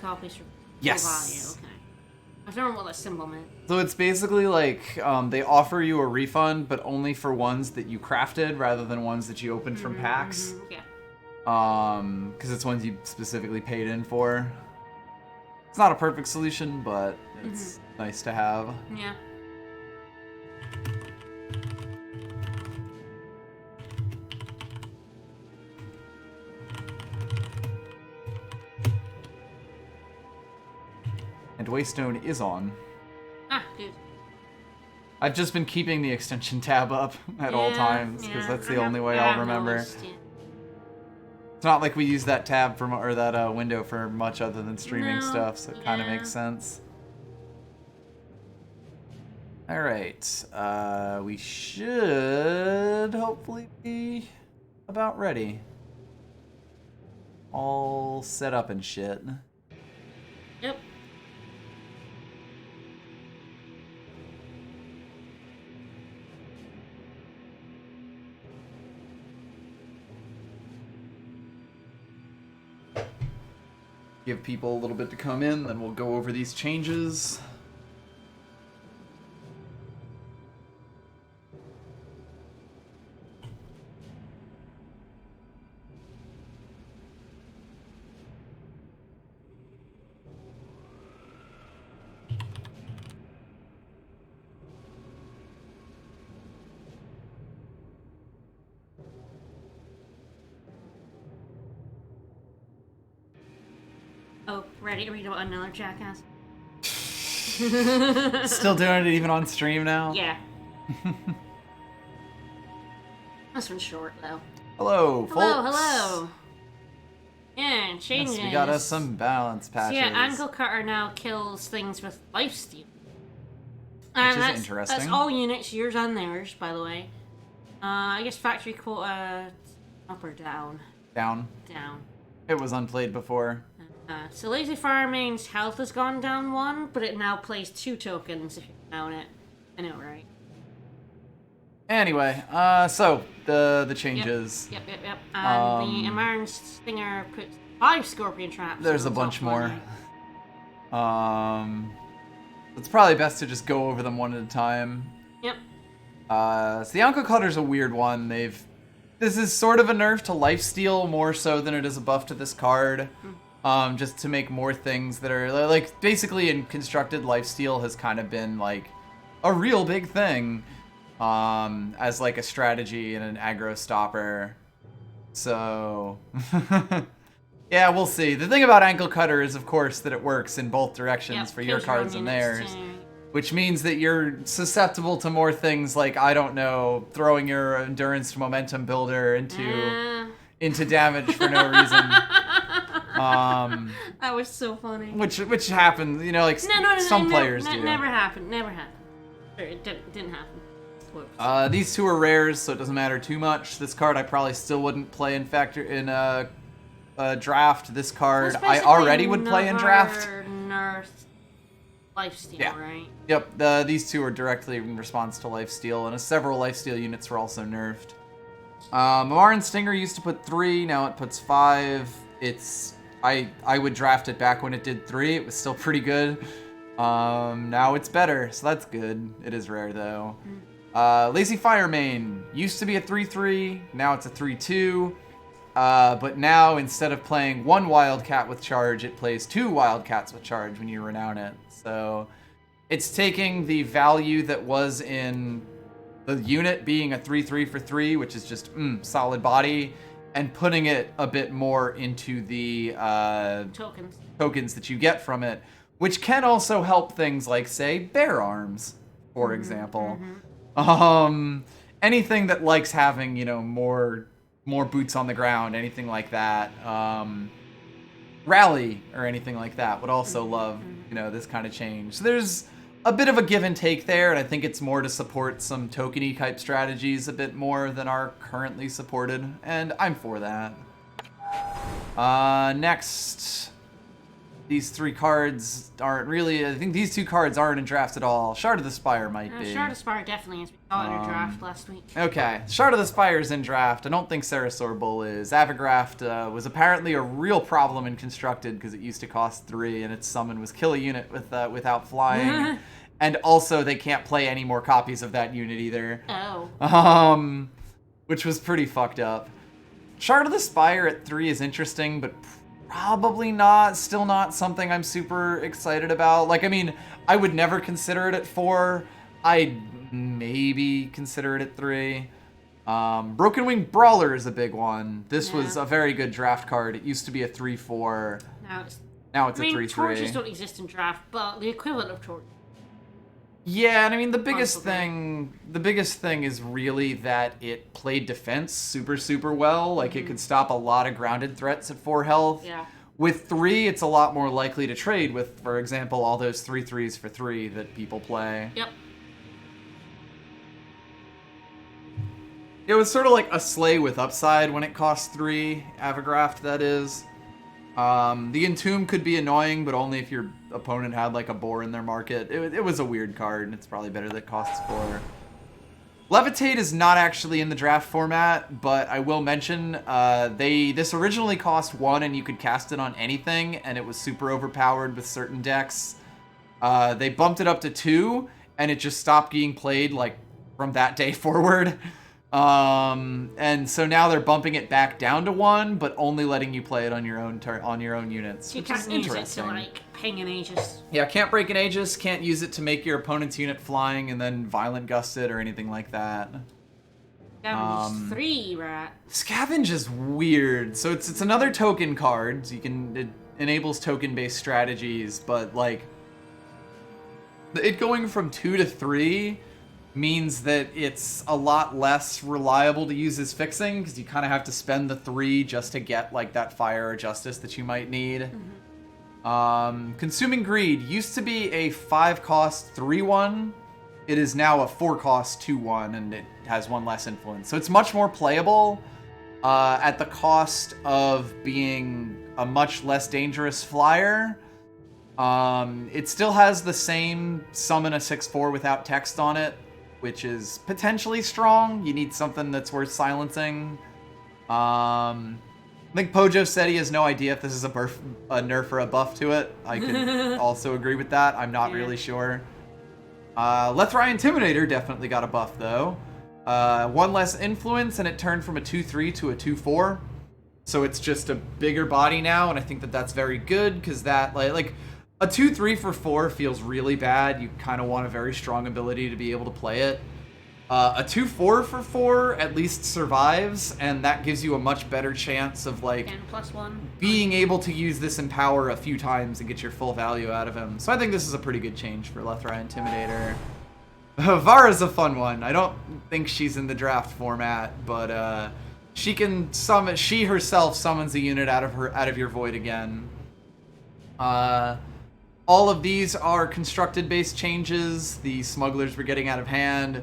copies for Yes. full value. Okay. I was wondering what that symbol meant. So it's basically like they offer you a refund, but only for ones that you crafted rather than ones that you opened from packs. Yeah. Because it's ones you specifically paid in for. It's not a perfect solution, but it's nice to have. Yeah. And Waystone is on. Ah, good. I've just been keeping the extension tab up at all times, because that's the only way I'll remember. Noticed, yeah. It's not like we use that tab for, or that window for much other than streaming stuff, so it kind of makes sense. Alright, we should hopefully be about ready. All set up and shit. Yep. Give people a little bit to come in, then we'll go over these changes. Oh, ready to read about another jackass? Still doing it even on stream now? Yeah. This one's short, though. Hello, folks. Hello. Yeah, changes. Yes, we got us some balance patches. So yeah, Ankle Cutter now kills things with lifesteal. Which is interesting. That's all units, yours and theirs, by the way. I guess factory quota up or down? Down. Down. It was unplayed before. So Lazy Farming's health has gone down 1, but it now plays 2 tokens if you down it. I know, right? Anyway, so the changes. Yep. And the Amaran Stinger puts 5 Scorpion Traps. There's a bunch more. It's probably best to just go over them one at a time. Yep. So the Ankle Cutter's a weird one. This is sort of a nerf to lifesteal more so than it is a buff to this card. Just to make more things that are like basically in constructed lifesteal has kind of been like a real big thing as like a strategy and an aggro stopper. So yeah, we'll see. The thing about Ankle Cutter is of course that it works in both directions for your cards and theirs, which means that you're susceptible to more things like, I don't know, throwing your endurance momentum builder into damage for no reason. That was so funny. Which happens, you know, like some players do. Never happened. It didn't happen. Whoops. These two are rares, so it doesn't matter too much. This card I probably still wouldn't play in draft. This card I already would play in draft. Nerf lifesteal, right? Yep. These two are directly in response to lifesteal, and several lifesteal units were also nerfed. Amaran Stinger used to put 3, now it puts 5. I would draft it back when it did 3. It was still pretty good. Now it's better, so that's good. It is rare though. Lazy Firemane used to be a 3/3. Now it's a 3/2. But now instead of playing 1 Wildcat with charge, it plays 2 Wildcats with charge when you renown it. So it's taking the value that was in the unit being a 3/3 for 3, which is just solid body, and putting it a bit more into the tokens that you get from it, which can also help things like, say, bear arms, for example. Anything that likes having, you know, more boots on the ground, anything like that. Rally or anything like that would also love, you know, this kind of change. So there's a bit of a give and take there, and I think it's more to support some tokeny type strategies a bit more than are currently supported, and I'm for that. Next, these 3 cards aren't really... I think these 2 cards aren't in draft at all. Shard of the Spire might be. Shard of Spire definitely is. We saw it in your draft last week. Okay, Shard of the Spire is in draft. I don't think Sarasaur Bull is. Avigraft was apparently a real problem in Constructed because it used to cost 3, and its summon was kill a unit without flying. And also, they can't play any more copies of that unit either. Oh. Which was pretty fucked up. Shard of the Spire at 3 is interesting, but probably still not something I'm super excited about. Like, I mean, I would never consider it at 4. I'd maybe consider it at 3. Broken Wing Brawler is a big one. This was a very good draft card. It used to be a 3/4. Now it's a 3/3. Torches don't exist in draft, but the equivalent of torches. Yeah, and I mean the biggest thing is really that it played defense super well. Like it could stop a lot of grounded threats at 4 health. Yeah. With 3, it's a lot more likely to trade with, for example, all those 3/3s for 3 that people play. Yep. It was sort of like a Slay with upside when it costs 3, Avigraft, that is. The Entomb could be annoying, but only if your opponent had like a boar in their market. It was a weird card, and it's probably better that it costs 4. Levitate is not actually in the draft format, but I will mention this originally cost 1, and you could cast it on anything, and it was super overpowered with certain decks. They bumped it up to 2, and it just stopped being played like from that day forward. And so now they're bumping it back down to 1, but only letting you play it on your own units. You can't use it to like ping an Aegis. Yeah, can't break an Aegis, can't use it to make your opponent's unit flying and then violent gust it or anything like that. Scavenge is 3, right? Scavenge is weird. So it's another token card. So it enables token-based strategies, but like it going from 2 to 3 means that it's a lot less reliable to use as fixing because you kind of have to spend the 3 just to get like that fire or justice that you might need. Consuming Greed used to be a 5-cost 3/1. It is now a 4-cost 2/1, and it has 1 less influence. So it's much more playable at the cost of being a much less dangerous flyer. It still has the same summon a 6/4 without text on it, which is potentially strong. You need something that's worth silencing. I think Pojo said he has no idea if this is a nerf or a buff to it. I could also agree with that. I'm not really sure. Lethrai Intimidator definitely got a buff, though. 1 less influence, and it turned from a 2/3 to a 2/4. So it's just a bigger body now, and I think that that's very good, because that, like a 2/3 for 4 feels really bad. You kind of want a very strong ability to be able to play it. A 2/4 for 4 at least survives, and that gives you a much better chance of like being able to use this in power a few times and get your full value out of him. So I think this is a pretty good change for Lethrai Intimidator. Vara's a fun one. I don't think she's in the draft format, but she can summon. She herself summons a unit out of your void again. All of these are constructed-based changes. The smugglers were getting out of hand.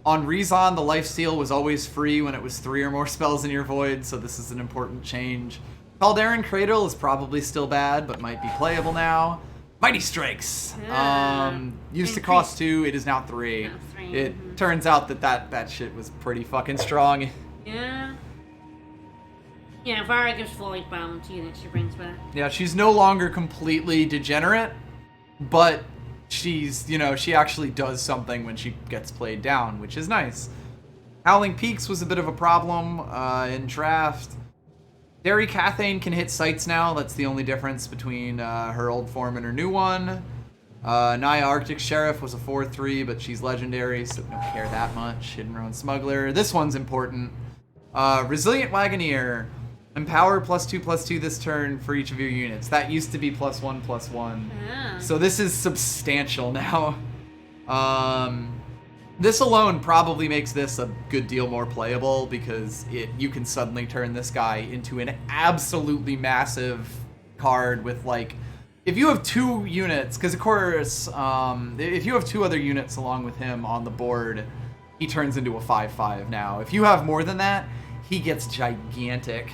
On Rezon, the lifesteal was always free when it was 3 or more spells in your void, so this is an important change. Calderon Cradle is probably still bad, but might be playable now. Mighty Strikes. Used to cost 2, it is now 3. Now 3. It turns out that shit was pretty fucking strong. Yeah. Yeah, Vara gives Void Bomb to units she brings back. Yeah, she's no longer completely degenerate, but she's, she actually does something when she gets played down, which is nice. Howling Peaks was a bit of a problem in draft. Derry Cathane can hit sites now. That's the only difference between her old form and her new one. Naya Arctic Sheriff was a 4/3, but she's legendary, so don't care that much. Hidden Roan Smuggler. This one's important. Resilient Wagoneer. Empower +2/+2 this turn for each of your units. That used to be +1/+1. So this is substantial now. This alone probably makes this a good deal more playable, because you can suddenly turn this guy into an absolutely massive card with, like, if you have 2 units, because of course, if you have 2 other units along with him on the board, he turns into a 5/5 now. If you have more than that, he gets gigantic.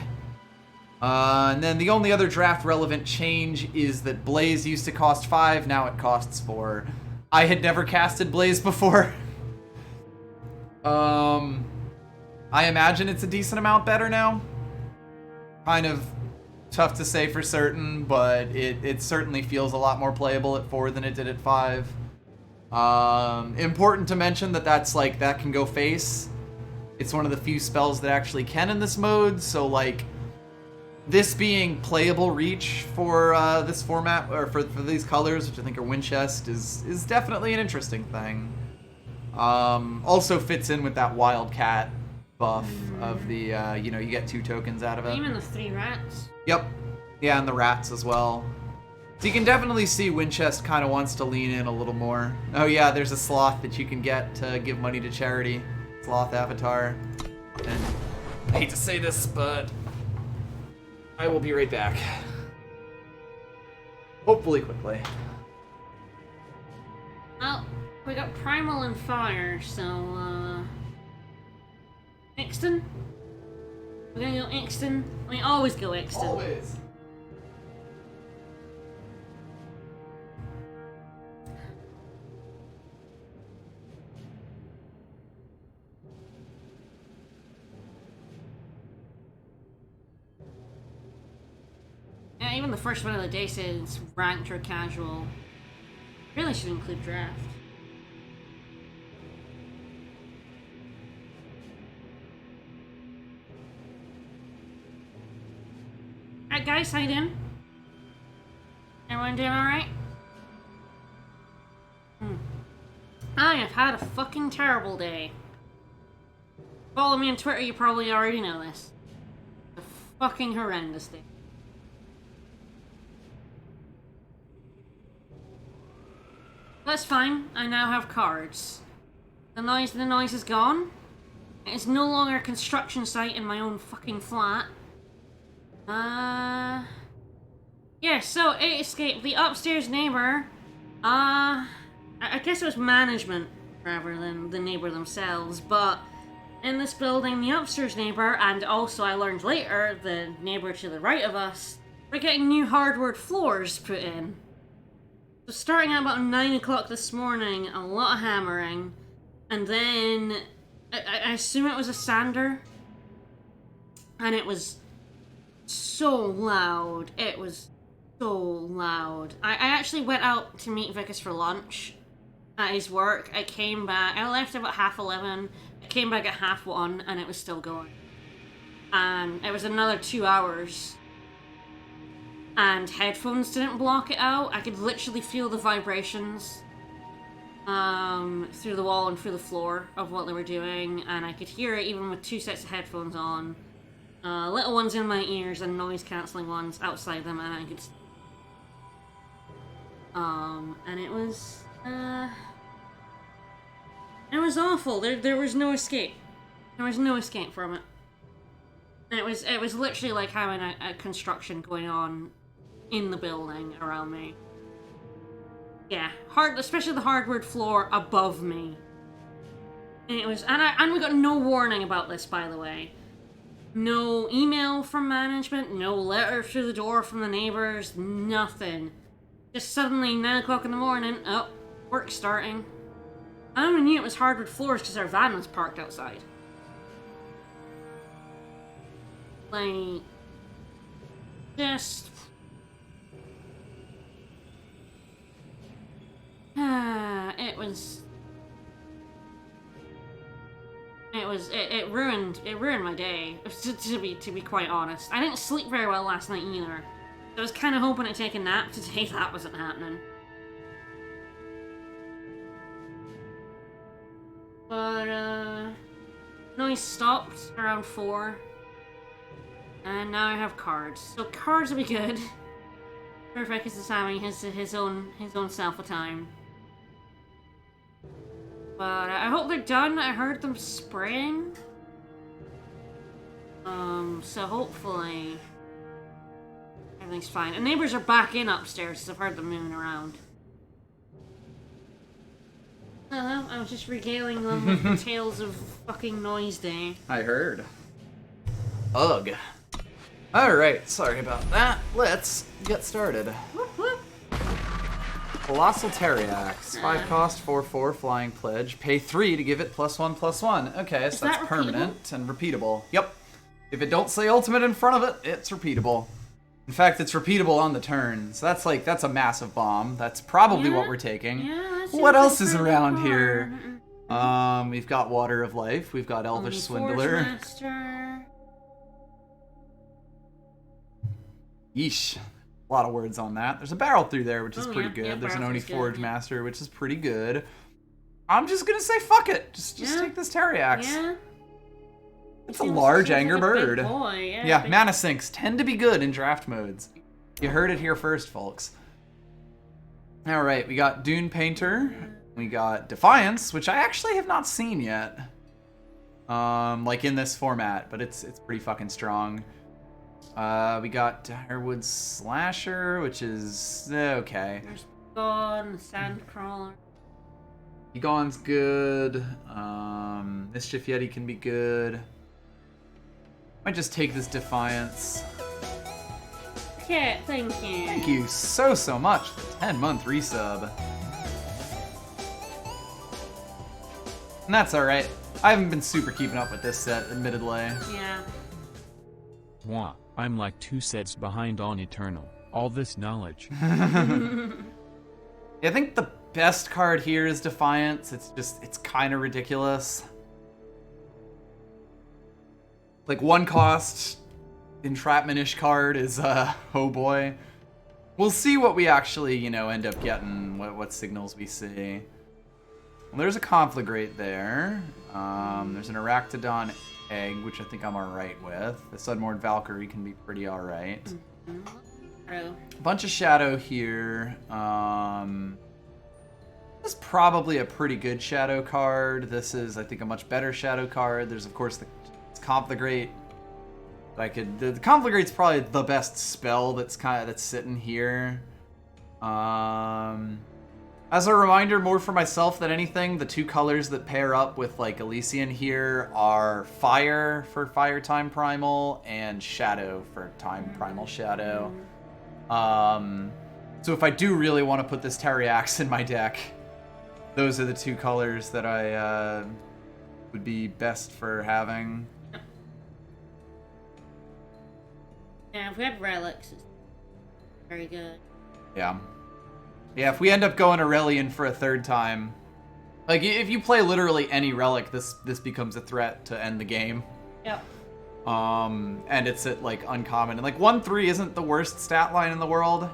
And then the only other draft relevant change is that Blaze used to cost 5, now it costs 4. I had never casted Blaze before. I imagine it's a decent amount better now. Kind of tough to say for certain, but it certainly feels a lot more playable at 4 than it did at 5. Important to mention that like that can go face. It's one of the few spells that actually can in this mode, so like this being playable reach for this format, or for these colors, which I think are Winchest, is definitely an interesting thing. Also fits in with that Wildcat buff of the, you know, you get 2 tokens out of it. Even the 3 rats. Yep. Yeah, and the rats as well. So you can definitely see Winchest kind of wants to lean in a little more. Oh yeah, there's a sloth that you can get to give money to charity. Sloth avatar. And I hate to say this, but I will be right back. Hopefully quickly. Well, we got Primal and Fire, so, Ixton? We're gonna go Ixton? We always go Ixton. Always. Yeah, even the first one of the day says ranked or casual. Really should include draft. Alright guys, how you doing? Everyone doing alright? I have had a fucking terrible day. Follow me on Twitter, you probably already know this. A fucking horrendous day. That's fine, I now have cards. The noise is gone. It's no longer a construction site in my own fucking flat. Yeah, so it escaped. The upstairs neighbor, I guess it was management rather than the neighbor themselves, but in this building, the upstairs neighbor, and also I learned later, the neighbor to the right of us, were getting new hardwood floors put in. So starting at about 9 o'clock this morning, a lot of hammering, and then I assume it was a sander, and it was so loud. It was so loud. I actually went out to meet Vickers for lunch at his work. I came back, I left about 11:30, I came back at 1:30, and it was still going. And it was another 2 hours. And headphones didn't block it out. I could literally feel the vibrations through the wall and through the floor of what they were doing, and I could hear it even with 2 sets of headphones on. Little ones in my ears and noise-cancelling ones outside them, and I could... and it was awful. There was no escape. There was no escape from it. And it was literally like having a construction going on in the building around me. Yeah, especially the hardwood floor above me. And it was, and we got no warning about this, by the way. No email from management, no letter through the door from the neighbors, nothing. Just suddenly 9 o'clock in the morning, oh, work starting. I only knew it was hardwood floors because our van was parked outside. Like, just... It ruined my day, to be quite honest. I didn't sleep very well last night either. I was kind of hoping to take a nap today. That wasn't happening. But, noise stopped around 4. And now I have cards. So cards will be good. Perfect is having his own self a time. But I hope they're done. I heard them spraying. So hopefully everything's fine. And neighbors are back in upstairs because I've heard them moving around. Hello, I was just regaling them with the tales of fucking noise day. I heard. Ugh. Alright, sorry about that. Let's get started. Whoop, whoop. Colossal Teriax. 5 cost, 4/4, flying pledge. Pay 3 to give it +1/+1. Okay, so that's that permanent and repeatable. Yep. If it don't say ultimate in front of it, it's repeatable. In fact, it's repeatable on the turn. So that's a massive bomb. That's probably what we're taking. Yeah, What else is around here? We've got Water of Life. We've got Elvish Swindler. Master. Yeesh. A lot of words on that. There's a barrel through there, which is pretty good. Yeah, There's an Oni Forge good, Master, which is pretty good. I'm just gonna say fuck it. Just take this Teriax. Yeah. It's a large Anger like a Bird. big boy. Yeah, mana sinks tend to be good in draft modes. You heard it here first, folks. Alright, we got Dune Painter. We got Defiance, which I actually have not seen yet. Like in this format, but it's pretty fucking strong. We got Direwood Slasher, which is okay. There's Gone, Sandcrawler. Egon's good. Mischief Yeti can be good. Might just take this Defiance. Okay, thank you. Thank you so much for the 10-month resub. And that's alright. I haven't been super keeping up with this set, admittedly. Yeah. Mwah, I'm like 2 sets behind on Eternal. All this knowledge. Yeah, I think the best card here is Defiance. It's kind of ridiculous. Like 1 cost entrapment-ish card is, oh boy. We'll see what we actually, end up getting, what signals we see. Well, there's a Conflagrate there. There's an Arachnodon Egg, which I think I'm alright with. The Sunmorn Valkyrie can be pretty alright. Oh. A bunch of Shadow here. This is probably a pretty good Shadow card. This is, I think, a much better Shadow card. There's, of course, the Conflagrate. The Conflagrate's probably the best spell that's sitting here. As a reminder, more for myself than anything, the 2 colors that pair up with like Elysian here are Fire for Fire Time Primal and Shadow for Time Primal Shadow. So if I do really want to put this Teriax in my deck, those are the 2 colors that I would be best for having. Yeah, if we had relics, it's very good. Yeah. Yeah, if we end up going Aurelian for a 3rd time, like if you play literally any relic, this becomes a threat to end the game. Yep. And it's at like uncommon, and like 1/3 isn't the worst stat line in the world.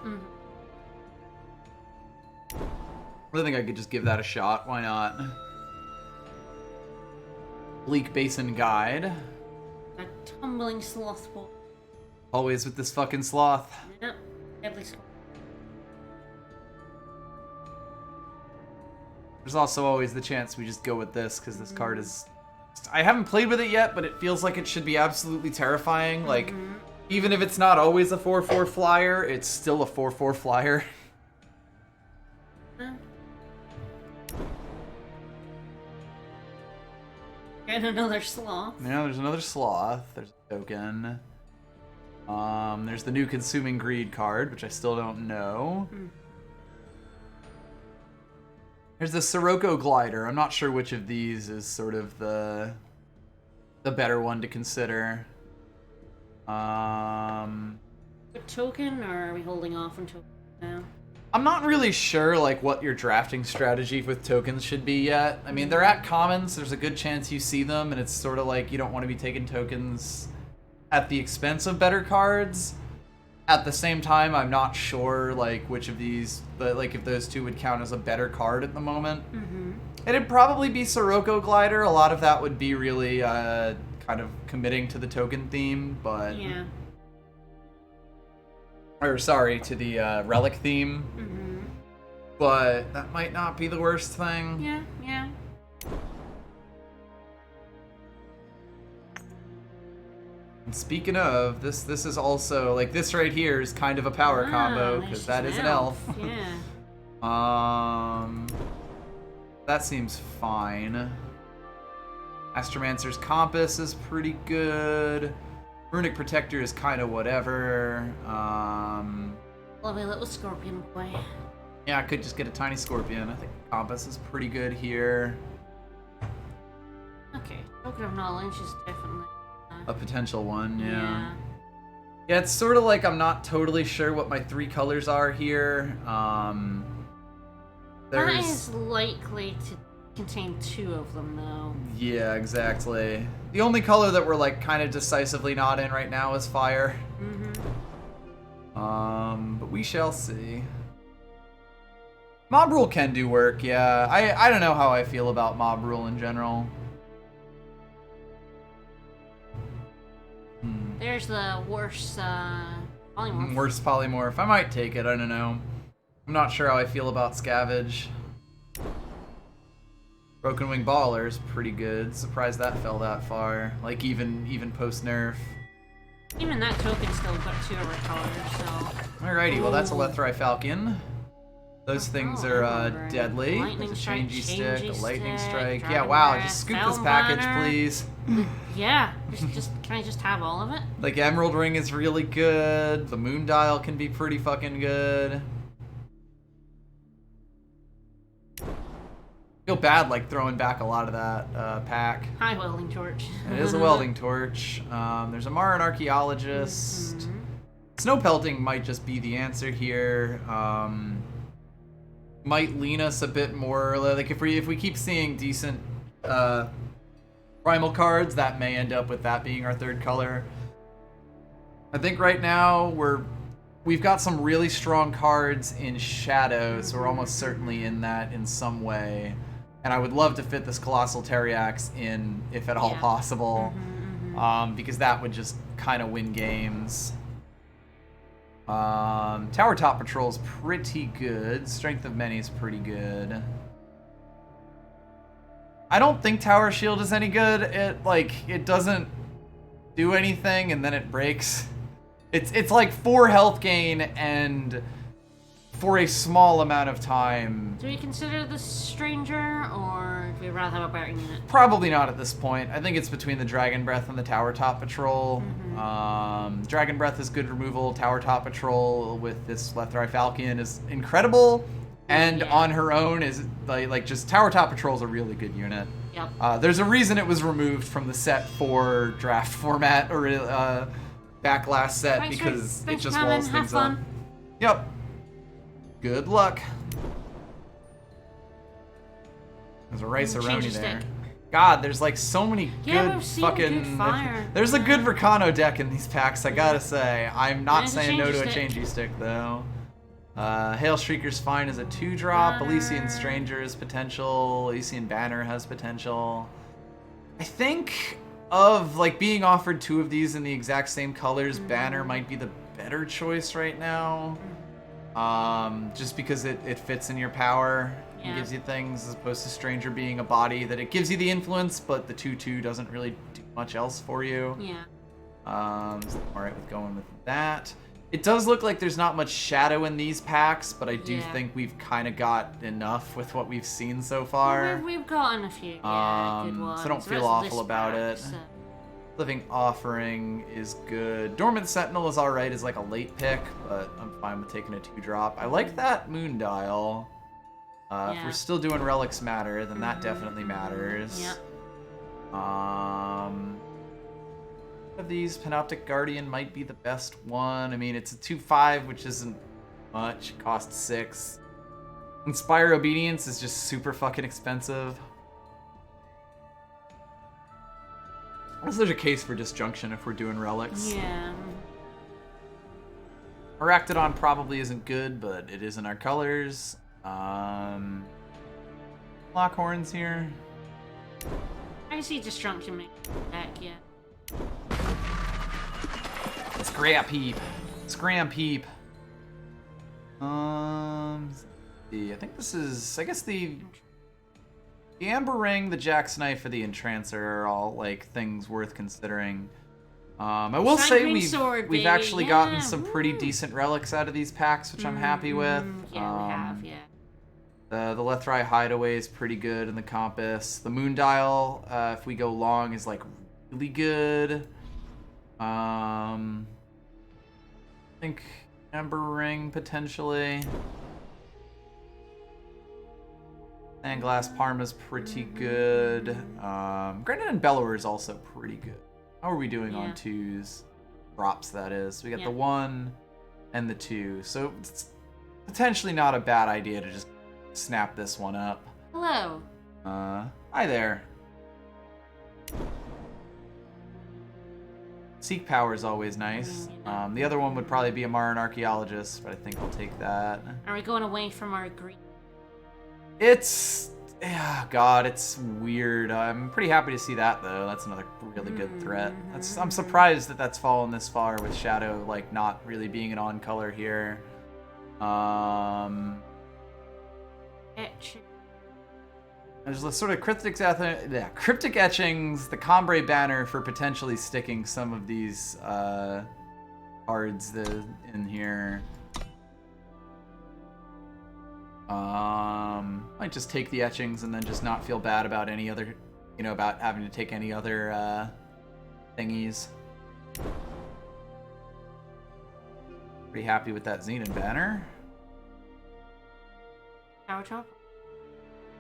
I think I could just give that a shot. Why not? Bleak Basin Guide. A tumbling sloth ball. Always with this fucking sloth. Yep. Deadly sloth. There's also always the chance we just go with this, because this card is... I haven't played with it yet, but it feels like it should be absolutely terrifying. Like, even if it's not always a 4/4 flyer, it's still a 4/4 flyer. And another sloth. Yeah, there's another sloth. There's a token. There's the new Consuming Greed card, which I still don't know. There's the Sirocco Glider. I'm not sure which of these is sort of the better one to consider. A token, or are we holding off on token now? I'm not really sure like what your drafting strategy with tokens should be yet. I mean, they're at commons. There's a good chance you see them, and it's sort of like you don't want to be taking tokens at the expense of better cards. At the same time, I'm not sure like which of these, but like if those 2 would count as a better card at the moment. It'd probably be Sirocco Glider. A lot of that would be really kind of committing to the token theme, but Yeah. or sorry, to the relic theme. But that might not be the worst thing. Yeah, yeah. And speaking of, this is also, like, this right here is kind of a power combo, because that is an elf. Yeah. That seems fine. Astromancer's Compass is pretty good. Runic Protector is kind of whatever. Lovely little scorpion boy. Yeah, I could just get a tiny scorpion. I think Compass is pretty good here. Okay, Token of Knowledge is definitely A potential one, yeah. yeah. Yeah, it's sort of like I'm not totally sure what my 3 colors are here. That is likely to contain 2 of them, though. Yeah, exactly. The only color that we're like kind of decisively not in right now is fire. But we shall see. Mob rule can do work, yeah. I don't know how I feel about mob rule in general. There's the worst polymorph. Worst polymorph. I might take it, I don't know. I'm not sure how I feel about Scavenge. Broken Wing Baller's pretty good. Surprised that fell that far. Like even post nerf. Even that token still got 2 of our colors, so. Alrighty, well that's a Lethrai Falcon. Those things are deadly. Lightning There's a strike, changey stick, a lightning strike. Yeah, Dragon wow, Breath, just scoop this Felbanner. package, please. Yeah, can I just have all of it? Like Emerald Ring is really good. The Moon Dial can be pretty fucking good. Feel bad like throwing back a lot of that pack. Hi, Welding Torch. It is a welding torch. There's a Maran Archaeologist. Snow pelting might just be the answer here. Might lean us a bit more. Like if we keep seeing decent primal cards, that may end up with that being our 3rd color. I think right now we've got some really strong cards in Shadow, so we're almost certainly in that in some way. And I would love to fit this Colossal Teriax in, if at all possible, because that would just kind of win games. Tower Top Patrol's pretty good. Strength of Many is pretty good. I don't think Tower Shield is any good. It doesn't do anything and then it breaks. It's like 4 health gain and for a small amount of time. Do we consider this Stranger, or do we rather have a better unit? Probably not at this point. I think it's between the Dragon Breath and the Tower Top Patrol. Dragon Breath is good removal. Tower Top Patrol with this Lethrai Falcon is incredible, and on her own is like just Tower Top Patrol is a really good unit. Yep. There's a reason it was removed from the set 4 draft format or back last set because it just walls things up. Yep. Good luck. There's a Rice-A-Roni there. God, there's like so many good fucking... Good fire. There's a good Vercano deck in these packs, I gotta say. I'm not saying no to a changey stick, though. Hail Shrieker's fine as a 2-drop. Elysian Stranger's potential. Elysian Banner has potential. I think of like being offered 2 of these in the exact same colors, Banner might be the better choice right now. Just because it fits in your power and gives you things, as opposed to Stranger being a body that it gives you the influence, but the 2/2 doesn't really do much else for you. Yeah. So I'm alright with going with that. It does look like there's not much shadow in these packs, but I do think we've kind of got enough with what we've seen so far. We've gotten a few, good ones. So don't feel awful about it. Living Offering is good. Dormant Sentinel is alright as like a late pick, but I'm fine with taking a 2-drop. I like that Moon Dial. If we're still doing Relics Matter, then that definitely matters. Yep. Of these, Panoptic Guardian might be the best one. I mean, it's a 2/5, which isn't much. It costs 6. Inspire Obedience is just super fucking expensive. Also, there's a case for Disjunction if we're doing relics. Yeah. Arachnodon probably isn't good, but it is in our colors. Lockhorns here. I see Destruction make deck, yeah. Scrap Heap. Scram Heap. I think this is, I guess the Amber Ring, the Jack's Knife, or the Entrancer are all like things worth considering. I will say we've actually gotten some pretty decent relics out of these packs, which I'm happy with. Yeah, we have, The Lethrai Hideaway is pretty good in the Compass. The Moon Dial, if we go long, is like really good. I think Amber Ring potentially. Sandglass Parma's pretty good. Granite and Bellower is also pretty good. How are we doing on 2s? Drops, that is. We got the 1 and the 2. So it's potentially not a bad idea to just snap this one up. Hello. Hi there. Seek Power is always nice. The other one would probably be a Marin Archaeologist, but I think I'll take that. Are we going away from our green? It's... God, it's weird. I'm pretty happy to see that, though. That's another really good threat. I'm surprised that that's fallen this far with Shadow, like, not really being an on-color here. There's the sort of cryptic etchings, the Combre banner for potentially sticking some of these cards in here. Might just take the etchings and then just not feel bad about any other, about having to take any other thingies. Pretty happy with that Xenon banner. Tower top?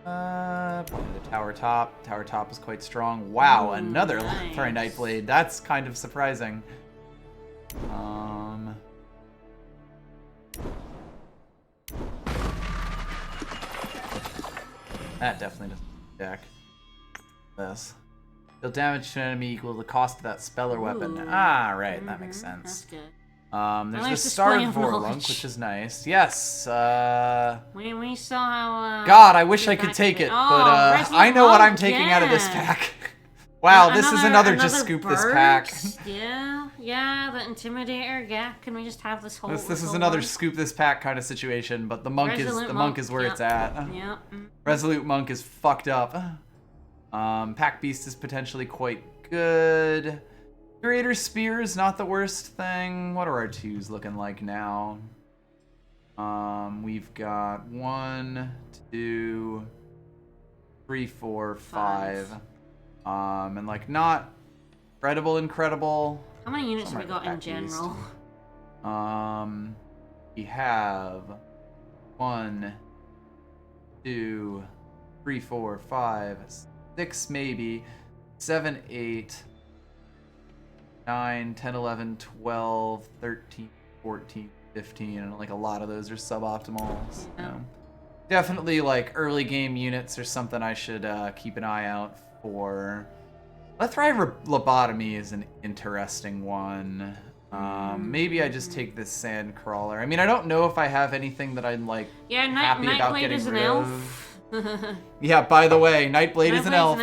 Probably the Tower top. Tower top is quite strong. Wow, another nice. Lathari Nightblade. That's kind of surprising. That definitely doesn't deck. This. Deal damage to an enemy equal to the cost of that spell or weapon. Ah, right, that makes sense. That's good. There's the Star Vorlunk, which is nice. Yes. We saw how. God, I wish I could take it, but I know what I'm taking out of this pack. Wow, this is another just scoop burst. This pack. Yeah, the Intimidator. Yeah, can we just have this whole? This is another scoop this pack kind of situation, but the monk is where it's at. Yeah. Resolute Monk is fucked up. Pack Beast is potentially quite good. Curator Spear is not the worst thing. What are our 2s looking like now? We've got 1, 2, 3, 4, 5. And like not incredible. How many units have we got in general? We have 1, 2, 3, 4, 5, 6 maybe, 7, 8, 9, 10, 11, 12, 13, 14, 15, and like a lot of those are suboptimals. Yeah. Definitely like early game units or something I should keep an eye out for. Lathari Lobotomy is an interesting one. Maybe I just take this Sandcrawler. I mean, I don't know if I have anything that I'm like happy about Nightblade getting is an rid elf. of. Yeah, by the way, Nightblade is an elf.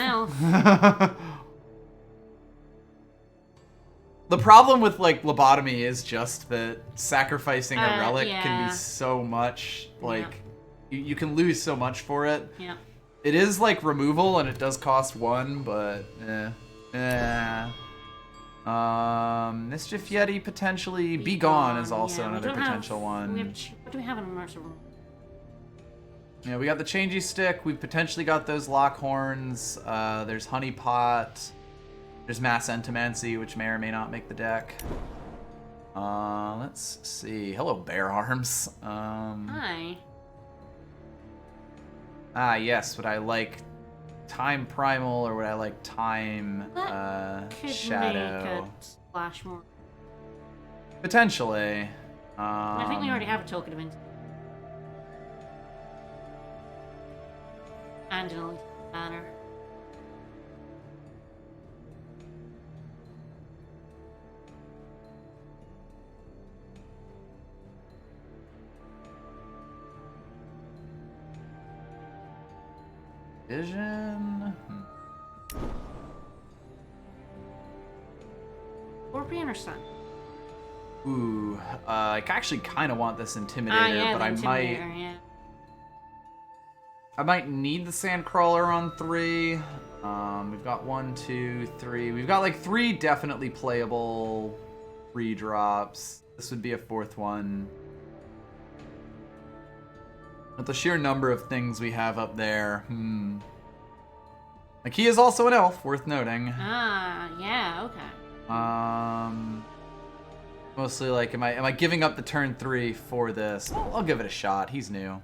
The problem with like Lobotomy is just that sacrificing a relic can be so much. Like you can lose so much for it. Yeah. It is like removal and it does cost 1, but Mischief Yeti potentially. Be Gone is also another potential one. What do we have in immersive room? Yeah, we got the Changey Stick. We've potentially got those Lockhorns. There's Honeypot. There's Mass Entomancy, which may or may not make the deck. Let's see. Hello, Bear Arms. Hi. Ah, yes. Would I like Time Primal or would I like Time Shadow? Make it splash more. Potentially. I think we already have a token of instant. And an elite banner. Vision. Scorpion or Sun? Ooh, I actually kind of want this Intimidator, but I might need the Sandcrawler on 3. We've got 1, 2, 3. We've got like 3 definitely playable redrops. This would be a 4th one. With the sheer number of things we have up there, Like, he is also an elf, worth noting. Ah, yeah, okay. Mostly like, am I giving up the turn 3 for this? Well, I'll give it a shot. He's new.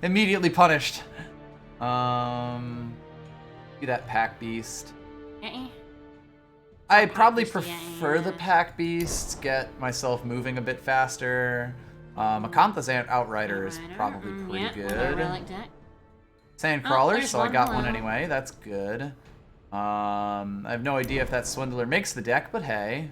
Immediately punished. Do that pack beast. I probably prefer the pack beast. Get myself moving a bit faster. Acantha's Outrider is probably pretty good. Sandcrawler, so I got one anyway. That's good. I have no idea if that Swindler makes the deck, but hey.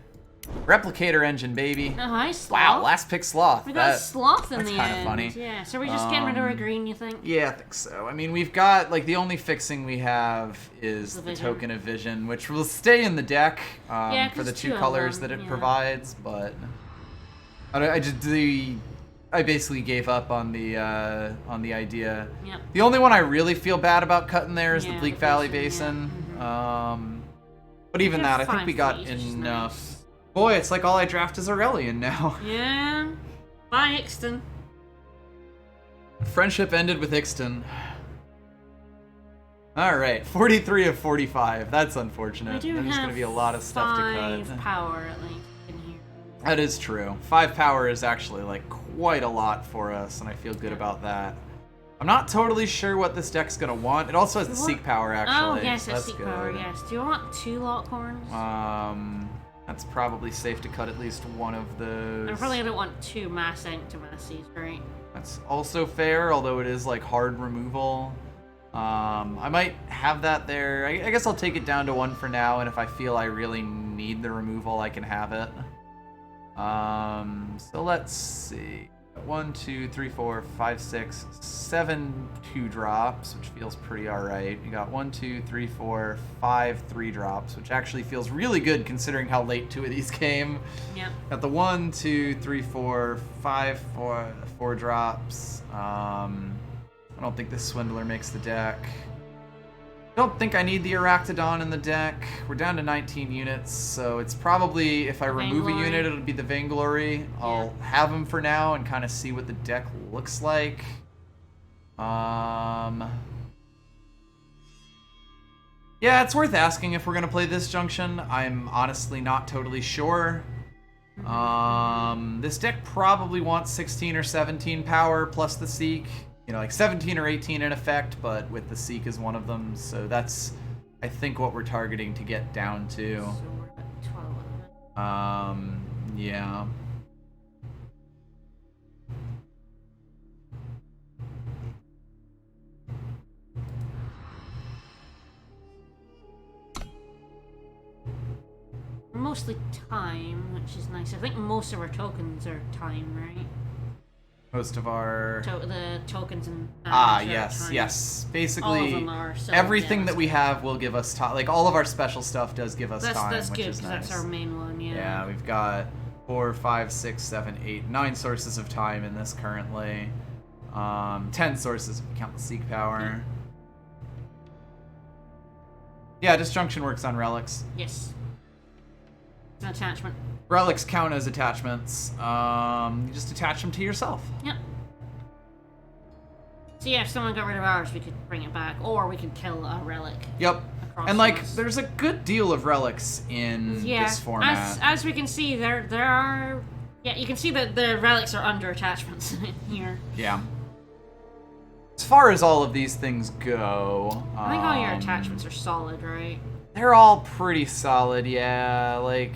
Replicator engine, baby. Oh, hi, Sloth. Wow, last pick Sloth. We got Sloth in the end. That's kind of funny. Yeah, so we're just getting rid of our green, you think? Yeah, I think so. I mean, we've got, like, the only fixing we have is the Token of Vision, which will stay in the deck for the 2 colors that it provides, but I basically gave up on the idea. Yep. The only one I really feel bad about cutting there is the Bleak Valley Basin. Basin. But even that, I think we got enough. Nice. Boy, it's like all I draft is Aurelian now. Yeah. Bye, Ixton. Friendship ended with Ixton. Alright, 43 of 45. That's unfortunate. There's going to be a lot of stuff to cut. 5 power, at least, in here. That is true. 5 power is actually, like, quite a lot for us, and I feel good about that. I'm not totally sure what this deck's going to want. It also has the Seek power, actually. Oh, yes, so it's Seek power, yes. Do you want 2 Lockhorns? That's probably safe to cut at least one of those. I probably don't want 2 Mass Ink to Massies, right? That's also fair, although it is like hard removal. I might have that there. I guess I'll take it down to 1 for now, and if I feel I really need the removal, I can have it. So let's see. 1, 2, 3, 4, 5, 6, 7 2-drops, which feels pretty alright. You got 1, 2, 3, 4, 5 3-drops, which actually feels really good considering how late 2 of these came. Yep. Got the 1, 2, 3, 4, 5 4 drops. I don't think this Swindler makes the deck. Don't think I need the Arachnodon in the deck. We're down to 19 units, so it's probably, if I remove a unit, it'll be the Vainglory. I'll have him for now and kind of see what the deck looks like. Yeah, it's worth asking if we're going to play this junction. I'm honestly not totally sure. This deck probably wants 16 or 17 power plus the Seek. You know, like 17 or 18 in effect, but with the Seek as one of them. So that's, I think, what we're targeting to get down to. So we're at 12. Yeah. Mostly time, which is nice. I think most of our tokens are time, right? Most of our... the tokens and... yes, time. Yes. Basically, all of them are, so everything that we have will give us time. Like, all of our special stuff does give us time, that's which good, is nice. That's our main one, yeah. Yeah, we've got 4, 5, 6, 7, 8, 9 sources of time in this currently. 10 sources if we count the Seek power. Yeah, Disjunction works on relics. Yes. It's an attachment. Relics count as attachments. You just attach them to yourself. Yep. So yeah, if someone got rid of ours, we could bring it back, or we could kill a relic. Yep. And like, there's a good deal of relics in this format. As we can see, there are. Yeah, you can see that the relics are under attachments here. Yeah. As far as all of these things go, I think all your attachments are solid, right? They're all pretty solid, yeah. Like,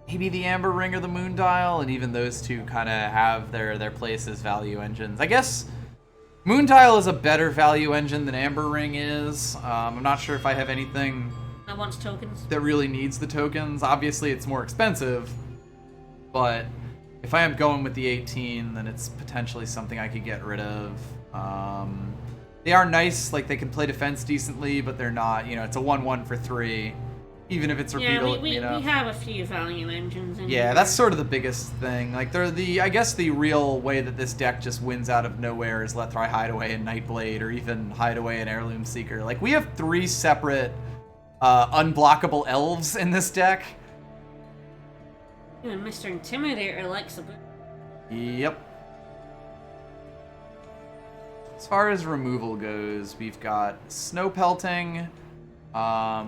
maybe the Amber Ring or the Moon Dial, and even those two kind of have their place as value engines. I guess Moon Dial is a better value engine than Amber Ring is. I'm not sure if I have anything that wants tokens that really needs the tokens. Obviously, it's more expensive, but if I am going with the 18, then it's potentially something I could get rid of. They are nice, like they can play defense decently, but they're not, you know, it's a 1/1 for 3. Even if it's repeatable, yeah, we have a few value engines in yeah, here. that's sort of the biggest thing. Like, I guess the real way that this deck just wins out of nowhere is Lethrai Hideaway and Nightblade, or even Hideaway and Heirloom Seeker. Like, we have 3 separate unblockable elves in this deck. Even Mr. Intimidator likes a bit. Yep. As far as removal goes, we've got Snow Pelting,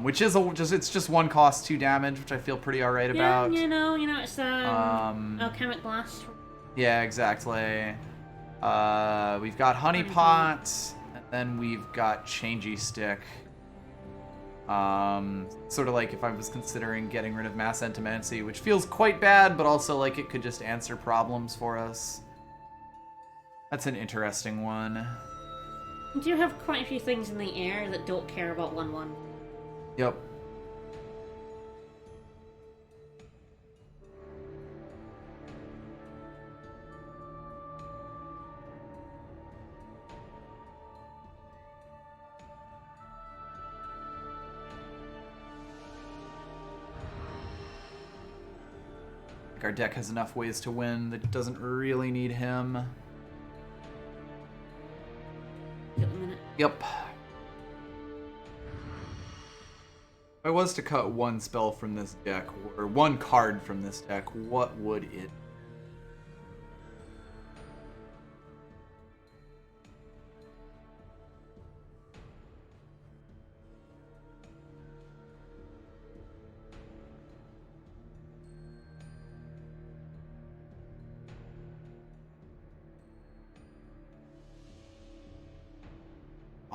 Which is it's just 1 cost, 2 damage, which I feel pretty alright about. You know, it's alchemic blast. Yeah, exactly. We've got honey pot, and then we've got changey stick. Sort of like if I was considering getting rid of mass entomancy, which feels quite bad, but also like it could just answer problems for us. That's an interesting one. You do have quite a few things in the air that don't care about 1/1. Yep. Our deck has enough ways to win that it doesn't really need him. Give it a minute. Yep. If I was to cut 1 spell from this deck, or 1 card from this deck, what would it?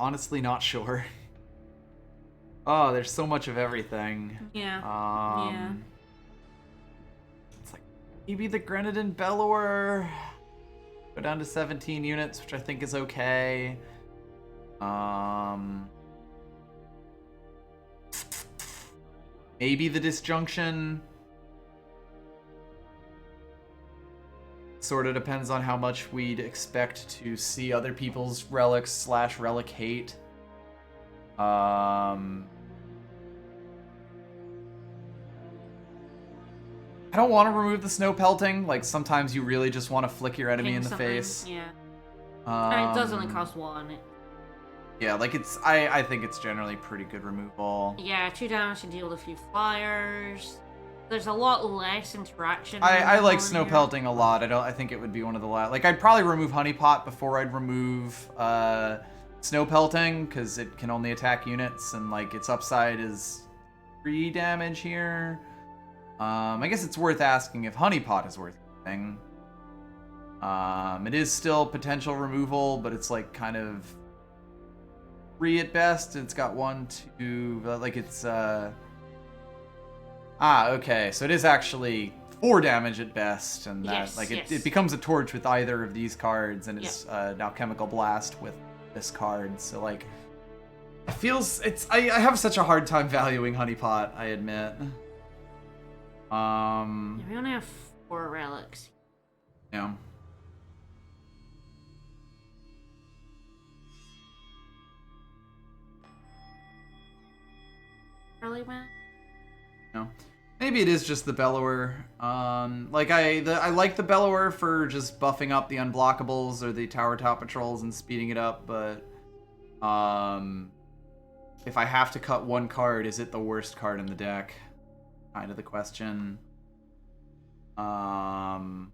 Honestly, not sure. Oh, there's so much of everything. Yeah. Yeah. It's like maybe the Grenadin Bellower. Go down to 17 units, which I think is okay. Maybe the Disjunction. Sort of depends on how much we'd expect to see other people's relics / relic hate. I don't want to remove the snow pelting. Like, sometimes you really just want to flick your enemy in the face. Yeah. And it does only cost 1. Yeah, like I think it's generally pretty good removal. Yeah, 2 damage to deal with a few fires. There's a lot less interaction. I like snow pelting a lot. I think it would be one of the last. Like, I'd probably remove honey pot before I'd remove snow pelting, because it can only attack units, and like its upside is 3 damage here. I guess it's worth asking if honey pot is worth anything. It is still potential removal, but it's like kind of 3 at best. It's got 1, 2, like it's okay, so it is actually 4 damage at best, and that it becomes a torch with either of these cards, and it's now chemical blast with this card. So like, it feels I have such a hard time valuing honey pot, I admit. We only have 4 relics. Yeah. Early man. No. Maybe it is just the Bellower. Like I like the Bellower for just buffing up the unblockables or the tower top patrols and speeding it up, but if I have to cut 1 card, is it the worst card in the deck? Kind of the question. Because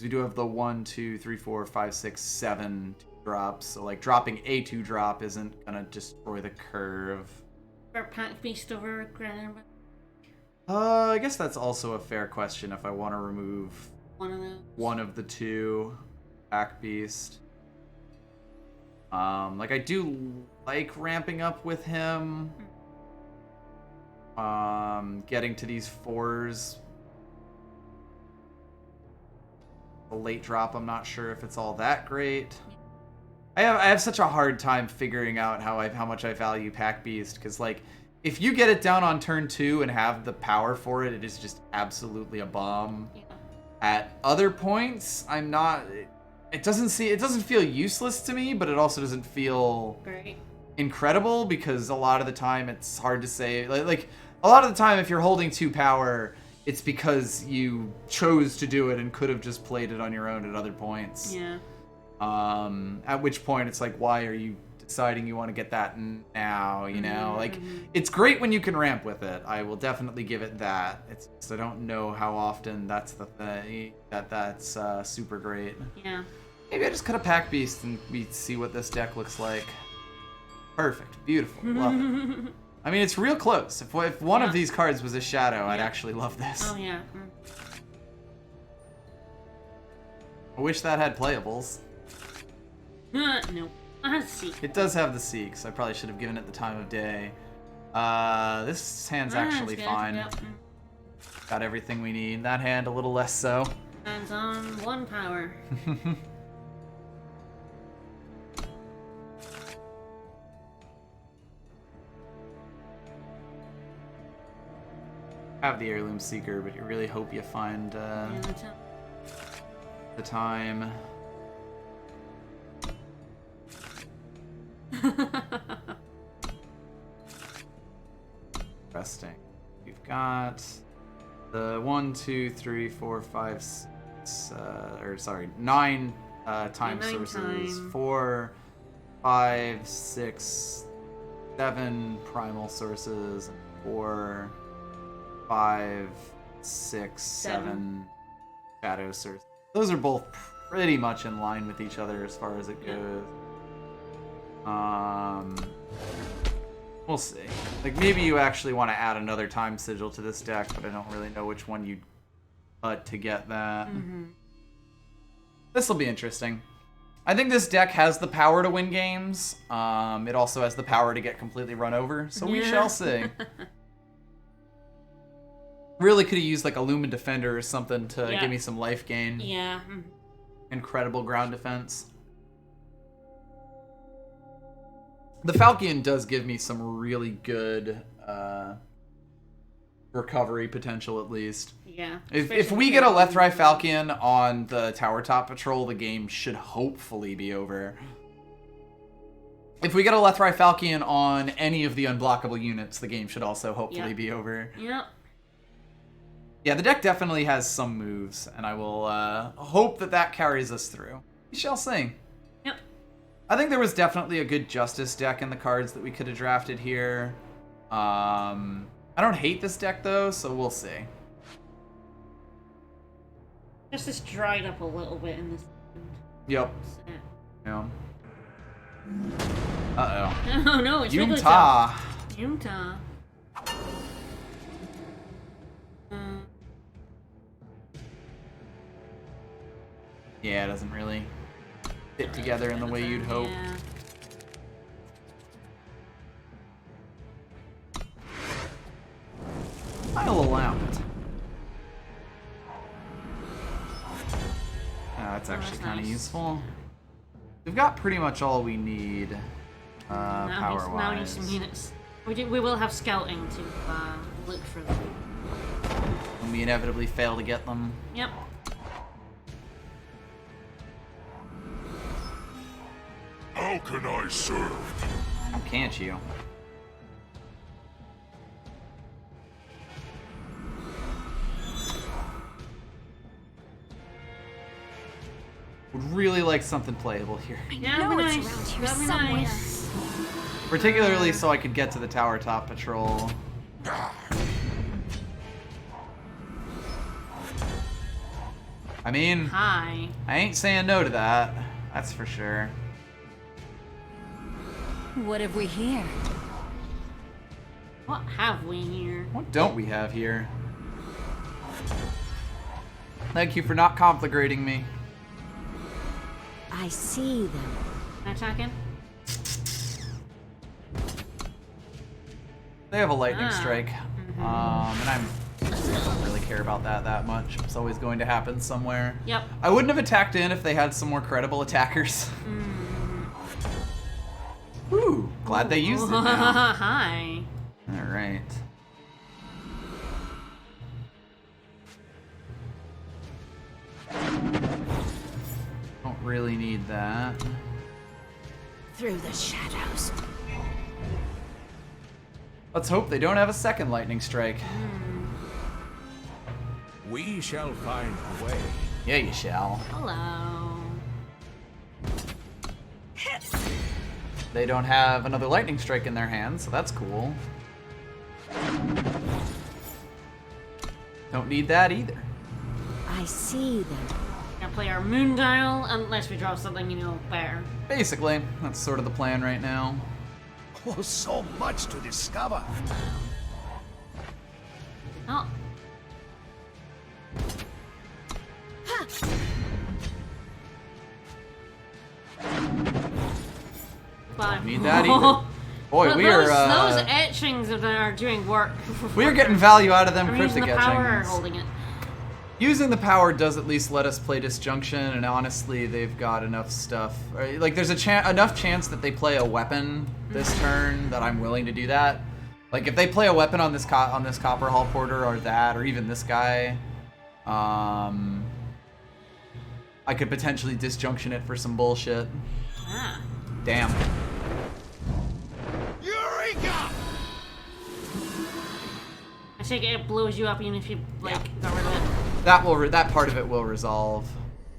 we do have the 1, 2, 3, 4, 5, 6, 7 drops, so like dropping a 2 drop isn't gonna destroy the curve. Or Pack Beast over Grenadin. I guess that's also a fair question if I want to remove one of those. One of the 2 Pack Beast. Like I do like ramping up with him. Getting to these 4s. The late drop, I'm not sure if it's all that great. I have such a hard time figuring out how much I value Pack Beast, because like if you get it down on turn 2 and have the power for it, it is just absolutely a bomb. Yeah. At other points, I'm not. It doesn't feel useless to me, but it also doesn't feel great, incredible, because a lot of the time it's hard to say. Like a lot of the time, if you're holding 2 power, it's because you chose to do it and could have just played it on your own at other points. Yeah. At which point it's like, why are you deciding you want to get that now, you know? Like, it's great when you can ramp with it. I will definitely give it that. It's just, I don't know how often that's the thing, that's super great. Yeah. Maybe I just cut a Pack Beast and we see what this deck looks like. Perfect. Beautiful. Love it. I mean, it's real close. If one of these cards was a shadow, I'd actually love this. Oh, yeah. I wish that had playables. No. I have to see. It does have the Seeks. I probably should have given it the time of day. This hand's actually good. fine. Yep. Got everything we need. That hand, a little less so. Hands on 1 power. Have the Heirloom Seeker, but you really hope you find the time. Interesting. We've got the 1, 2, 3, 4, 5, 6, or sorry, 9 time 9 sources. time. 4, 5, 6, 7 primal sources, and 4, 5, 6, 7 shadow sources. Those are both pretty much in line with each other as far as it goes. We'll see. Like, maybe you actually want to add another time sigil to this deck, but I don't really know which one you'd cut to get that. This will be interesting. I think this deck has the power to win games. It also has the power to get completely run over, so we shall see. Really could have used like a Lumen Defender or something to give me some life gain. Yeah. Incredible ground defense. The Falcon does give me some really good recovery potential, at least. Yeah. If we get a Lethrai Falcon on the Tower Top Patrol, the game should hopefully be over. If we get a Lethrai Falcon on any of the unblockable units, the game should also hopefully be over. Yep. Yeah, the deck definitely has some moves, and I will hope that that carries us through. We shall see. Yep. I think there was definitely a good Justice deck in the cards that we could have drafted here. I don't hate this deck, though, so we'll see. Justice dried up a little bit in this. Yep. Yeah. Uh-oh. Oh, no, it's Yumta. Yumta. Yeah, it doesn't really fit together in the way you'd hope. Yeah. I'll allow it. That's actually kind of nice. useful. We've got pretty much all we need, power-wise. Now we need some units. We will have scouting to look for them. And we inevitably fail to get them. Yep. How can I serve? How can't you? Would really like something playable here. Yeah, know that'd be it's nice. around here That'd be somewhere. nice. Particularly so I could get to the Tower Top Patrol. I mean, Hi. I ain't saying no to that. That's for sure. What have we here? What have we here? What don't we have here? Thank you for not conflagrating me. I see them. Attacking? They have a lightning Ah. strike. And I don't really care about that much. It's always going to happen somewhere. Yep. I wouldn't have attacked in if they had some more credible attackers. Ooh, glad they used it now. Hi. Alright. Don't really need that. Through the shadows. Let's hope they don't have a second lightning strike. We shall find a way. Yeah, you shall. Hello. They don't have another lightning strike in their hand, so that's cool. Don't need that either. I see them. Gonna play our moon dial unless we draw something, better. Basically, that's sort of the plan right now. Oh, so much to discover. Oh. Fine. Need that either. Boy, But we those are etchings of them are doing work. we are getting value out of them I'm using cryptic the power etchings. holding it. Using the power does at least let us play Disjunction, and honestly, they've got enough stuff. Like, there's enough chance that they play a weapon this turn that I'm willing to do that. Like, if they play a weapon on this Copper Hall Porter or that, or even this guy, I could potentially Disjunction it for some bullshit. Ah. Damn. Eureka! I take it blows you up even if you, like, got rid of it. That part of it will resolve.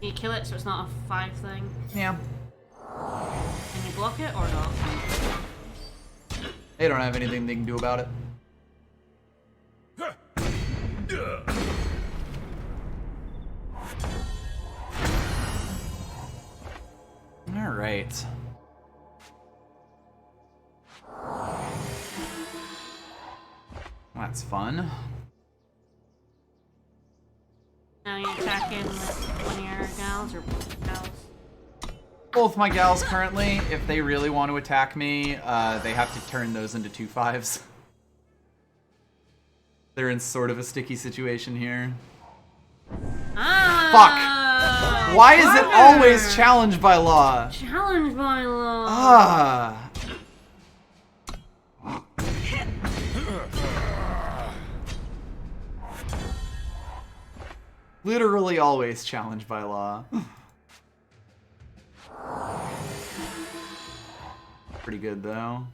You kill it so it's not a 5 thing. Yeah. Can you block it or not? They don't have anything they can do about it. All right. That's fun. Now you're attacking with one of your gals or gals? Both my gals currently, if they really want to attack me, they have to turn those into 2/5s. They're in sort of a sticky situation here. Ah! Fuck! Why is it bummer. always challenged by law? Challenged by law. Ah. Literally always challenged by law. Pretty good though.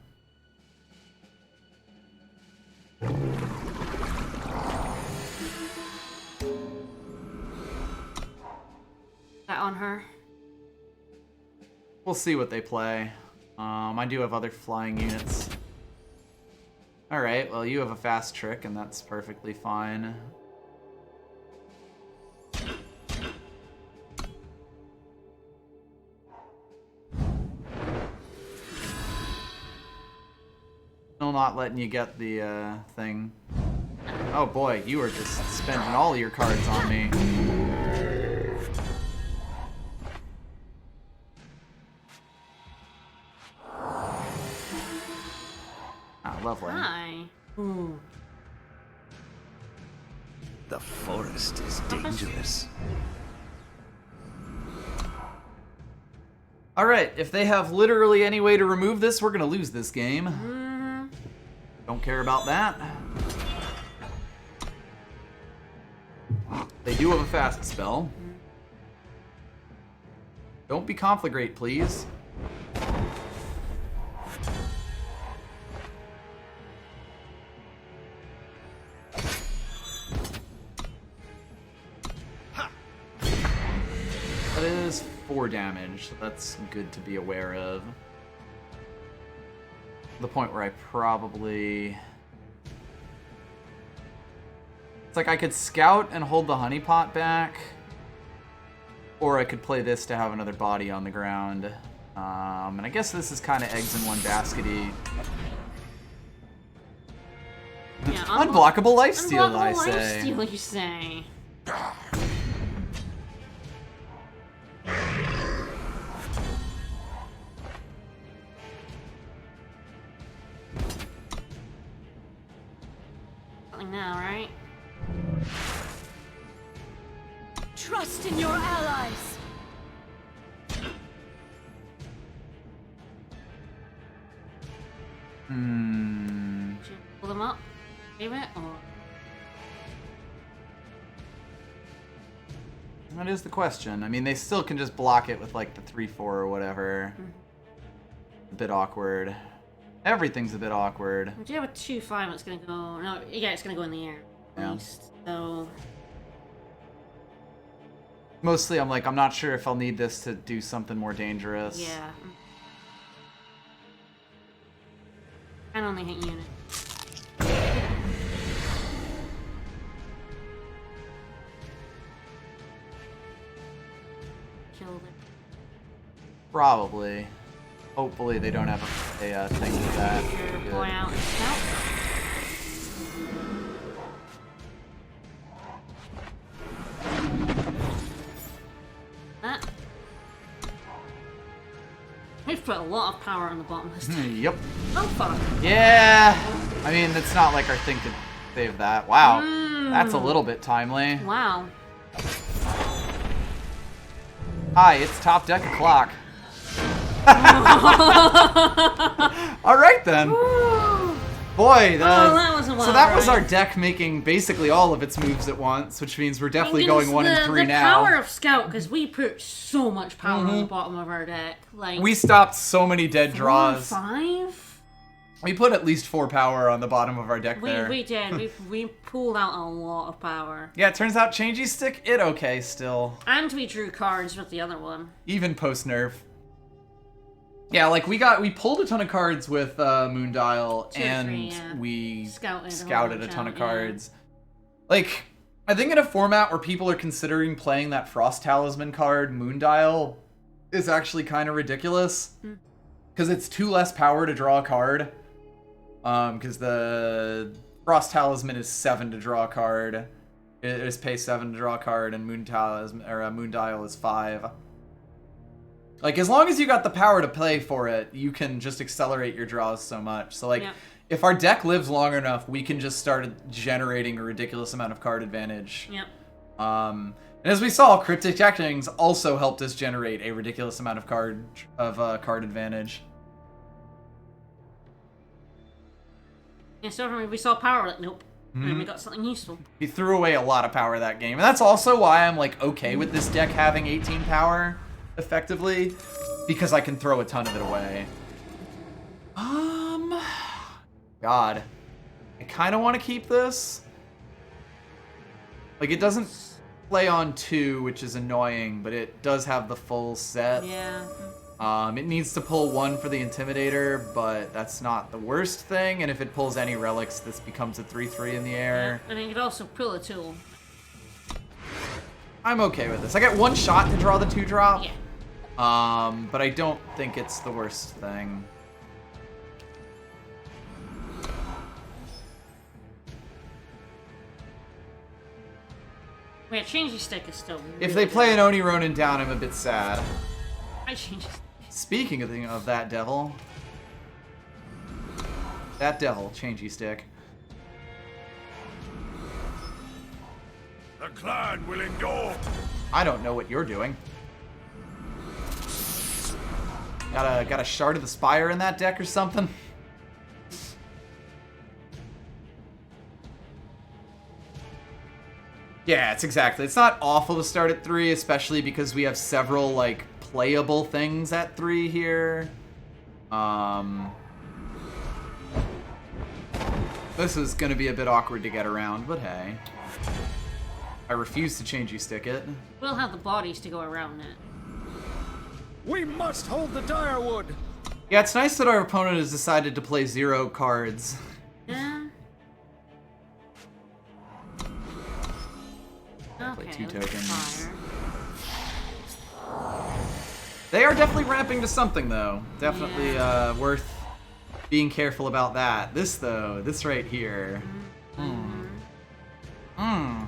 That on her. We'll see what they play. I do have other flying units. Alright, well you have a fast trick and that's perfectly fine. Still not letting you get the thing. Oh boy, you are just spending all your cards on me. Ah, lovely. Hi. Ooh. The forest is dangerous. Alright, if they have literally any way to remove this, we're gonna lose this game. Don't care about that. They do have a fast spell. Don't be conflagrate, please. That is 4 damage, so that's good to be aware of. The point where I probably... It's like I could scout and hold the honeypot back, or I could play this to have another body on the ground. And I guess this is kind of eggs in one basket-y. Yeah, Unblockable lifesteal, I Unblockable say. lifesteal, you say. Something now, right? Trust in your allies. Should you pull them up? Save it? Or... That is the question. I mean, they still can just block it with like the 3/4 or whatever. A bit awkward. Everything's a bit awkward. We do have a 2/5 that's gonna go... No, yeah, it's gonna go in the air. At Yeah. least. So... Mostly, I'm like, I'm not sure if I'll need this to do something more dangerous. Yeah. I only hit unit. Killed it. Probably. Hopefully they don't have a a thing with that. Your Good. boy out and scout. That. They've put a lot of power on the bottom of this thing. Yep. Oh fuck. Yeah. I mean, it's not like our thing could save that. Wow. That's a little bit timely. Wow. Hi, it's top deck o'clock. All right then. Boy, that was a so that was ride. our deck making basically all of its moves at once, which means we're definitely going 1 and 3 the now. power of scout, because we put so much power on the bottom of our deck. Like We stopped so many dead 4 or draws. 5. We put at least 4 power on the bottom of our deck there. We did. we pulled out a lot of power, Yeah, it turns out changey stick it okay still, and we drew cards with the other one. even post nerf. Yeah, like we pulled a ton of cards with Moondial, 2 or and 3, yeah. we Scouted a scouted whole a ton of bunch out, yeah. cards. Like, I think in a format where people are considering playing that Frost Talisman card, Moondial is actually kind of ridiculous. Because it's 2 less power to draw a card. Because the Frost Talisman is 7 to draw a card. It is pay 7 to draw a card, and Moondial is 5. Like, as long as you got the power to play for it, you can just accelerate your draws so much. So, like, Yeah. if our deck lives long enough, we can just start generating a ridiculous amount of card advantage. Yep. And as we saw, Cryptic Etchings also helped us generate a ridiculous amount of card advantage. Yeah, so when we saw power, like, nope. And then we got something useful. He threw away a lot of power that game, and that's also why I'm like okay with this deck having 18 power, effectively, because I can throw a ton of it away. God, I kind of want to keep this. Like, it doesn't play on 2, which is annoying, but it does have the full set. Yeah. It needs to pull 1 for the Intimidator, but that's not the worst thing, and if it pulls any relics, this becomes a 3/3 in the air. And you could also pull a tool. I'm okay with this. I get 1 shot to draw the 2-drop. Yeah. But I don't think it's the worst thing. Wait, changey stick is still. If really they play good. an Oni Ronin down, I'm a bit sad. I changed. Speaking of that devil. That devil, changey stick. The clan will endure. I don't know what you're doing. Got a Shard of the Spire in that deck or something? Yeah, it's not awful to start at 3, especially because we have several, like, playable things at 3 here. This is gonna be a bit awkward to get around, but hey. I refuse to change you stick it. We'll have the bodies to go around it. We must hold the Direwood. Yeah, it's nice that our opponent has decided to play 0 cards. Yeah. Play Okay. 2 let's tokens. fire. They are definitely ramping to something, though. Definitely worth being careful about that. This, though, this right here.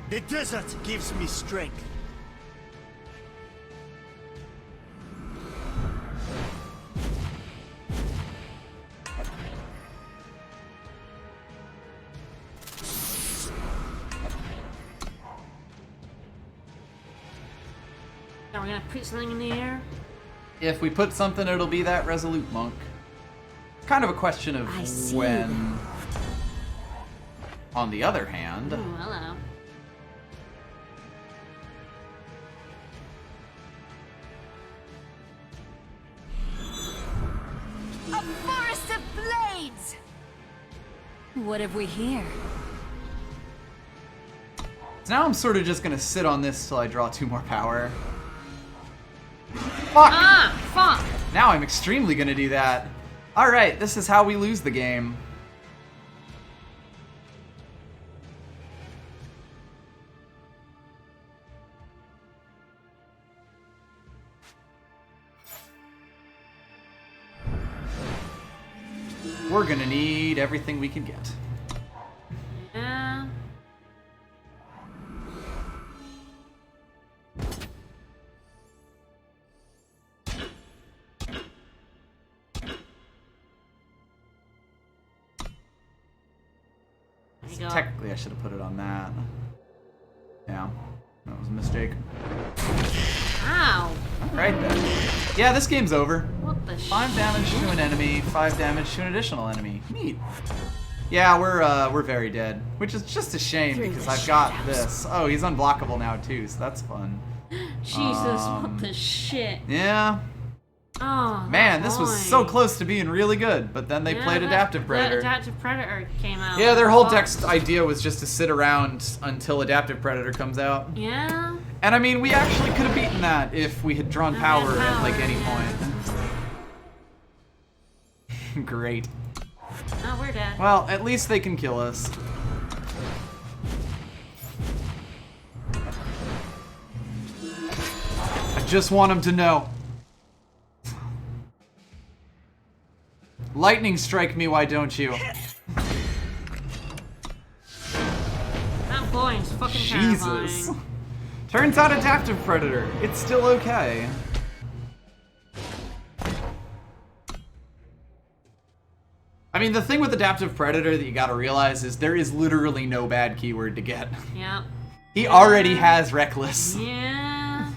The desert gives me strength. Now we're gonna put something in the air. If we put something, it'll be that Resolute Monk. It's kind of a question of I see. when. On the other hand, Ooh, hello. A forest of blades! What have we here? so now I'm sort of just gonna sit on this till I draw 2 more power. Fuck! Ah, fuck! Now I'm extremely gonna do that. Alright, this is how we lose the game. we're gonna need everything we can get. Yeah. There you go. Technically, I should have put it on that. Yeah, that was a mistake. Ow! Right then. Yeah, this game's over. What the 5 damage to an enemy, 5 damage to an additional enemy. Neat. Yeah, we're very dead, which is just a shame because I've got this. Oh, he's unblockable now too, so that's fun. Jesus, what the shit? Yeah. Oh, Man, this was so boy. close to being really good, but then they Yeah, played Adaptive Predator. Adaptive Predator came out. Yeah, their whole Fuck. text idea was just to sit around until Adaptive Predator comes out. Yeah. And I mean, we actually could have beaten that if we had drawn power at like any point. Great. Oh, we're dead. Well, at least they can kill us. I just want them to know. Lightning strike me, why don't you? That boy is fucking Jesus. terrifying. Turns out Adaptive Predator. It's still okay. I mean, the thing with Adaptive Predator that you gotta realize is there is literally no bad keyword to get. Yep. He already has Reckless. Yeah.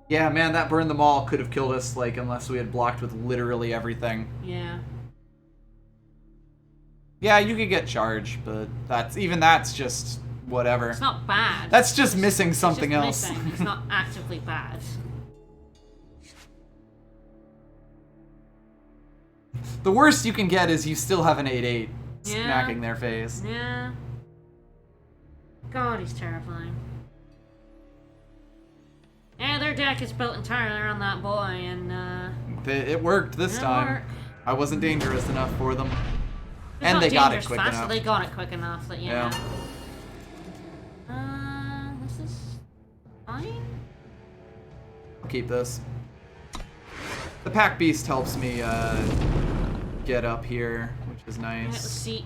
Yeah, man, that Burn Them All could have killed us, like, unless we had blocked with literally everything. Yeah. Yeah, you could get Charge, but that's just whatever. It's not bad. That's just missing It's something just else. missing. It's not actively bad. The worst you can get is you still have an 8/8 Yeah. smacking their face. Yeah. God, he's terrifying. Yeah, their deck is built entirely around that boy, and It worked this It time. worked. I wasn't dangerous enough for them. it's And not they got it dangerous quick fast, enough. but they got it quick enough that yeah. Yeah. This is fine. I'll keep this. The Pack Beast helps me get up here, which is Hit the nice. seek.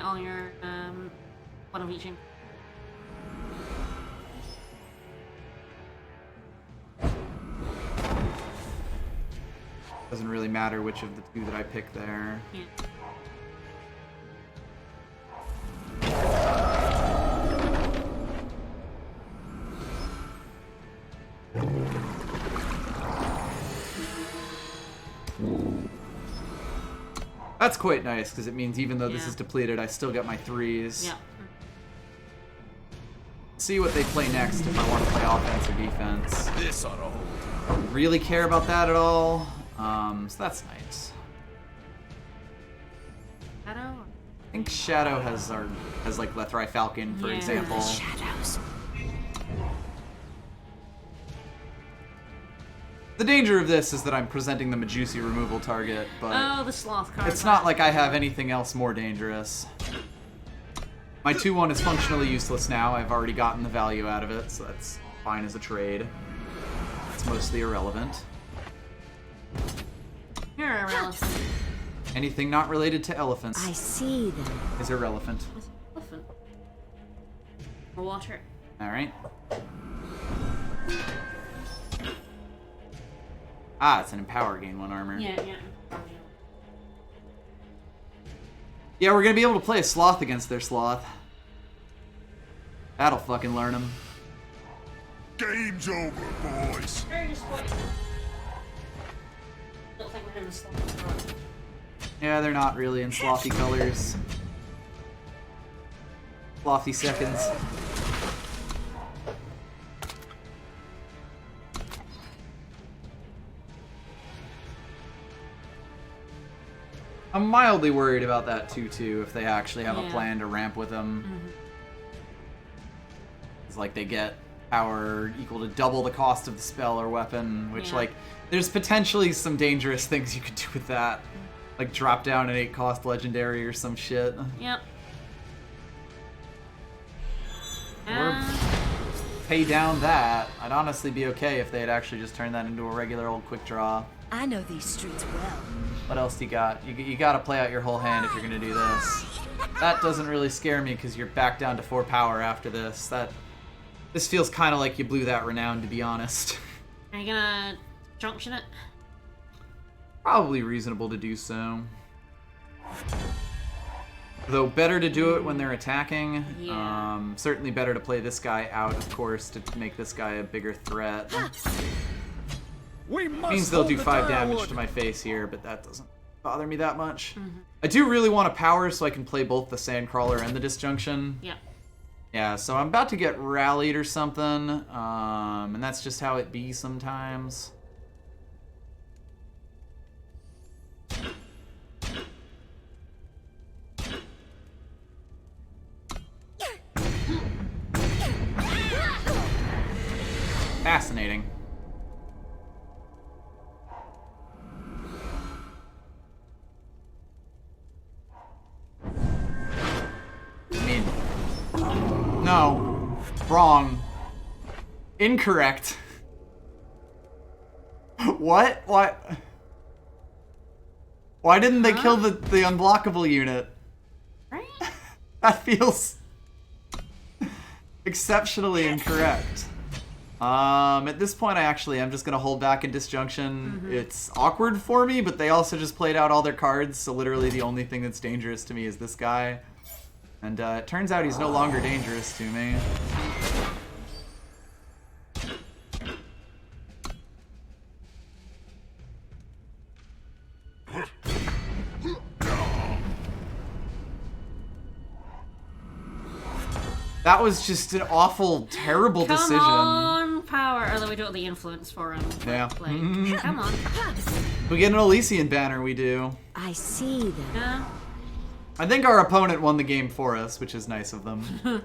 All your one of each. Doesn't really matter which of the two that I pick there. Yeah. That's quite nice, because it means even though this Yeah. is depleted, I still get my 3s. Yeah. See what they play next if I want to play offense or defense. This ought to hold. Don't really care about that at all. So that's nice. Shadow. I think Shadow has like Lethrai Falcon, for Yeah. example. Shadows. The danger of this is that I'm presenting them a juicy removal target, but Oh, the sloth card. it's not like I have anything else more dangerous. My 2/1 is functionally useless now. I've already gotten the value out of it, so that's fine as a trade. It's mostly irrelevant. You're irrelevant. Anything not related to elephants I see them. is irrelevant. What's an elephant? Water. Alright. Ah, it's an Empower, gain 1 armor. Yeah, yeah. Yeah, we're gonna be able to play a Sloth against their Sloth. That'll fucking learn them. Game's over, boys. Very disappointing. Don't think we're in the sloth. Yeah, they're not really in slothy colors. Slothy seconds. I'm mildly worried about that 2/2 if they actually have a Yeah. plan to ramp with them. It's like they get power equal to double the cost of the spell or weapon, which Yeah. like there's potentially some dangerous things you could do with that. Like drop down an 8-cost legendary or some shit. Yep. Or pay down that. I'd honestly be okay if they had actually just turned that into a regular old quick draw. I know these streets well. What else do you got? You gotta play out your whole hand if you're gonna do this. That doesn't really scare me because you're back down to 4 power after this. This feels kind of like you blew that renown, to be honest. Are you gonna junction it? Probably reasonable to do so. Though better to do it when they're attacking. Yeah. Certainly better to play this guy out, of course, to make this guy a bigger threat. We must Means they'll hold do the 5 damage Direwood. to my face here, but that doesn't bother me that much. I do really want a power so I can play both the Sandcrawler and the Disjunction. Yep. Yeah, so I'm about to get rallied or something, and that's just how it be sometimes. Fascinating. I mean, no. Wrong. Incorrect. What? What? Why didn't they kill the unblockable unit? Right? That feels exceptionally incorrect. At this point, I'm just gonna hold back in Disjunction. It's awkward for me, but they also just played out all their cards, so literally the only thing that's dangerous to me is this guy. And it turns out he's no longer dangerous to me. That was just an awful, terrible decision. Come on, power. Although we don't have the influence for him. but, Yeah. Like, come on. We get an Elysian banner, we do. I see them. Yeah. I think our opponent won the game for us, which is nice of them.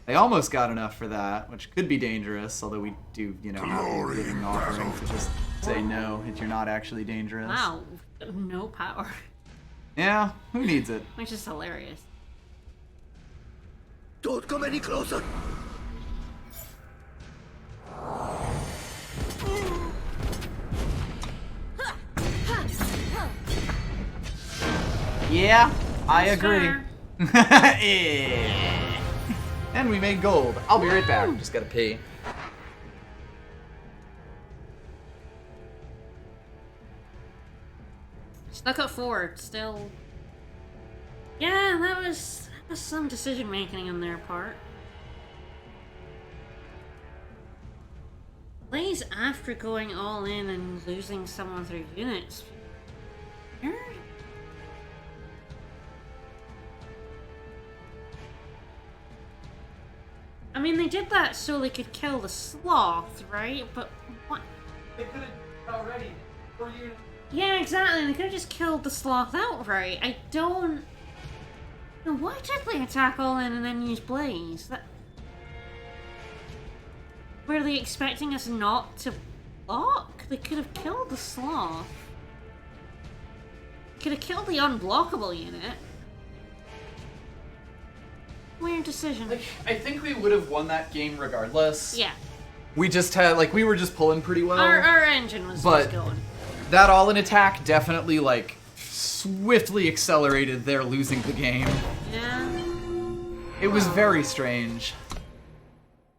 They almost got enough for that, which could be dangerous, although we do, you know, have a living offering to just say no if you're not actually dangerous. Wow. No power. Yeah, who needs it? Which is hilarious. Don't come any closer. Yeah, I agree. Fair. Yeah. And we made gold. I'll be right back. Just gotta pee. Stuck at 4. Still. Yeah, that was some decision making on their part. Plays after going all in and losing some of their units. Weird. I mean, they did that so they could kill the sloth, right? But what? They could have already. Yeah, exactly. They could have just killed the sloth outright. I don't. Now, why did they attack all in and then use blaze? Were they expecting us not to block? They could have killed the sloth. Could have killed the unblockable unit. Weird decision. Like, I think we would have won that game regardless. Yeah. We just had, like, we were just pulling pretty well. Our engine was But- just going. That all-in attack definitely, like, swiftly accelerated their losing the game. Yeah. It was very strange.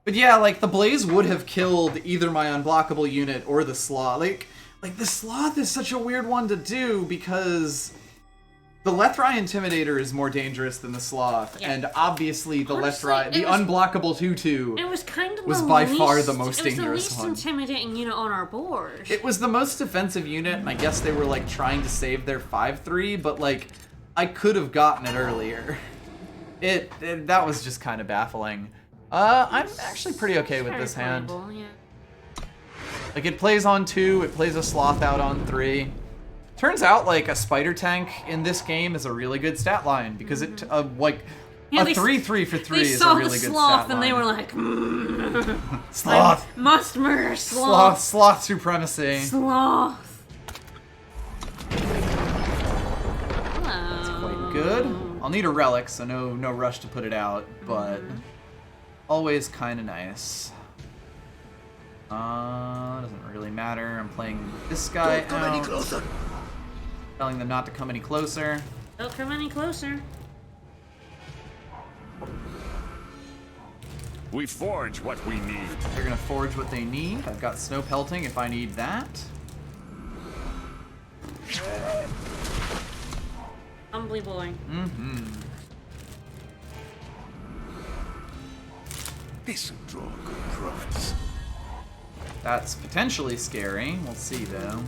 But yeah, like, the Blaze would have killed either my unblockable unit or the Sloth. Like the Sloth is such a weird one to do because the Lethrai Intimidator is more dangerous than the Sloth, Yeah. and obviously the Honestly, Lethrai, the it was- unblockable 2/2, It was kind of was the by least, far the most dangerous It was the one. least intimidating unit on our board. It was the most defensive unit, and I guess they were, like, trying to save their 5/3, but, like, I could have gotten it earlier. That was just kind of baffling. I'm actually pretty okay with Very this hand. playable, yeah. Like, it plays on 2, it plays a Sloth out on 3. Turns out, like, a Spider Tank in this game is a really good stat line, because it, like, Yeah, a they- 3-3 for 3 They is saw a really the good sloth stat and they line. were like, Sloth. I must murder sloth. Sloth supremacy. Sloth. Hello. Quite good. I'll need a relic, so no rush to put it out, but always kind of nice. Doesn't really matter. I'm playing this guy Come any out. closer. Telling them not to come any closer. Don't come any closer. We forge what we need. They're gonna forge what they need. I've got snow pelting if I need that. Humbly boy. This will draw good profits. That's potentially scary. We'll see though.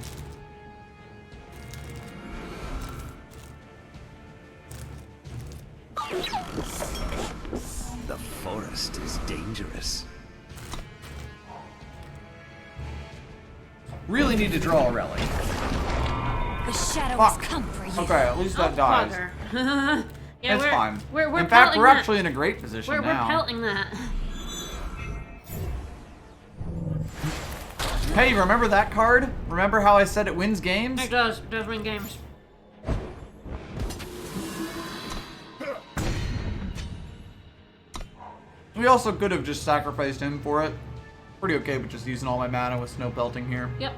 The forest is dangerous. Really need to draw a relic. The shadow Fuck. has come for you. Okay, at least that dies. Bugger. Yeah, It's we're, fine. We're In fact, pelting we're that. actually in a great position We're now. pelting that. Hey, remember that card? Remember how I said it wins games? It does win games. We also could have just sacrificed him for it. Pretty okay with just using all my mana with snow pelting here. Yep.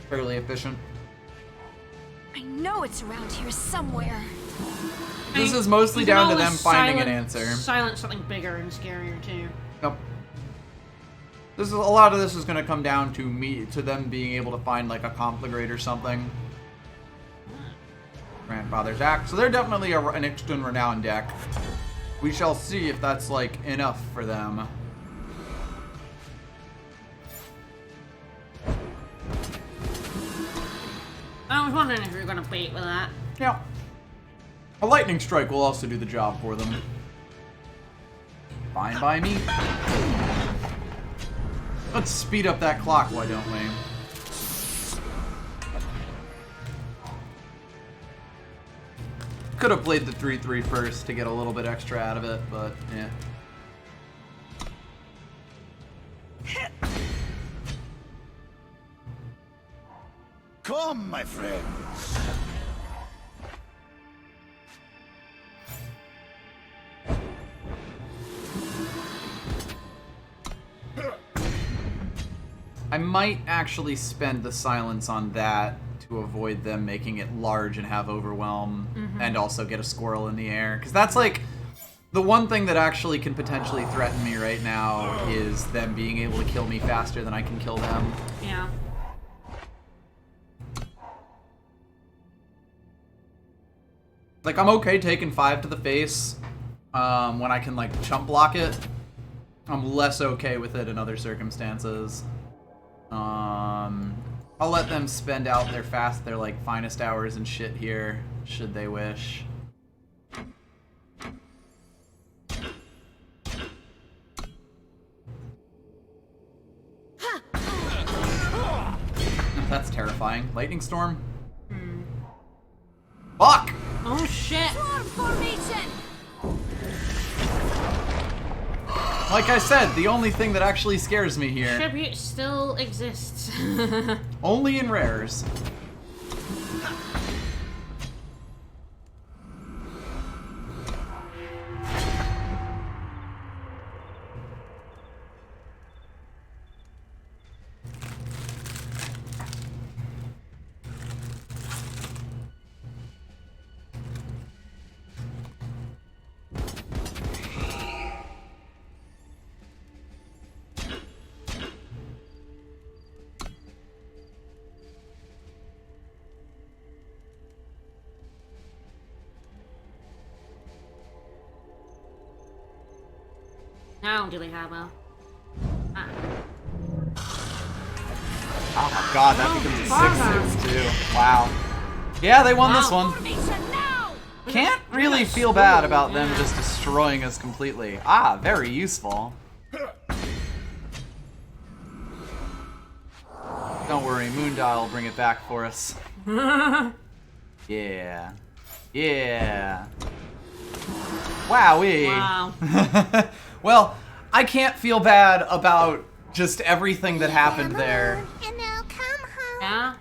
Fairly efficient. I know it's around here somewhere. This is mostly You can down to always them finding an silence- answer. Silence something bigger and scarier too. Yep. This is a lot of this is going to come down to them being able to find like a conflagrate or something. Grandfather's Axe. So they're definitely an Ixtun Renown deck. We shall see if that's like enough for them. I was wondering if you were gonna bait with that. Yeah. A lightning strike will also do the job for them. Fine by me. Let's speed up that clock, why don't we? Could have played the 3-3 first to get a little bit extra out of it, but yeah. Come, my friends. I might actually spend the silence on that to avoid them making it large and have overwhelm, and also get a squirrel in the air. Because that's like the one thing that actually can potentially threaten me right now is them being able to kill me faster than I can kill them. Yeah. Like, I'm okay taking 5 to the face when I can, like, chump block it. I'm less okay with it in other circumstances. I'll let them spend out their like, finest hours and shit here, should they wish. That's terrifying. Lightning storm? Fuck! Oh shit! Swarm formation! Like I said, the only thing that actually scares me here. Tribute still exists. Only in rares. Now do they have a... Ah. Oh my god, that becomes a 6-6 too. Wow. Yeah, they won this Wow. one. Formation now! Can't really feel bad about them just destroying us completely. Ah, very useful. Don't worry, Moondile will bring it back for us. Yeah. Yeah. Wowee. Wow. Well, I can't feel bad about just everything that happened there. And I'll come home. Yeah?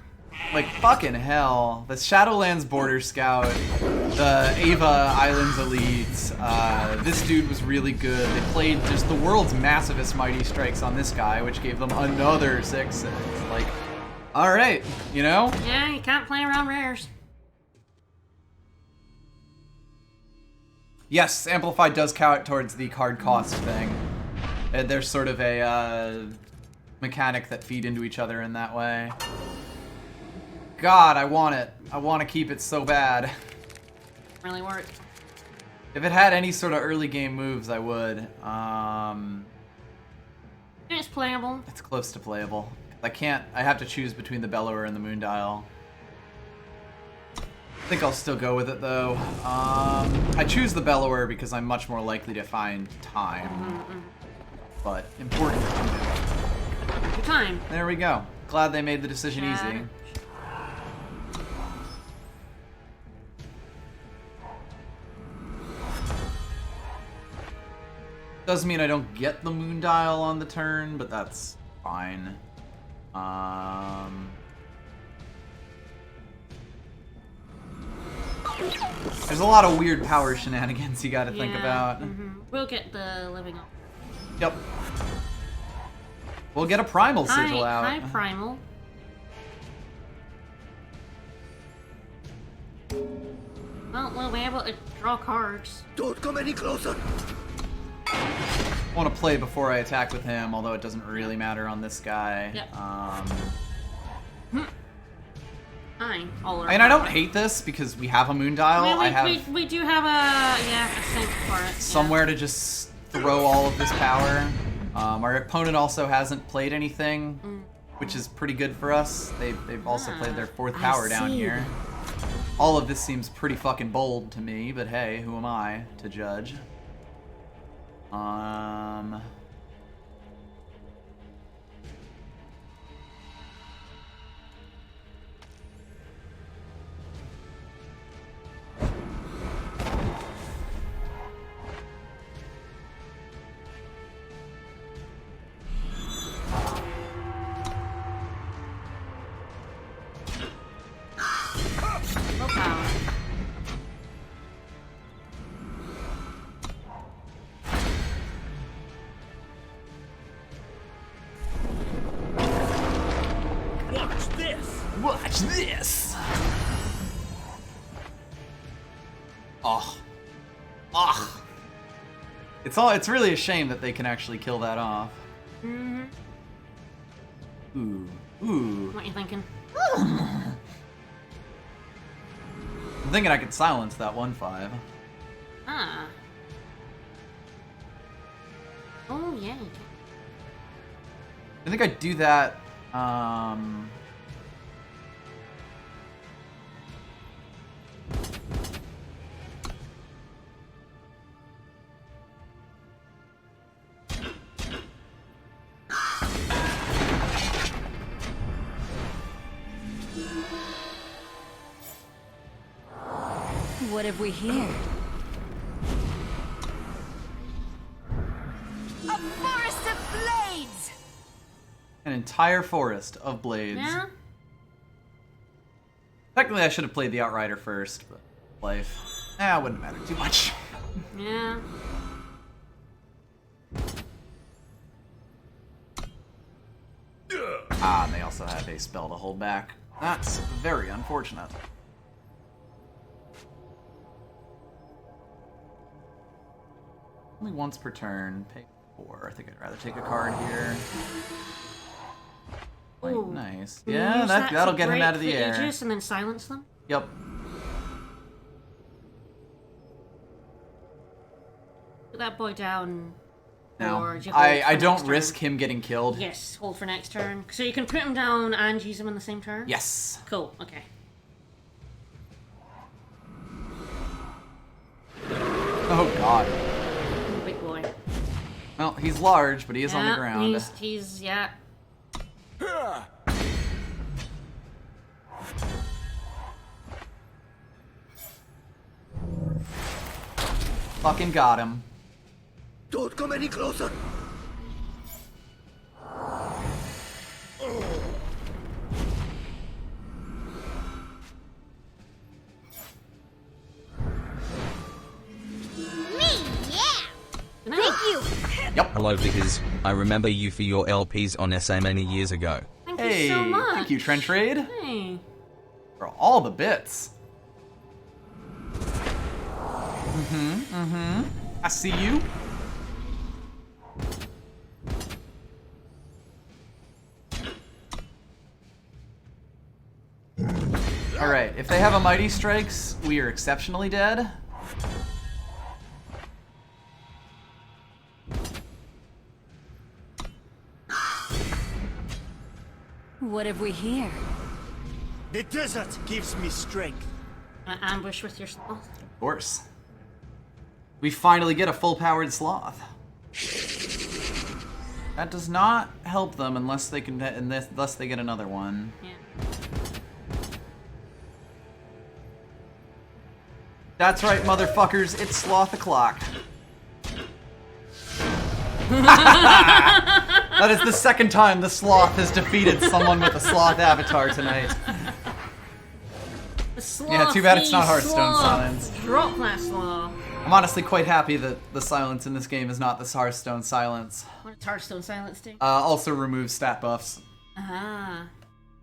Like, fucking hell. The Shadowlands Border Scout, the Ava Islands Elites, this dude was really good. They played just the world's massivest Mighty Strikes on this guy, which gave them another 6-6. Like, alright, you know? Yeah, you can't play around rares. Yes, Amplified does count towards the card cost thing. There's sort of a mechanic that feed into each other in that way. God, I want it. I want to keep it so bad. Really work. If it had any sort of early game moves, I would. It's playable. It's close to playable. I have to choose between the Bellower and the Moondial. I think I'll still go with it though. I choose the Bellower because I'm much more likely to find time. But important to do. Good time. There we go. Glad they made the decision easy. Doesn't mean I don't get the Moondial on the turn, but that's fine. There's a lot of weird power shenanigans you gotta think about. We'll get the living up. Yep. We'll get a Primal Sigil out. Hi, Primal. Well, we'll be able to draw cards. Don't come any closer. I want to play before I attack with him, although it doesn't really matter on this guy. Yep. Fine. I don't hate this because we have a Moondial. We do have a sync for it. Somewhere to just throw all of this power. Our opponent also hasn't played anything, which is pretty good for us. They've also played their 4th power down here. All of this seems pretty fucking bold to me, but hey, who am I to judge? No power. Watch this. Watch this! Oh. Ugh. It's really a shame that they can actually kill that off. Ooh. Ooh. What you thinking? I'm thinking I could silence that 1/5. Ah. Oh yeah. You can. I think I'd do that. What have we here? A forest of blades! An entire forest of blades. Yeah. Technically, I should have played the Outrider first, but life. It wouldn't matter too much. Yeah. Ah, and they also have a spell to hold back. That's very unfortunate. Only once per turn. Pay 4. I think I'd rather take a card here. Quite Ooh. nice. Can you Yeah, use that that'll to get him break out of the air. Aegis and then silence them? Yep. Put that boy down. Now, Or do you hold I for don't next risk turn? him getting killed. Yes, hold for next turn. So you can put him down and use him in the same turn? Yes. Cool, okay. Oh god. Big boy. Well, he's large, but he is on the ground. He's, yeah. Fucking got him. Don't come any closer. Thank you. Hello Vickers, I remember you for your LPs on SA many years ago. Thank Hey, you so much. thank you, Trench Raid, Hey. for all the bits. I see you. Alright, if they have a Mighty Strikes, we are exceptionally dead. What have we here? The desert gives me strength. An ambush with your sloth. Of course. We finally get a full-powered sloth. That does not help them unless they can, unless they get another one. Yeah. That's right, motherfuckers. It's sloth o'clock. That is the second time the sloth has defeated someone with a sloth avatar tonight. The sloth. Yeah, too bad it's not Hearthstone sloth. Silence. Drop that sloth. I'm honestly quite happy that the silence in this game is not the Hearthstone Silence. What does Hearthstone Silence do? Also removes stat buffs. Ah.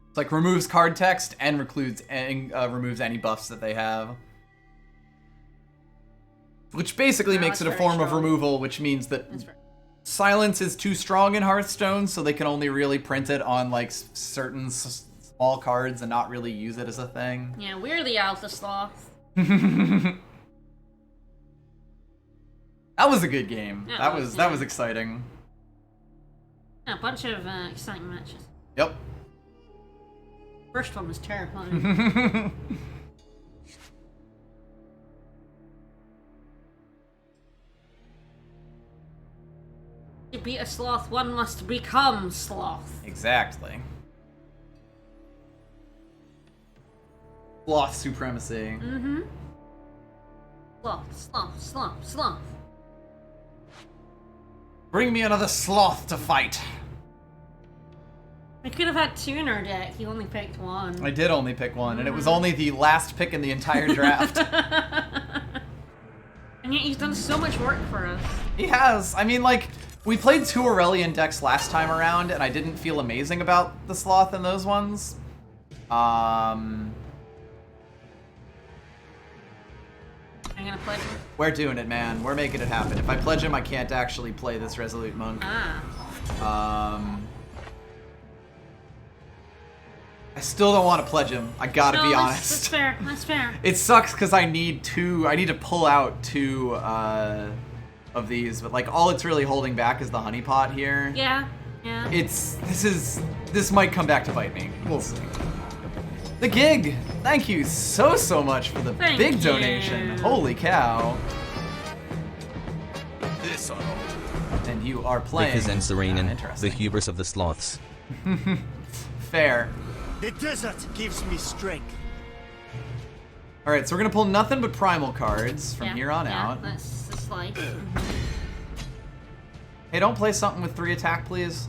It's like removes card text and removes any buffs that they have. Which basically Wow, makes it that's a very form of strong. removal, which means that That's right. silence is too strong in Hearthstone, so they can only really print it on like certain small cards and not really use it as a thing. Yeah, we're the alpha sloth. That was a good game. Yeah, that it was was, that yeah. was exciting. Yeah, a bunch of exciting matches. Yep. First one was terrifying. To beat a sloth, one must become sloth. Exactly. Sloth supremacy. Mm-hmm. Sloth, sloth, sloth, sloth. Bring me another sloth to fight. We could have had two in our deck. You only picked one. I did only pick one, and it was only the last pick in the entire draft. And yet he's done so much work for us. He has. I mean, like, we played 2 Aurelian decks last time around, and I didn't feel amazing about the sloth in those ones. I'm gonna play. We're doing it, man. We're making it happen. If I pledge him, I can't actually play this Resolute Monk. Ah. I still don't want to pledge him. I gotta No, be that's honest. fair. That's fair. It sucks because I need to pull out 2 of these, but like all it's really holding back is the honeypot here. Yeah. Yeah. This might come back to bite me. We'll see. The gig! Thank you so much for the Thank big you. donation. Holy cow. This on And you are playing. Vickers and Serenan, the Interesting. hubris of the sloths. Fair. The desert gives me strength. Alright, so we're gonna pull nothing but primal cards from Yeah, here on yeah, out. That's the slice. Hey, don't play something with 3 attack, please.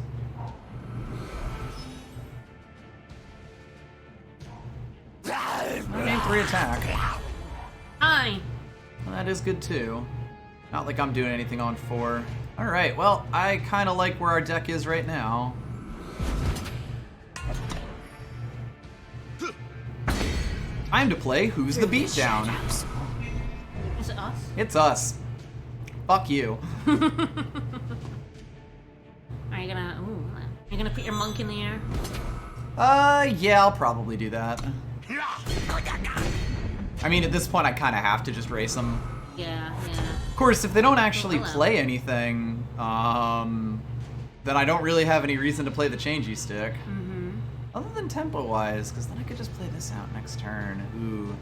I need 3 attack. Hi. Well, that is good too. Not like I'm doing anything on 4. Alright, well, I kind of like where our deck is right now. Time to play Who's the Beatdown? Is it us? It's us. Fuck you. Are you gonna? Ooh, are you gonna put your monk in the air? Yeah, I'll probably do that. I mean, at this point, I kind of have to just race them. Yeah. Yeah. Of course, if they don't actually Hello. play anything, then I don't really have any reason to play the changey stick. Other than tempo-wise, because then I could just play this out next turn. Ooh.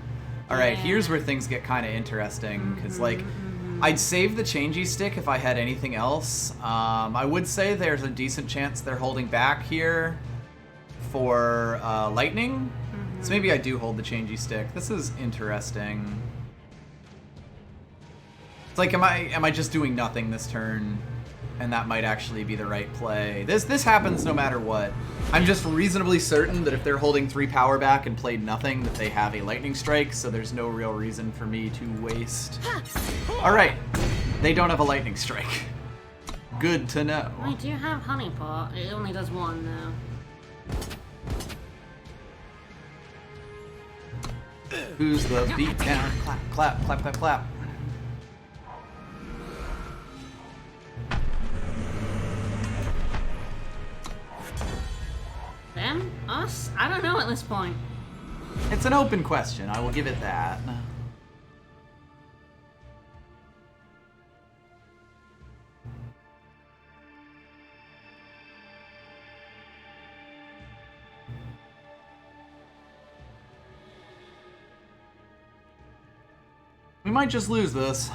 Alright, Yeah. here's where things get kind of interesting, because, like, I'd save the changey stick if I had anything else. I would say there's a decent chance they're holding back here for lightning. So maybe I do hold the changey stick. This is interesting. like, am I just doing nothing this turn? And that might actually be the right play. This happens no matter what. I'm just reasonably certain that if they're holding 3 power back and played nothing, that they have a lightning strike, so there's no real reason for me to waste. Alright. They don't have a lightning strike. Good to know. I do have honeypot. It only does 1 now. Who's the beat down? Clap, clap, clap, clap, clap. Them? Us? I don't know at this point. It's an open question, I will give it that. We might just lose this.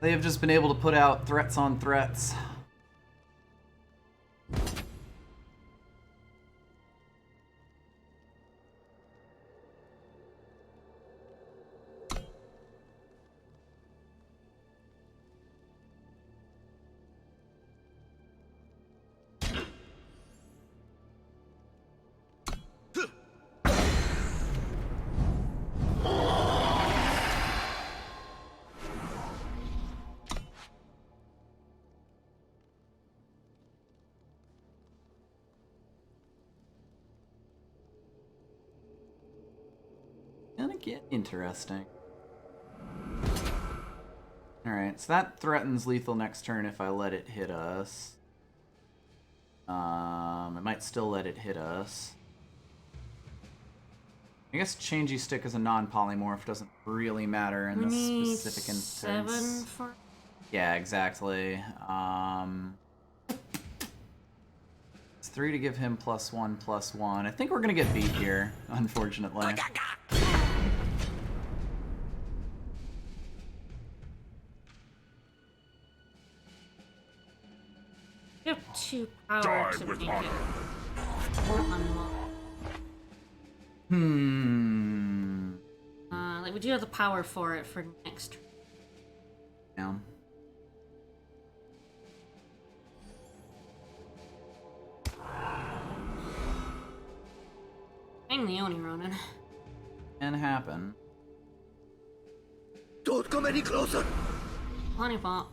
They have just been able to put out threats on threats. Gonna get interesting. Alright, so that threatens lethal next turn if I let it hit us. It might still let it hit us. I guess changey stick as a non-polymorph doesn't really matter in this specific instance. 7 for... Yeah, exactly. It's 3 to give him +1/+1. I think we're gonna get beat here, unfortunately. You have 2 power Die to with make honor. it unlock. Like, we do have the power for it for next turn. Yeah. Hang the Oni Ronin. Can happen. Don't come any closer. Honeypot.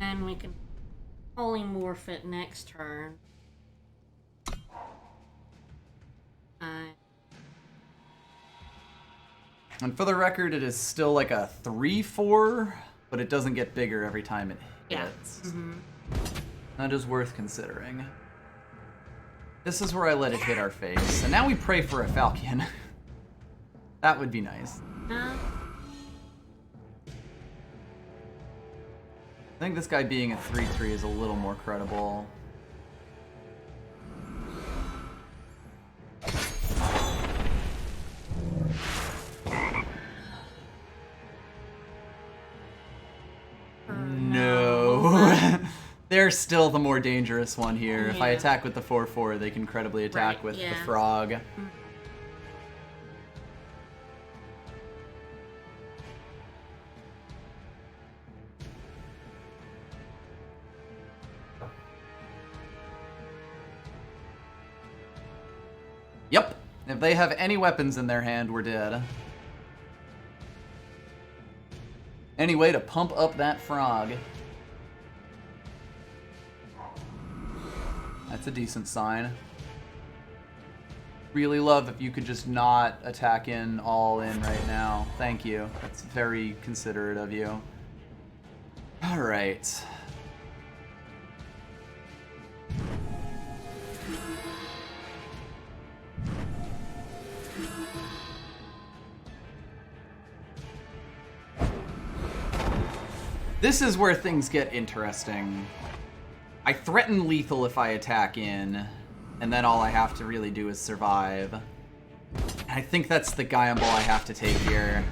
And we can polymorph it next turn. And for the record, it is still like a 3/4, but it doesn't get bigger every time it hits. Yeah. That is worth considering. This is where I let it hit our face, and now we pray for a falcon. That would be nice. Uh, I think this guy being a 3/3 is a little more credible. No. They're still the more dangerous one here. If I Yeah. attack with the 4/4, they can credibly attack Right, with the yeah. frog. Yep. If they have any weapons in their hand, we're dead. Any way to pump up that frog. That's a decent sign. Really love if you could just not attack in all in right now. Thank you. That's very considerate of you. Alright. This is where things get interesting. I threaten lethal if I attack in, and then all I have to really do is survive. I think that's the gamble I have to take here.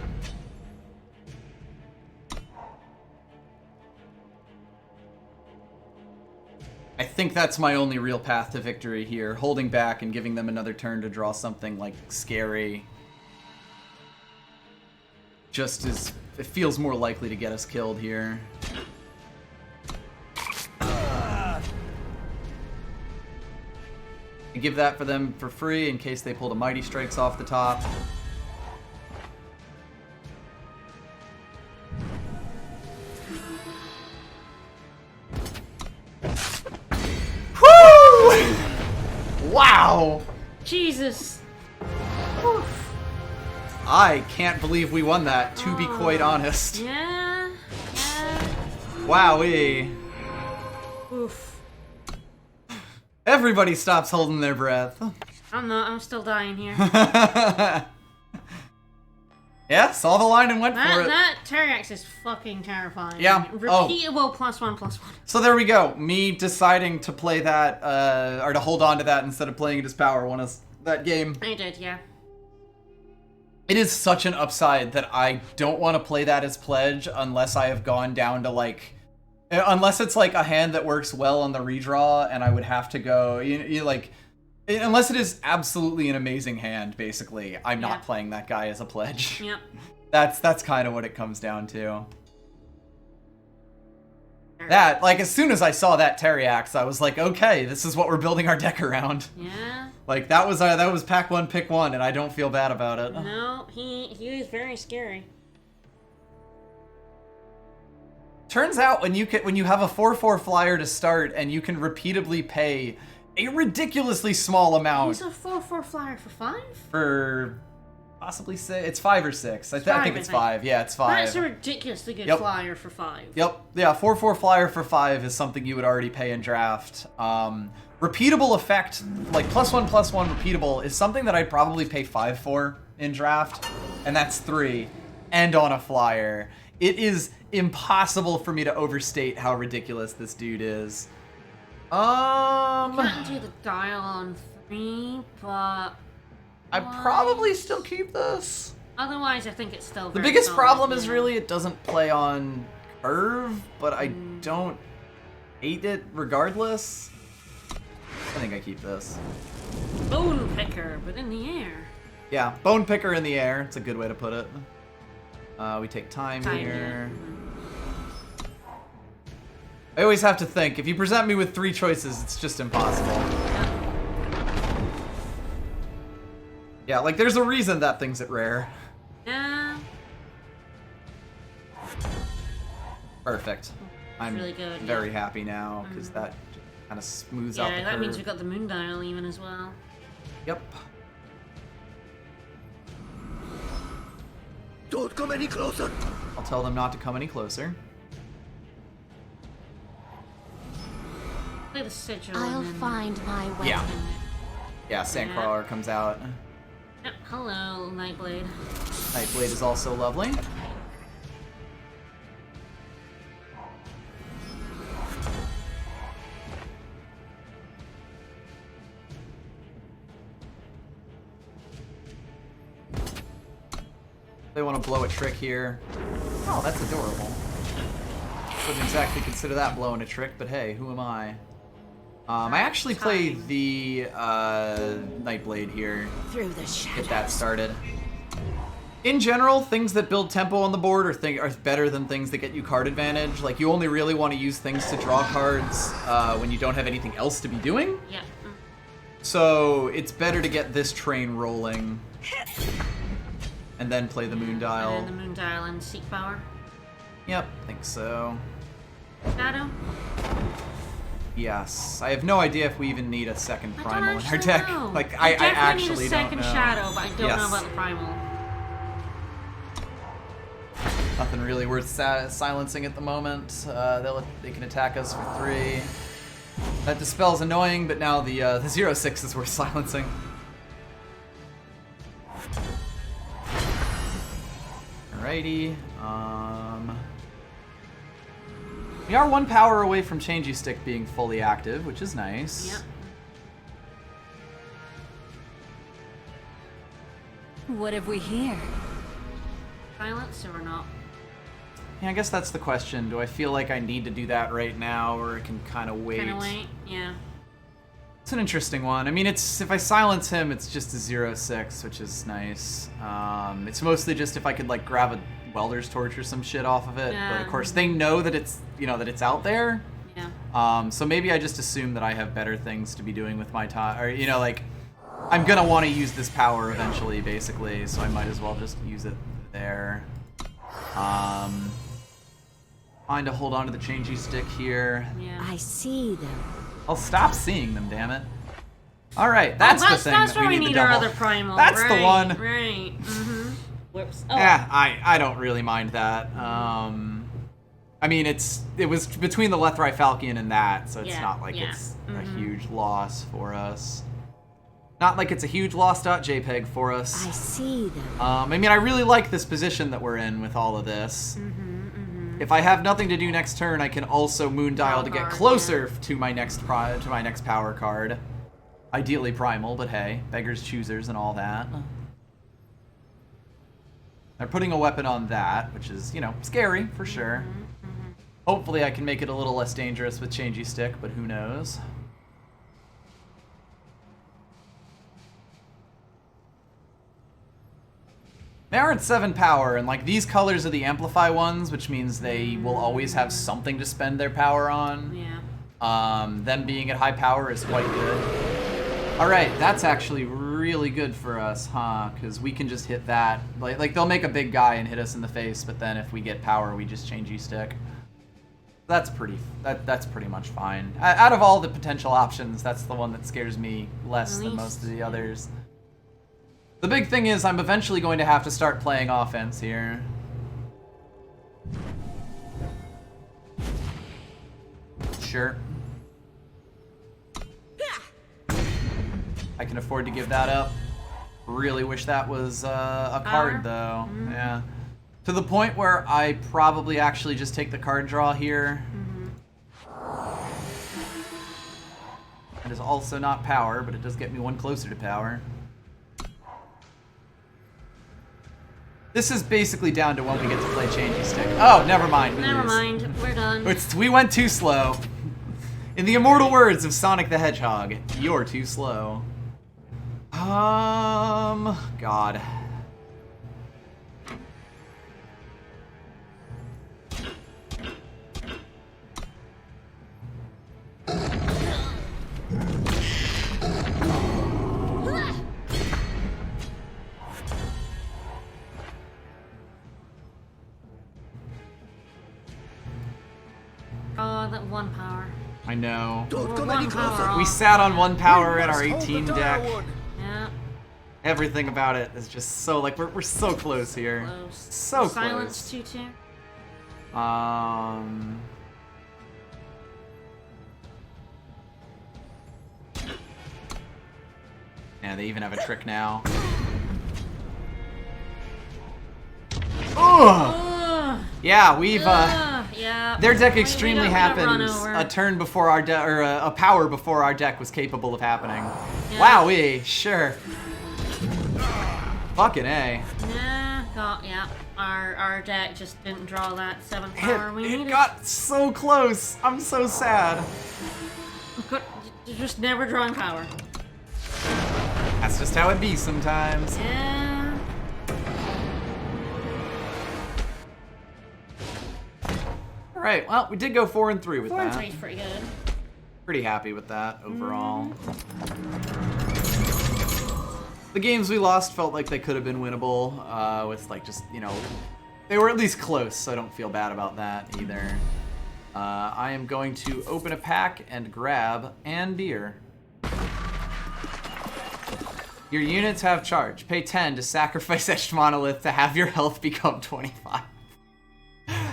I think that's my only real path to victory here, holding back and giving them another turn to draw something, like, scary. just is... It feels more likely to get us killed here. And give that for them for free in case they pulled a Mighty Strikes off the top. Woo! Wow! Jesus. I can't believe we won that, to be quite honest. Yeah. Wowee. Oof. Everybody stops holding their breath. I'm not. I'm still dying here. Yeah, saw the line and went for it. That Terrax is fucking terrifying. Yeah. Repeatable +1/+1. So there we go. Me deciding to play that, or to hold on to that instead of playing it as power won us that game. I did, yeah. It is such an upside that I don't want to play that as pledge unless I have gone down to like, unless it's like a hand that works well on the redraw and I would have to go, like, unless it is absolutely an amazing hand, basically, I'm not playing that guy as a pledge. Yep. That's kind of what it comes down to. That, like, as soon as I saw that Terriax, I was like, okay, this is what we're building our deck around. Yeah. Like, that was pack one, pick one, and I don't feel bad about it. No, he is very scary. Turns out when you have a 4/4 flyer to start and you can repeatedly pay a ridiculously small amount. He's a 4/4 flyer for 5? For possibly 6. It's 5 or 6. I think it's 5. Yeah, it's 5. That's a ridiculously good flyer for 5. Yep. Yeah, 4/4 flyer for 5 is something you would already pay in draft. Repeatable effect, like +1/+1 repeatable, is something that I'd probably pay 5 for in draft, and that's 3, and on a flyer. It is impossible for me to overstate how ridiculous this dude is. Can't do the dial on 3, but I'd probably still keep this. otherwise I think it's still The very biggest solid, problem is yeah. really it doesn't play on curve, but I don't hate it regardless. I think I keep this. Bone picker, but in the air. Yeah, bone picker in the air. It's a good way to put it. We take time here. I always have to think, if you present me with 3 choices, it's just impossible. Yeah, like there's a reason that thing's at rare. Yeah. Perfect. I'm really good, very happy now, because that kind of smooths out the Yeah, that curve. means we've got the moon dial even as well. Yep. Don't come any closer. I'll tell them not to come any closer. Play the sigil. I'll and then... find my way. Yeah. Yeah, Sandcrawler comes out. Yep. Hello, Nightblade. Nightblade is also lovely. They want to blow a trick here. Oh, that's adorable. Wouldn't exactly consider that blowing a trick, but hey, who am I? I actually play the Nightblade here. Through the shadows. Get that started. In general, things that build tempo on the board are better than things that get you card advantage. Like, you only really want to use things to draw cards when you don't have anything else to be doing. Yeah. So it's better to get this train rolling and then play the moon dial. And then the moon dial and seek power. Yep, think so. Shadow. Yes, I have no idea if we even need a second primal in our deck. Know. Like, I I definitely actually need a second don't know. shadow, but I don't Yes. know about the primal. Nothing really worth silencing at the moment. They can attack us for 3. That dispel's annoying, but now the 0/6 is worth silencing. Alrighty. We are 1 power away from Changey Stick being fully active, which is nice. Yep. What have we here? Silence or not? Yeah, I guess that's the question. Do I feel like I need to do that right now, or it can kind of wait? Kinda wait, yeah. It's an interesting one. I mean, it's if I silence him, it's just a 0/6, which is nice. It's mostly just if I could like grab a welder's torch or some shit off of it. Yeah. But of course, they know that it's that it's out there. Yeah. So maybe I just assume that I have better things to be doing with my time, or like I'm gonna want to use this power eventually, basically. So I might as well just use it there. Fine to hold on to the changey stick here. Yeah. I see them. I'll stop seeing them, damn it. All right, that's the thing That's that where we we need need to our double. other primal. That's right, the one. Right. Mm-hmm. Whoops. Oh. Yeah, I don't really mind that. I mean, it was between the Lethrai Falcon and that, so it's Yeah, not like yeah. it's a huge loss for us. Not like it's a huge loss.jpg for us. I see them. I mean, I really like this position that we're in with all of this. If I have nothing to do next turn, I can also moon dial to get Power, closer to my next power card. Ideally primal, but hey, beggars choosers and all that. They're putting a weapon on that, which is, scary for sure. Hopefully I can make it a little less dangerous with changey stick, but who knows. They are at 7 power, and like these colors are the amplify ones, which means they will always have something to spend their power on. Yeah. Them being at high power is quite good. All right, that's actually really good for us, huh? Because we can just hit that. Like they'll make a big guy and hit us in the face, but then if we get power, we just change E-stick. That's pretty much fine. Out of all the potential options, that's the one that scares me less than most of the others. The big thing is I'm eventually going to have to start playing offense here. Sure. I can afford to give that up. Really wish that was a card, though. Yeah. To the point where I probably actually just take the card draw here. It is also not power, but it does get me one closer to power. This is basically down to when we get to play changey stick. Oh, never mind. Never mind. We're done. We went too slow. In the immortal words of Sonic the Hedgehog, you're too slow. God. Oh, that 1 power. I know. Don't come One any closer. power. We sat on 1 power We in our must hold the 18 deck. Direwood. Yeah. Everything about it is just so, like, we're so close here. Close. So Silence close. 2-2. Yeah, they even have a trick now. Ugh! Ugh. Yeah, we've, Yeah. their deck We extremely got run happens over. a turn before our deck, or a power before our deck was capable of happening. Yeah. Wowee, sure. Fucking A. Yeah. Our deck just didn't draw that 7 power we It needed. got so close. I'm so sad. You're just never drawing power. That's just how it be sometimes. Yeah. All right, well, we did go 4 and 3 with 4 and that. 3 is pretty good. Pretty happy with that overall. The games we lost felt like they could have been winnable with like just, they were at least close, so I don't feel bad about that either. I am going to open a pack and grab Andir. Your units have charge. Pay 10 to sacrifice Etched Monolith to have your health become 25.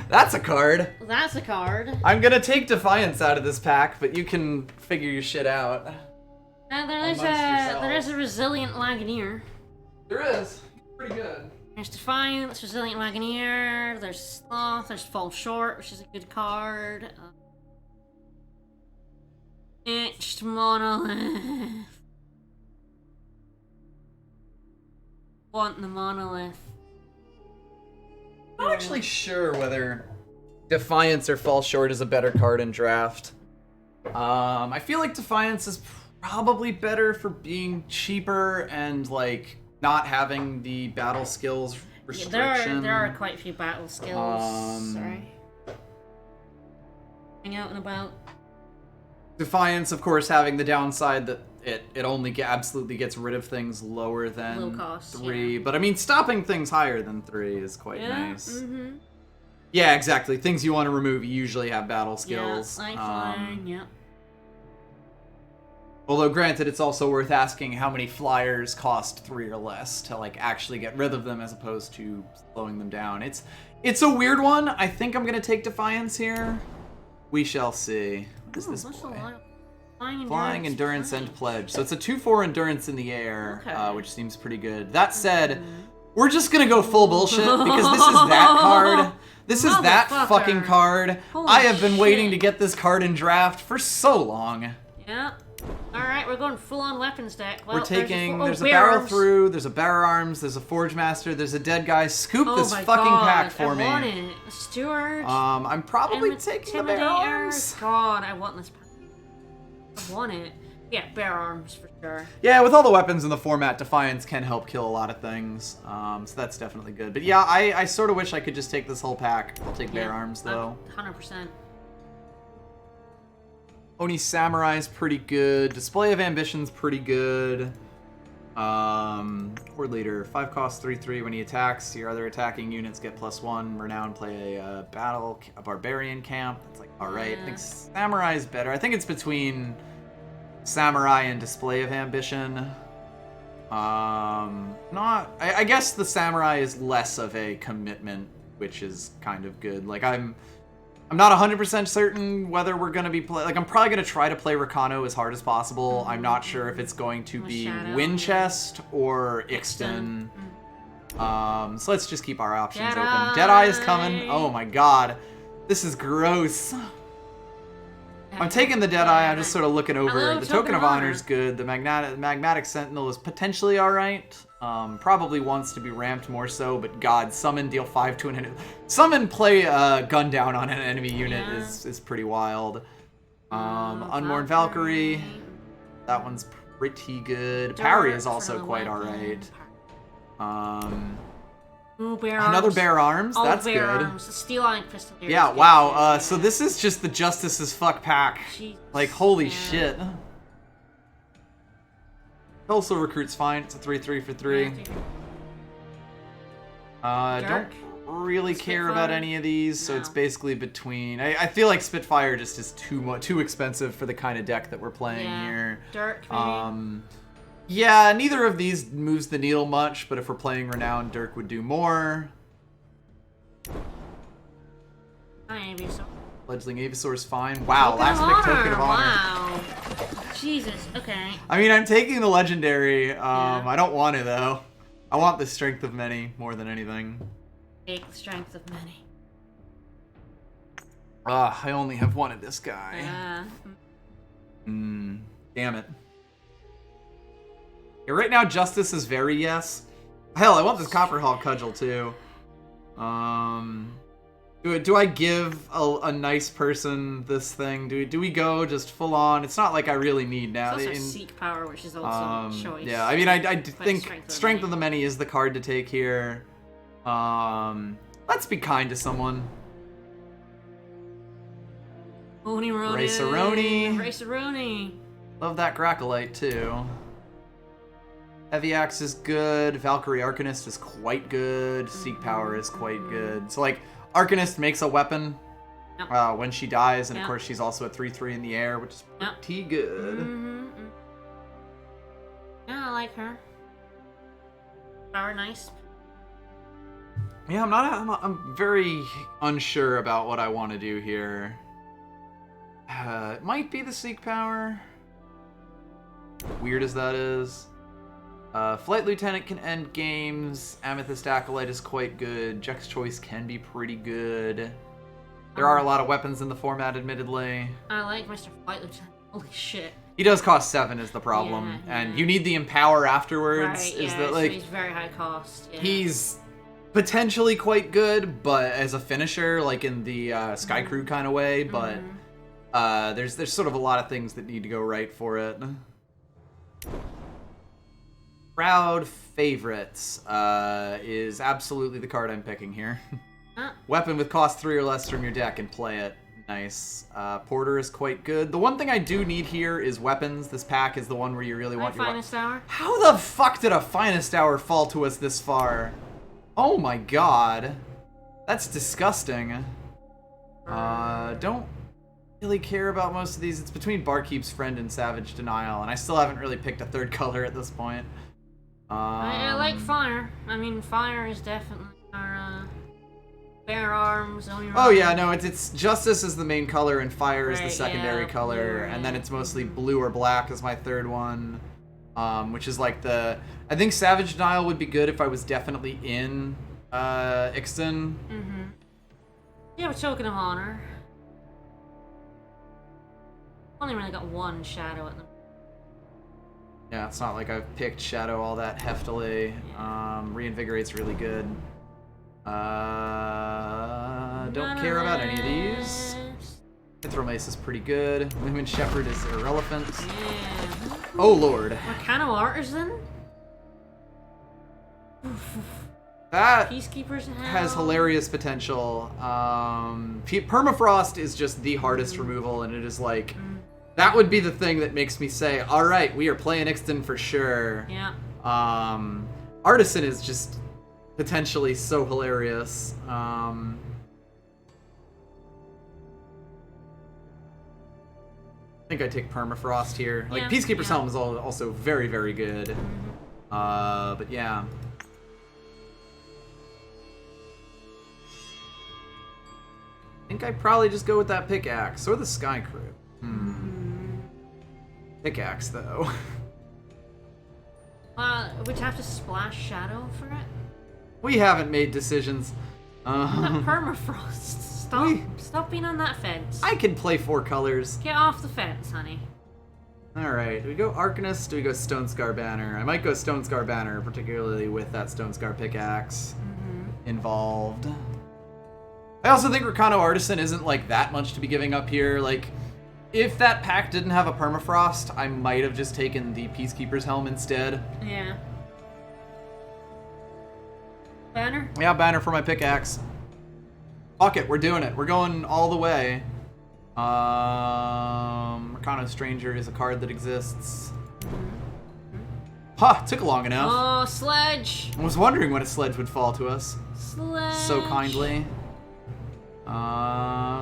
That's a card. That's a card. I'm gonna take Defiance out of this pack, but you can figure your shit out. There is a Resilient Wagoneer. There is. Pretty good. There's Defiance, Resilient Wagoneer, there's Sloth, there's Fall Short, which is a good card. Etched Monolith. Want the Monolith. I'm not actually sure whether Defiance or Fall Short is a better card in draft. I feel like Defiance is probably better for being cheaper and like not having the battle skills restriction. There are quite a few battle skills. Sorry. Hang out and about. Defiance, of course, having the downside that it only absolutely gets rid of things lower than Low cost, 3. yeah. But I mean, stopping things higher than 3 is quite nice. Mm-hmm. Yeah, exactly. Things you want to remove usually have battle skills. Yeah, lifeline, yep. Although, granted, it's also worth asking how many flyers cost 3 or less to like actually get rid of them as opposed to slowing them down. It's a weird one. I think I'm gonna take Defiance here. We shall see. What is this boy? Flying, endurance, and pledge. So it's a 2/4 endurance in the air, Okay. which seems pretty good. That said, we're just gonna go full bullshit because this is that card. This is that Motherfucker. fucking card. Holy I have been waiting shit. to get this card in draft for so long. Yeah. Alright, we're going full-on weapons deck. Well, We're taking, there's a bear barrel arms. through, there's a bear arms, there's a forge master, there's a dead guy. Scoop Oh this my fucking God, pack for me. I want it. Stewart. I'm probably taking the bear arms. God, I want this pack. I want it. Yeah, bear arms for sure. Yeah, with all the weapons in the format, Defiance can help kill a lot of things, so that's definitely good. But yeah, I sort of wish I could just take this whole pack. I'll take bear arms, though. 100%. Oni Samurai's pretty good. Display of Ambition's pretty good. Horde Leader, 5 cost 3/3. When he attacks, your other attacking units get +1. Renown, play a barbarian camp. That's like, alright. I think Samurai's better. I think it's between Samurai and Display of Ambition. I guess the Samurai is less of a commitment, which is kind of good. Like, I'm not 100% certain whether we're going to be I'm probably going to try to play Rakano as hard as possible. I'm not sure if it's going to be Shadow, Winchest or Ixton. So let's just keep our options open. Deadeye. Deadeye is coming. Oh my god. This is gross. I'm taking the Deadeye. I'm just sort of looking over. Hello, The Token Token of of Honor Honor. is good. The Magmatic Sentinel is potentially alright. Probably wants to be ramped more so, but god, summon, deal 5 to an enemy. Summon, play gun down on an enemy unit Yeah. is pretty wild. Unborn Valkyrie. That one's pretty good. Parry is Dark also for quite the alright. Ooh, bear Another arms. Bear Arms. All That's bear good. arms. The Steel Iron Pistol here Yeah, is good wow. too. So this is just the Justice as Fuck pack. Jesus, Like, holy yeah. shit. Also recruits fine. It's a 3/3 for 3. Don't Dark? really care Spitfire? about any of these, so No. it's basically between. I feel like Spitfire just is too expensive for the kind of deck that we're playing Yeah. here. Dirk, maybe? Yeah, neither of these moves the needle much, but if we're playing Renown, Dirk would do more. Ivysaur. Fledgling Avisaur is fine. Wow, Token of last big Token of Honor. Wow. Jesus, okay. I mean, I'm taking the Legendary. Yeah. I don't want to, though. I want the Strength of Many more than anything. Take the strength of many. I only have one of this guy. Yeah. Damn it. Yeah, right now, Justice is very yes. Hell, I want this Copperhawk Cudgel, too. Do I give a nice person this thing? Do we go just full on? It's not like I really need now. It's also Seek Power, which is also a choice. Yeah, I mean, I But think Strength of the Many is the card to take here. Let's be kind to someone. Oni Ronin. Raceroni. Raceroni. Love that Gracklite, too. Heavy Axe is good. Valkyrie Arcanist is quite good. Seek Power is quite good. So, like, Arcanist makes a weapon Yep. when she dies, and of Yep. course she's also at 3/3 in the air, which is Yep. pretty good. Yeah, I like her. Power nice. Yeah, I'm very unsure about what I want to do here. It might be the Seek Power. Weird as that is. Flight Lieutenant can end games. Amethyst Acolyte is quite good. Jack's Choice can be pretty good. There are a lot of weapons in the format, admittedly. I like Mr. Flight Lieutenant. Holy shit. He does cost 7 is the problem. Yeah, And yeah. you need the Empower afterwards. Right, is yeah, that, so like, he's very high cost. Yeah. he's potentially quite good, but as a finisher, like in the Sky Crew kind of way, but there's sort of a lot of things that need to go right for it. Crowd favorites is absolutely the card I'm picking here. Huh? Weapon with cost 3 or less from your deck and play it. Nice. Porter is quite good. The one thing I do need here is weapons. This pack is the one where you really want your Finest Hour. How the fuck did a Finest Hour fall to us this far? Oh my god. That's disgusting. Don't really care about most of these. It's between Barkeep's Friend and Savage Denial, and I still haven't really picked a third color at this point. I like fire. I mean, fire is definitely our bare arms. Oh yeah, no, it's Justice is the main color and fire is the Right, secondary yeah, color, blue, and then yeah. it's mostly blue or black as my third one, which is like the. I think Savage Denial would be good if I was definitely in Ixton. Mm-hmm. Yeah, a token of honor. Only really got one shadow at the. Yeah, it's not like I've picked Shadow all that heftily. Reinvigorate's really good. Don't care about any of these. Mithromace is pretty good. Lumen Shepherd is irrelevant. Yeah. Oh lord. Arcano Artisan? That Peacekeeper's has hilarious potential. Permafrost is just the hardest removal, and it is like... That would be the thing that makes me say, alright, we are playing Ixton for sure. Yeah. Artisan is just potentially so hilarious. I think I take Permafrost here. Like, Yeah, Peacekeeper's yeah. Helm is also very, very good. But yeah. I think I'd probably just go with that pickaxe or the Sky Crew. Pickaxe, though. Would you have to splash shadow for it? We haven't made decisions. That permafrost. Stop being on that fence. I can play 4 colors. Get off the fence, honey. Alright, do we go Arcanist? Do we go Stone Scar Banner? I might go Stone Scar Banner, particularly with that Stone Scar pickaxe involved. I also think Arcano Artisan isn't like that much to be giving up here. Like, if that pack didn't have a permafrost, I might have just taken the Peacekeeper's Helm instead. Yeah. Banner? Yeah, Banner for my pickaxe. Fuck it, we're doing it. We're going all the way. Arcano Stranger is a card that exists. Huh, took long enough. Oh, Sledge! I was wondering when a sledge would fall to us Sledge! so kindly.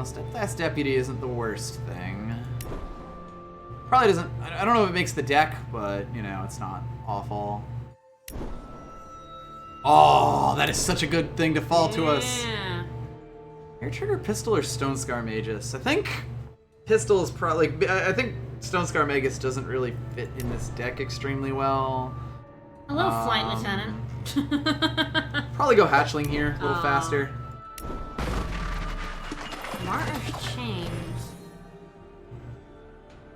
Steadfast Deputy isn't the worst thing. Probably doesn't... I don't know if it makes the deck, but, you know, it's not awful. Oh, that is such a good thing to fall to us. Yeah. Air Trigger Pistol or Stone Scar Magus? I think Pistol is probably... I think Stone Scar Magus doesn't really fit in this deck extremely well. Hello, Flight Lieutenant. Probably go Hatchling here, a little faster. Martyr's Chains.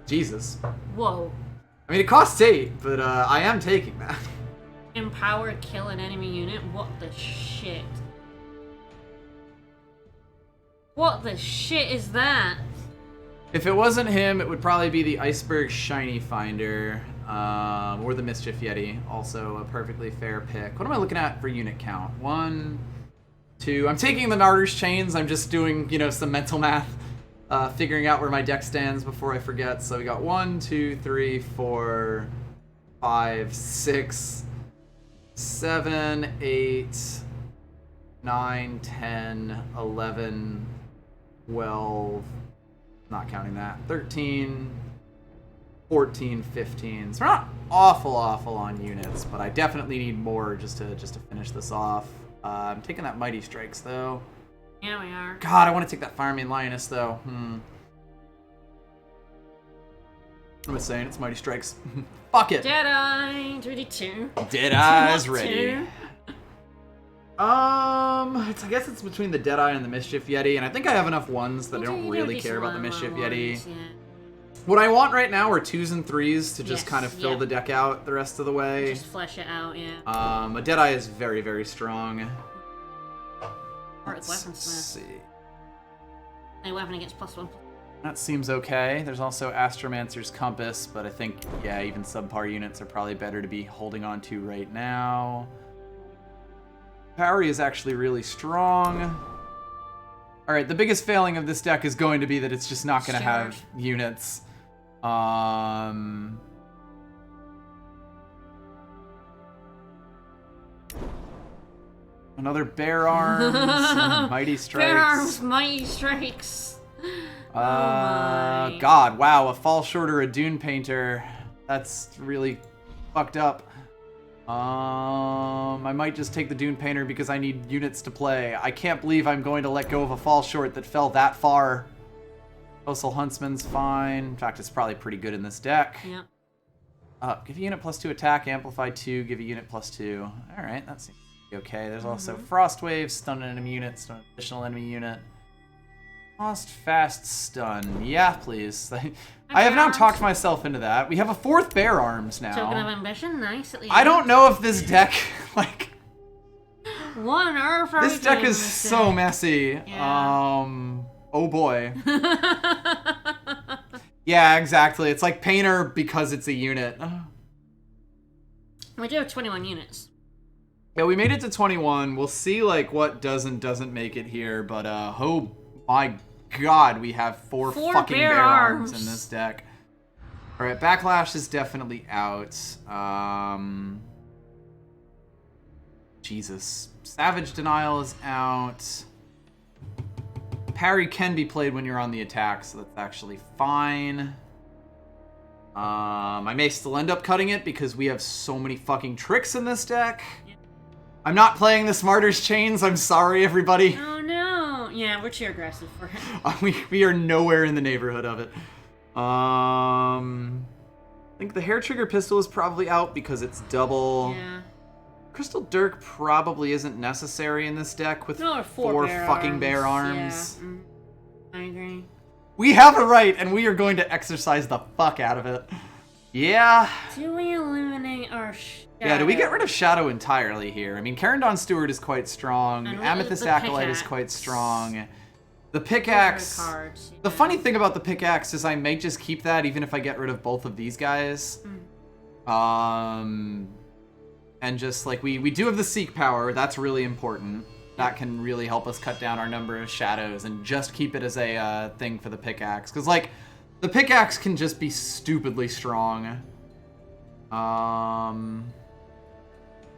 Jesus. Whoa. I mean, it costs 8, but I am taking that. Empower, kill an enemy unit? What the shit? What the shit is that? If it wasn't him, it would probably be the Iceberg Shiny Finder, or the Mischief Yeti. Also a perfectly fair pick. What am I looking at for unit count? 1, 2. I'm taking the Martyr's Chains. I'm just doing, you know, some mental math, figuring out where my deck stands before I forget. So we got 1, 2, 3, 4, 5, 6, 7, 8, 9, 10, 11, 12, not counting that, 13, 14, 15. So we're not awful on units, but I definitely need more just to finish this off. I'm taking that Mighty Strikes though. Yeah, we are. God, I want to take that Fireman Lioness though. What am I saying? It's Mighty Strikes. Fuck it. Deadeye, 3D2. Deadeye's ready. I guess it's between the Deadeye and the Mischief Yeti, and I think I have enough ones that I don't really care about the Mischief Yeti. Yeah. What I want right now are 2s and 3s to just Yes, kind of fill yeah. the deck out the rest of the way. Just flesh it out, yeah. A Deadeye is very, very strong. Or it's Let's Weaponsmith. see. A weapon against +1. That seems okay. There's also Astromancer's Compass, but I think, yeah, even subpar units are probably better to be holding on to right now. Parry is actually really strong. Alright, the biggest failing of this deck is going to be that it's just not going to have units. Another Bear Arms, and Mighty Strikes. Bear Arms, Mighty Strikes. Oh my. God, wow, a Fall Short or a Dune Painter. That's really fucked up. I might just take the Dune Painter because I need units to play. I can't believe I'm going to let go of a Fall Short that fell that far. Coastal Huntsman's fine. In fact, it's probably pretty good in this deck. Yeah. Give a unit +2 attack, amplify 2, give a unit +2. Alright, that seems okay. There's also Frost Wave, stun an enemy unit, stun an additional enemy unit. Cost, fast, stun. Yeah, please. I have now talked myself into that. We have a 4th Bear Arms now. Token of Ambition, nice at least. I don't know if this deck, like... One Earth. This deck is so messy. Yeah. Oh boy. Yeah, exactly. It's like Painter because it's a unit. We do have 21 units. Yeah, we made it to 21. We'll see like what does and doesn't make it here, but oh my god, we have four fucking Bear Arms in this deck. Alright, Backlash is definitely out. Jesus. Savage Denial is out. Parry can be played when you're on the attack, so that's actually fine. I may still end up cutting it because we have so many fucking tricks in this deck. I'm not playing the Smarter's Chains. I'm sorry, everybody. Oh no. Yeah, we're too aggressive for it. We are nowhere in the neighborhood of it. I think the Hair Trigger Pistol is probably out because it's double. Yeah. Crystal Dirk probably isn't necessary in this deck with No, four bear fucking arms. Bear Arms. Yeah. I agree. We have a right, and we are going to exercise the fuck out of it. Yeah. Do we eliminate our shadow? Yeah, do we get rid of Shadow entirely here? I mean, Karendon Steward is quite strong. And Amethyst the Acolyte is pickaxe. quite strong. The Those are Pickaxe... cards, The yeah. funny thing about the Pickaxe is I may just keep that even if I get rid of both of these guys. And just, like, we do have the Seek Power. That's really important. That can really help us cut down our number of shadows and just keep it as a thing for the Pickaxe. Because, like, the Pickaxe can just be stupidly strong.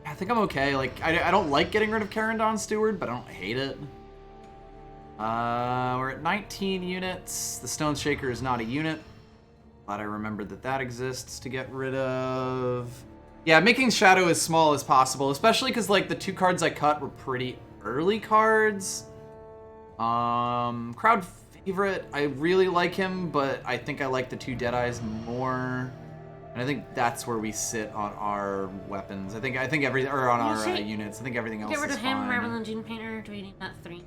I think I'm okay. Like, I don't like getting rid of Karendon Steward, but I don't hate it. We're at 19 units. The Stone Shaker is not a unit. Glad I remembered that that exists to get rid of. Yeah, making Shadow as small as possible, especially because, like, the 2 cards I cut were pretty early cards. Crowd Favorite, I really like him, but I think I like the 2 Deadeyes more. And I think that's where we sit on our weapons. I think on our units. I think everything else is fine. Get rid of him rather than Dune Painter. Do we need that 3?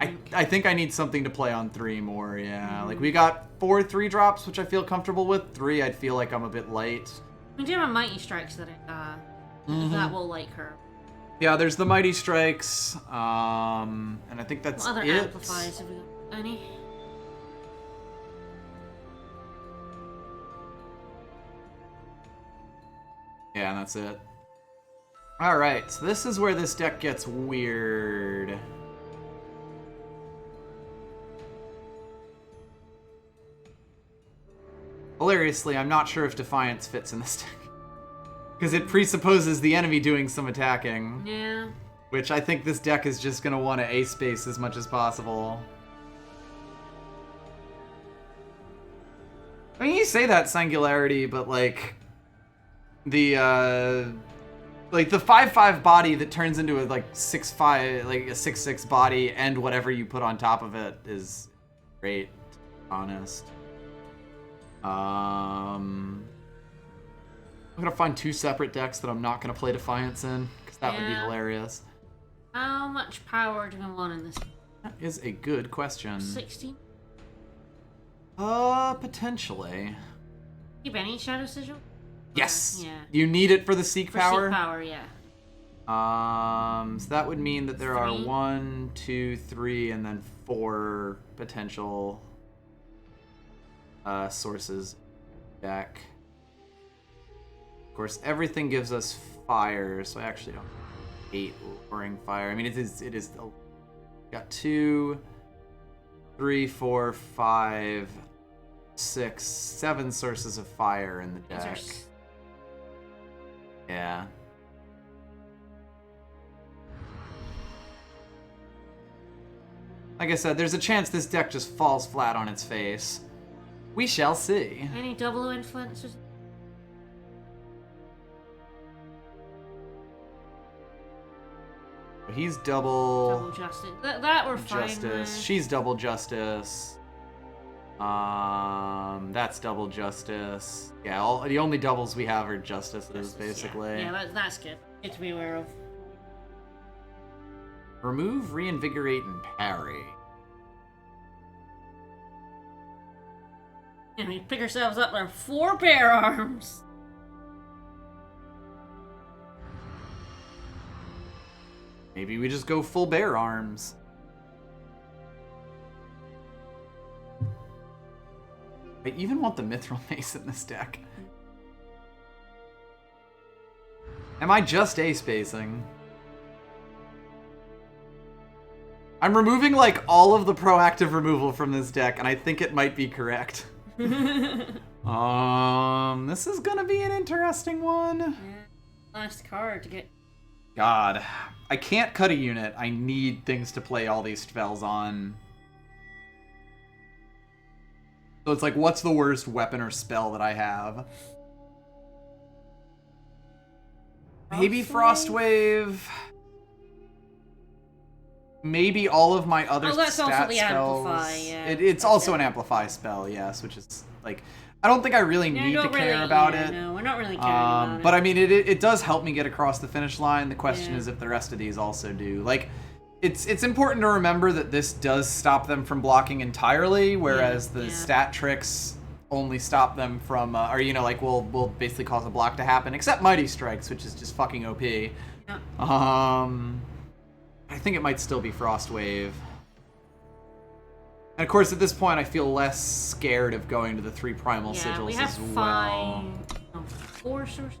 I think I need something to play on 3 more, yeah. Like, we got 4 3-drops, which I feel comfortable with. 3, I'd feel like I'm a bit light. We do have Mighty Strikes that that will like her. Yeah, there's the Mighty Strikes, and I think that's What other it. amplifiers have we got? Any? Yeah, and that's it. Alright, so this is where this deck gets weird. Hilariously, I'm not sure if Defiance fits in this deck. Because it presupposes the enemy doing some attacking. Yeah. Which I think this deck is just going to want to A-space as much as possible. I mean, you say that, Singularity, but, like... The 5/5 body that turns into a, like, 6/5... Like, a 6/6 body and whatever you put on top of it is great, to be honest. I'm gonna find 2 separate decks that I'm not gonna play Defiance in, because that would be hilarious. How much power do we want in this? That is a good question. 60? Potentially. Keep any Shadow Sigil? Yes! Yeah. You need it for the Seek Power? For Seek Power, yeah. So that would mean that there are 3? 1, 2, 3, and then 4 potential... sources deck. Of course, everything gives us fire, so I actually don't hate lowering fire. I mean, it is. Got 2, 3, 4, 5, 6, 7 sources of fire in the deck. Yeah. Like I said, there's a chance this deck just falls flat on its face. We shall see. Any double influences? He's double justice. That we're fine justice. with. She's double justice. That's double justice. Yeah, the only doubles we have are justices, basically. Yeah, that's good. Good to be aware of. Remove, reinvigorate, and parry. And we pick ourselves up with our 4 bear arms. Maybe we just go full bear arms. I even want the Mithril Mace in this deck. Am I just A-spacing? I'm removing, like, all of the proactive removal from this deck, and I think it might be correct. This is gonna be an interesting one. Yeah. Last card to get... God. I can't cut a unit. I need things to play all these spells on. So it's like, what's the worst weapon or spell that I have? Maybe Frostwave. Maybe all of my other that's stat also the spells. Amplify, yeah. It's also an Amplify spell, yes, which is like, I don't think I really need to care about it. No, we're not really caring about it. But I mean, it does help me get across the finish line. The question Yeah. is if the rest of these also do. Like, it's important to remember that this does stop them from blocking entirely, whereas the stat tricks only stop them from, or you know, like will basically cause a block to happen, except Mighty Strikes, which is just fucking OP. Yeah. I think it might still be Frostwave. And of course, at this point, I feel less scared of going to the 3 Primal Sigils we have as well. 4 sources.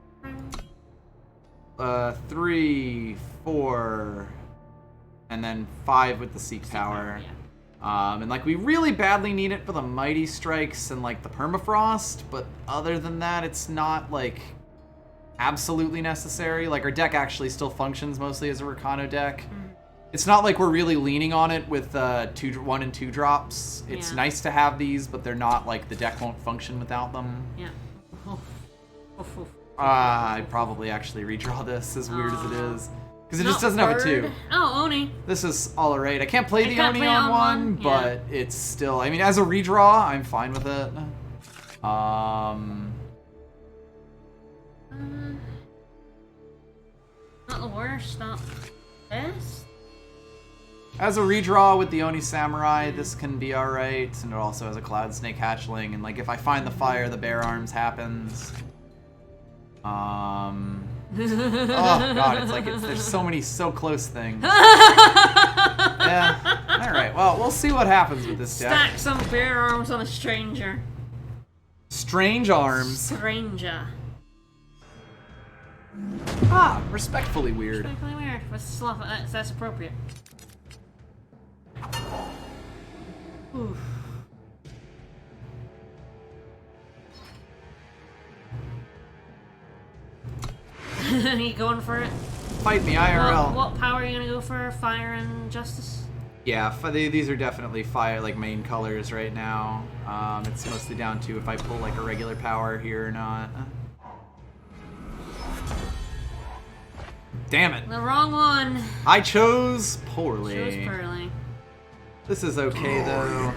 3, 4, and then 5 with the Seek Power. And like, we really badly need it for the Mighty Strikes and like the Permafrost, but other than that, it's not like absolutely necessary. Like, our deck actually still functions mostly as a Rakano deck. It's not like we're really leaning on it with 1 and 2 drops. It's nice to have these, but they're not like the deck won't function without them. Yeah. I'd probably actually redraw this, as weird as it is. Because it just doesn't have a 2. Oh, Oni. This is alright. I can't play the can't Oni play on on 1, one, but it's still... I mean, as a redraw, I'm fine with it. Not the worst, not the best. As a redraw with the Oni Samurai, this can be alright. And it also has a Cloud Snake Hatchling. And like, if I find the fire, the Bear Arms happens. Oh god, it's like there's so many so close things. Yeah. Alright, well, we'll see what happens with this deck. Stack some bear arms on a stranger. Strange Arms. Stranger. Ah, respectfully weird. Respectfully weird. That's appropriate. Oof. You going for it? Fight me, IRL. What power are you gonna go for? Fire and Justice? Yeah, these are definitely fire, like, main colors right now. It's mostly down to if I pull like a regular power here or not. Damn it. The wrong one. I chose poorly. Chose poorly. This is okay though.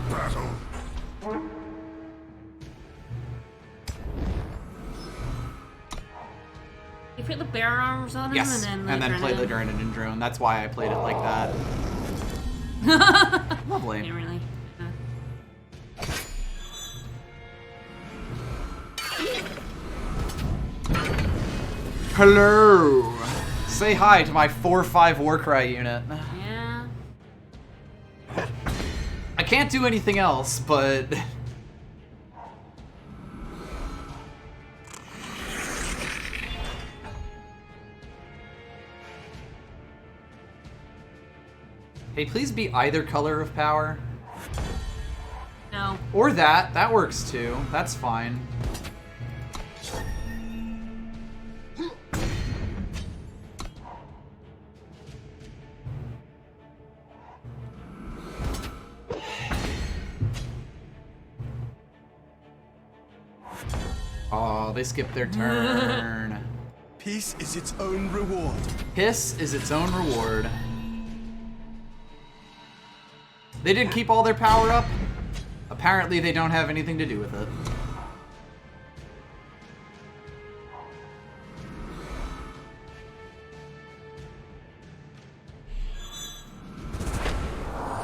You put the bear arms on him Yes, and then play the grenade. Grenadin Drone. That's why I played it like that. Lovely. Yeah, really. Hello. Say hi to my 4/5 Warcry unit. Yeah. I can't do anything else, but Hey, please be either color of power. No. Or that. That works too. That's fine. Oh, they skipped their turn. Peace is its own reward. Piss is its own reward. They did keep all their power up. Apparently they don't have anything to do with it.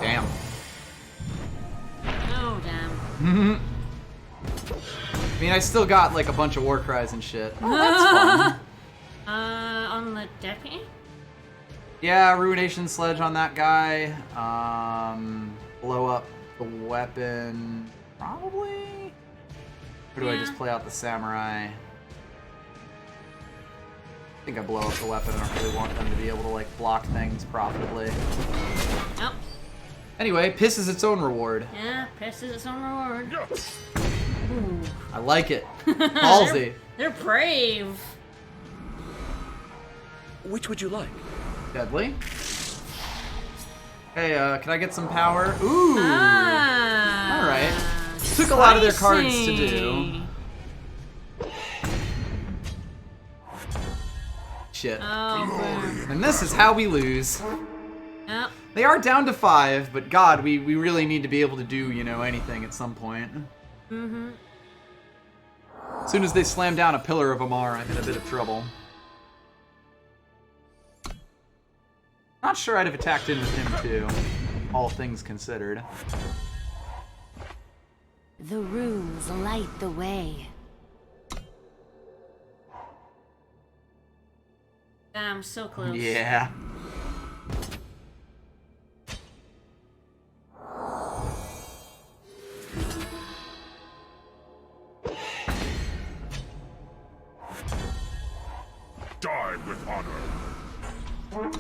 Damn. Oh, damn. I mean, I still got like a bunch of war cries and shit. Oh, that's fun. On the deputy? Yeah, Ruination Sledge on that guy. Blow up the weapon, probably? Or do I just play out the samurai? I think I blow up the weapon. I don't really want them to be able to like block things profitably. Nope. Anyway, piss is its own reward. Yeah, piss is its own reward. Ooh. I like it. Ballsy. They're brave. Which would you like? Deadly. Hey, can I get some power? Ooh. Ah, Alright. Took a lot of their cards to do. Shit. Oh, And this is how we lose. yep. They are down to 5, but God, we really need to be able to do, you know, anything at some point. Mm-hmm. As soon as they slam down a pillar of Amar, I'm in a bit of trouble. Not sure I'd have attacked in with him too, all things considered. The runes light the way. Damn, so close. Yeah. Die with honor.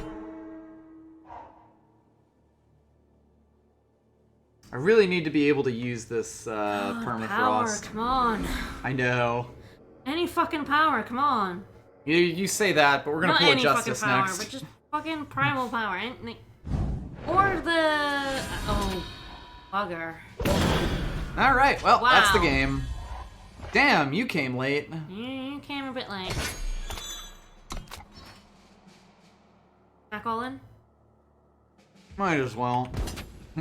I really need to be able to use this Power, permafrost. come on. I know. Any fucking power, come on. You say that, but we're gonna Not pull a any justice fucking power, next. but just fucking primal power. Or the... Oh, bugger. All right, well, that's the Wow. game. Damn, you came late. You came a bit late. Back all in? Might as well.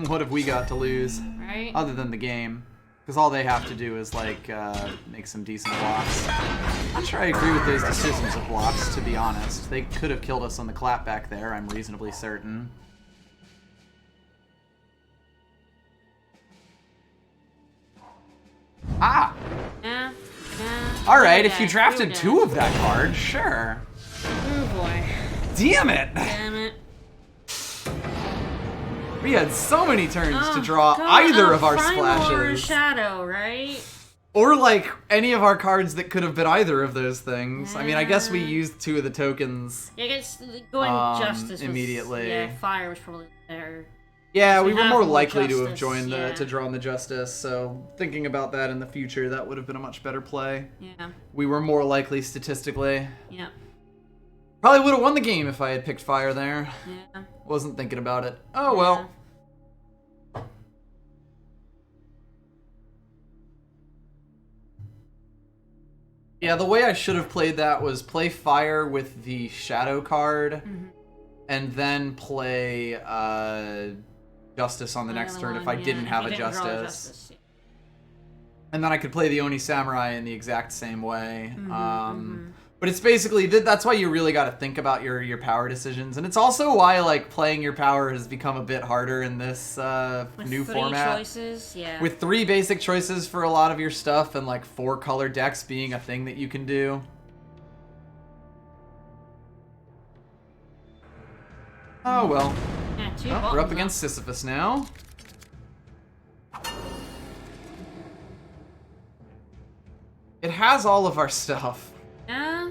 What have we got to lose? Right? Other than the game. Because all they have to do is, like, make some decent blocks. Not sure I agree with those decisions of blocks, to be honest. They could have killed us on the clap back there, I'm reasonably certain. Ah! Yeah, yeah. Alright, Good if you day, drafted good 2 day. of that card, sure. Oh boy. Damn it! Damn it. We had so many turns to Oh, draw God, either of our primal or splashes. shadow, right? Or, like, any of our cards that could have been either of those things. I mean, I guess we Yeah. used 2 of the tokens. Yeah, I guess going justice was, immediately. Yeah, fire was probably there. Yeah, So we we were have more more likely to have justice, joined yeah. to draw on the justice, so thinking about that in the future, that would have been a much better play. Yeah, We were more likely statistically. yeah, Probably would have won the game if I had picked fire there. yeah. Wasn't thinking about it. Oh well. Yeah, the way I should have played that was play fire with the shadow card, and then play justice on the next turn if I didn't have a justice. And then I could play the Oni Samurai in the exact same way. But it's basically, that's why you really got to think about your power decisions. And it's also why, like, playing your power has become a bit harder in this new With format. 3 choices, yeah. With 3 basic choices for a lot of your stuff, and like 4 color decks being a thing that you can do. Oh well. Yeah, 2 We're up buttons, against Sisyphus now. It has all of our stuff. Yeah.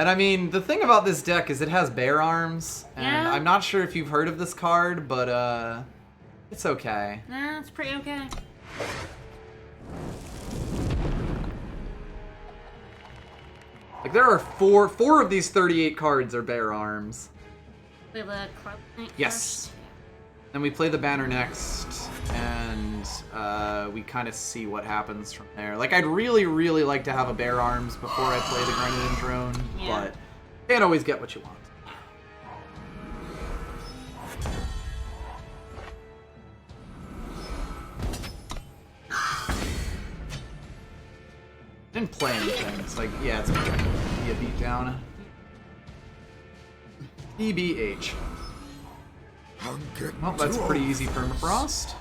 And I mean, the thing about this deck is it has bear arms, and Yeah. I'm not sure if you've heard of this card, but it's okay. Nah, it's pretty okay. Like there are four of these 38 cards are bear arms. Play the club night Yes. first. Then we play the banner next, and we kind of see what happens from there. Like, I'd really, really like to have a bear arms before I play the Grenadin drone, Yeah. but can't always get what you want. Didn't play anything. It's like, yeah, it's gonna be a beatdown. EBH. Well, that's pretty easy permafrost.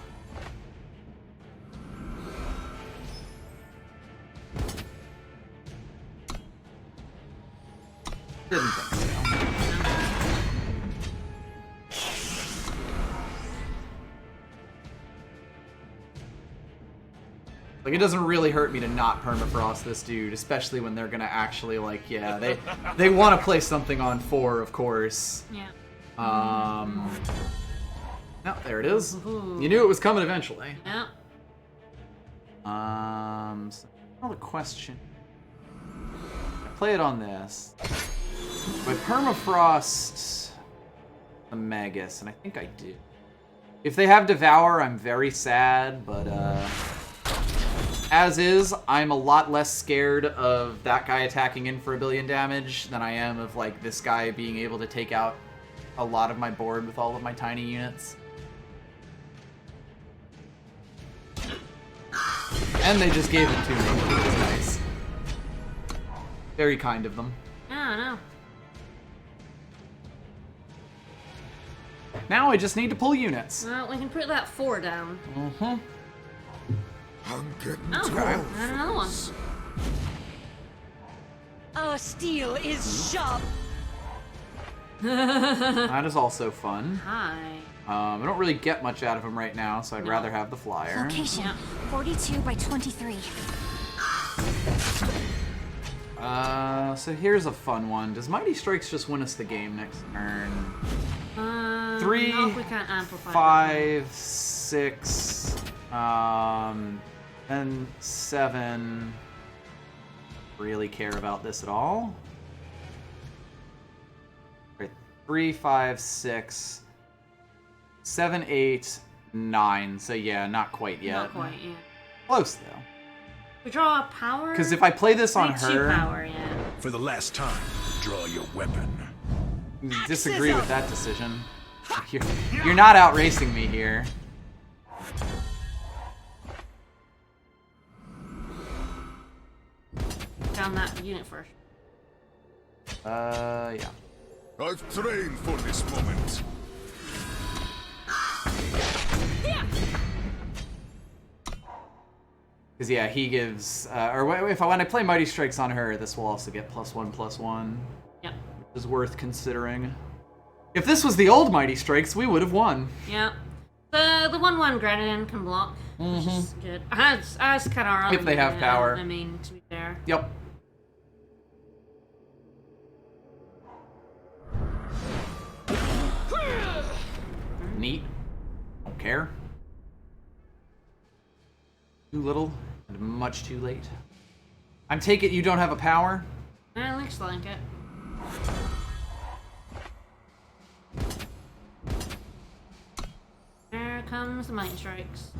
Didn't think so. Like, it doesn't really hurt me to not permafrost this dude, especially when they're gonna actually, like, yeah, they want to play something on 4, of course. Yeah. No, there it is. You knew it was coming eventually. Yeah. So now the question. I play it on this. But permafrost the Magus, and I think I do. If they have Devour, I'm very sad, but as is, I'm a lot less scared of that guy attacking in for 1 billion damage than I am of like this guy being able to take out a lot of my board with all of my tiny units. And they just gave it to me, which is nice. Very kind of them. I don't know. Now I just need to pull units. Well, we can put that 4 down. Mm-hmm. Okay. And another one. Our steel is sharp. That is also fun. Hi. I don't really get much out of him right now, so I'd rather have the flyer. Location 42 by 23. So here's a fun one. Does Mighty Strikes just win us the game next turn? 3, No, if we can't amplify 5, 6, and 7. Really care about this at all? Right, 3, 5, 6, 7, 8, 9. So yeah, not quite yet. Not quite, yeah. Close though. We draw a power. Because if I play this on Two her, power, yeah. For the last time, draw your weapon. disagree with that decision. You're not out racing me here. Down that unit first. Yeah. I've trained for this moment. Because yeah, he gives, when I play Mighty Strikes on her, this will also get +1/+1. Yep. Which is worth considering. If this was the old Mighty Strikes, we would have won. Yeah. The 1/1 Grenadin can block, which is good. As can our If they have power. I mean, to be fair. Yep. Neat. Don't care. Too little and much too late. I'm take it you don't have a power? It looks like it. There comes the Mighty Strikes.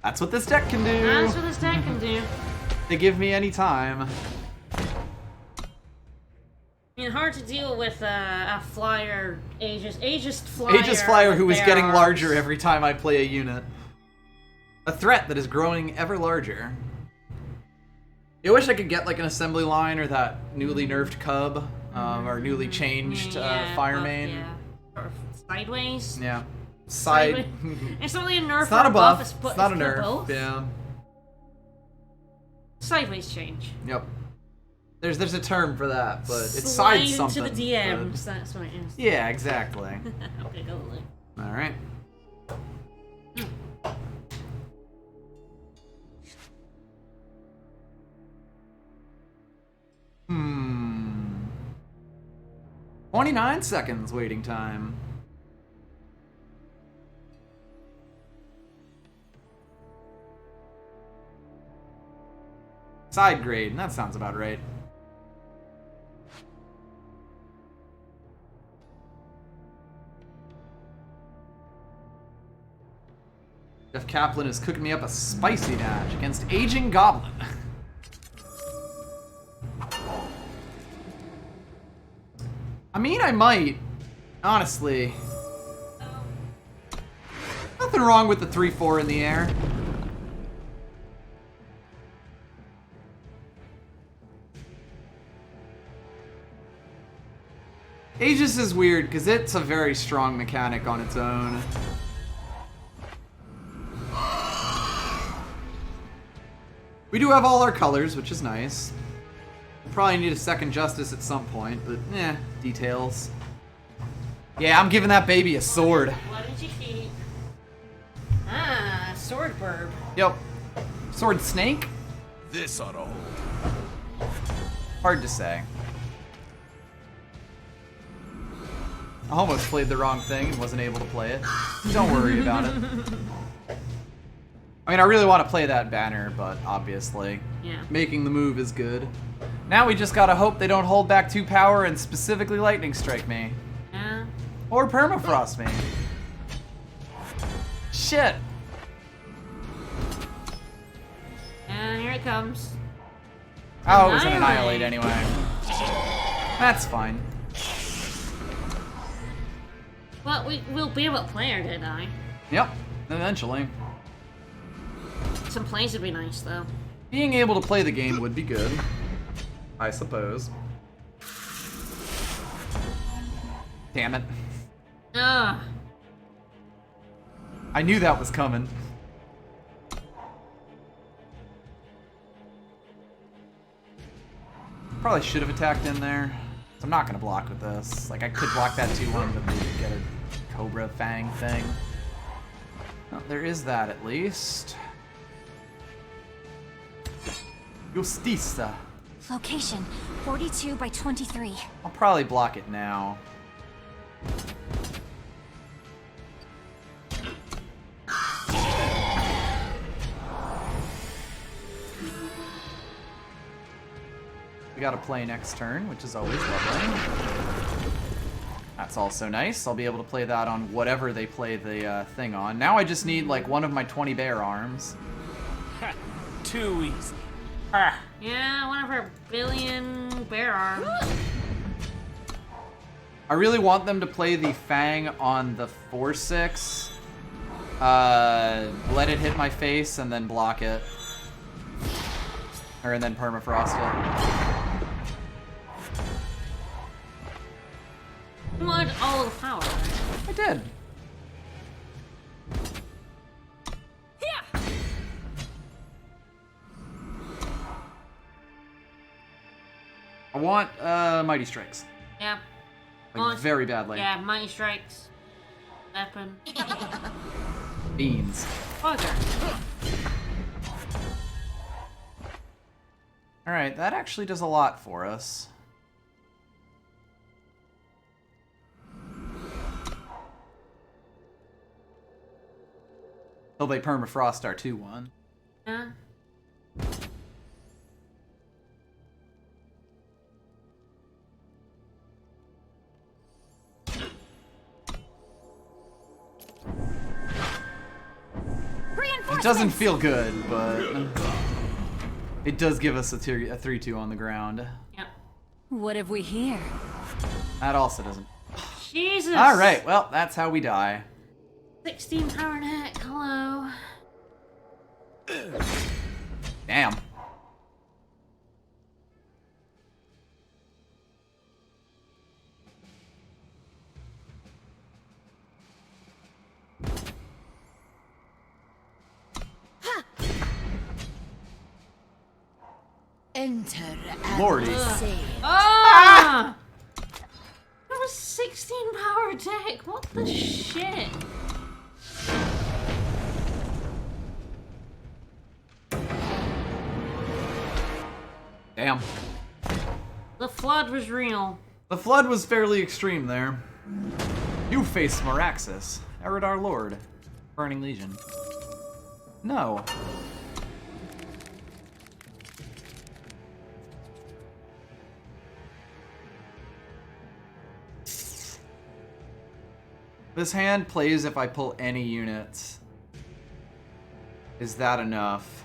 That's what this deck can do. That's what this deck can do. They give me any time. I mean, hard to deal with a flyer, ageist flyer. Aegis Flyer who is with getting bear larger arms. every time I play a unit. A threat that is growing ever larger. I wish I could get like an assembly line or that newly nerfed cub, or newly changed fire main. Yeah. Or sideways. Yeah. Side. It's not really a nerf It's not or a buff. It's, It's not a put nerf. both. Yeah. Sideways change. Yep. There's a term for that, but it's Slide side something. into the DMs. That's what it is. but- Yeah, exactly. Okay, go Luke. All right. 29 seconds waiting time. Side grade, that sounds about right. Jeff Kaplan is cooking me up a spicy match against Aging Goblin. I mean, I might. Honestly. Nothing wrong with the 3-4 in the air. Aegis is weird because it's a very strong mechanic on its own. We do have all our colors, which is nice. We'll probably need a second justice at some point, but details. Yeah, I'm giving that baby a sword. What did you keep? Ah, sword burb. Yep. Sword snake? This ought to hold. Hard to say. I almost played the wrong thing and wasn't able to play it. Don't worry about it. I mean, I really want to play that banner, but obviously, making the move is good. Now we just gotta hope they don't hold back 2 power and specifically lightning strike me. Yeah. Or permafrost me. Shit. And here it comes. Oh, it was an annihilate anyway. That's fine. Well, we'll be able to play her, did I? Yep, eventually. Some plays would be nice, though. Being able to play the game would be good, I suppose. Damn it. Ugh. I knew that was coming. Probably should have attacked in there. So I'm not gonna block with this. Like, I could block that 2-1, but maybe get a Cobra Fang thing. Oh, there is that at least. Justiça. Location 42 by 23. I'll probably block it now. We gotta play next turn, which is always lovely. That's also nice. I'll be able to play that on whatever they play the thing on. Now I just need like one of my 20 bear arms. Too easy. Yeah, one of her billion bear arms. I really want them to play the Fang on the 4-6. Let it hit my face and then block it. And then permafrost it. You wanted all the power. I did. Yeah. I want Mighty Strikes. Yeah. Like, very badly. Yeah, Mighty Strikes. Weapon. Beans. Bugger. Alright, that actually does a lot for us. Oh, they permafrost our 2-1. Yeah. It doesn't feel good, but it does give us a 3-2 on the ground. Yep. What have we here? That also doesn't. Jesus. Alright, well, that's how we die. 16 power neck. Hello. Damn. Enter Lordy. Ah! That was 16 power deck. What the shit? Damn. The flood was real. The flood was fairly extreme there. You face Meraxis, Eridar Lord, Burning Legion. No. This hand plays if I pull any units. Is that enough?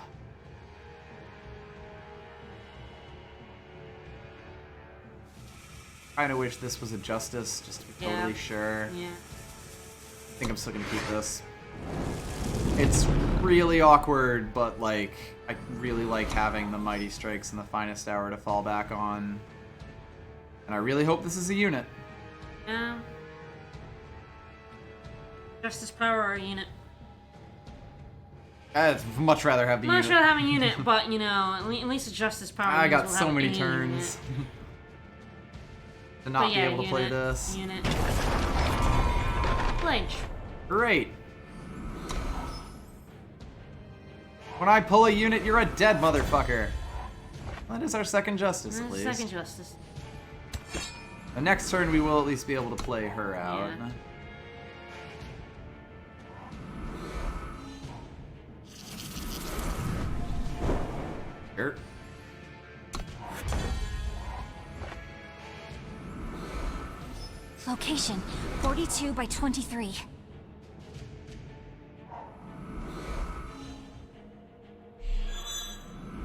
Kinda wish this was a Justice, just to be totally sure. Yeah. I think I'm still gonna keep this. It's really awkward, but like, I really like having the Mighty Strikes and the Finest Hour to fall back on. And I really hope this is a unit. Yeah. Justice Power or a unit? I'd much rather have the I'm not unit. sure have a unit, but you know, at least a Justice Power. I got means so we'll have many a turns to not But be yeah, able to play this. Unit. Pledge. Great. When I pull a unit, you're a dead motherfucker. That is our second Justice, at least. Second Justice. The next turn, we will at least be able to play her out. Yeah. Sure. Location 42 by 23.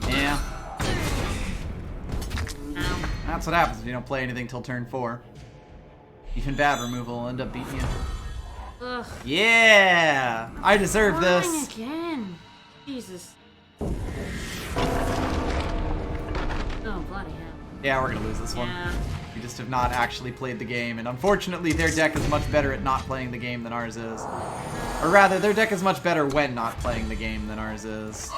Yeah. Ow. That's what happens if you don't play anything till turn 4. Even bad removal will end up beating you. Ugh. Yeah! I deserve Fine this. again. Jesus. Oh, bloody hell. Yeah, we're gonna lose this one. Yeah. We just have not actually played the game, and unfortunately their deck is much better at not playing the game than ours is. Or rather, their deck is much better when not playing the game than ours is.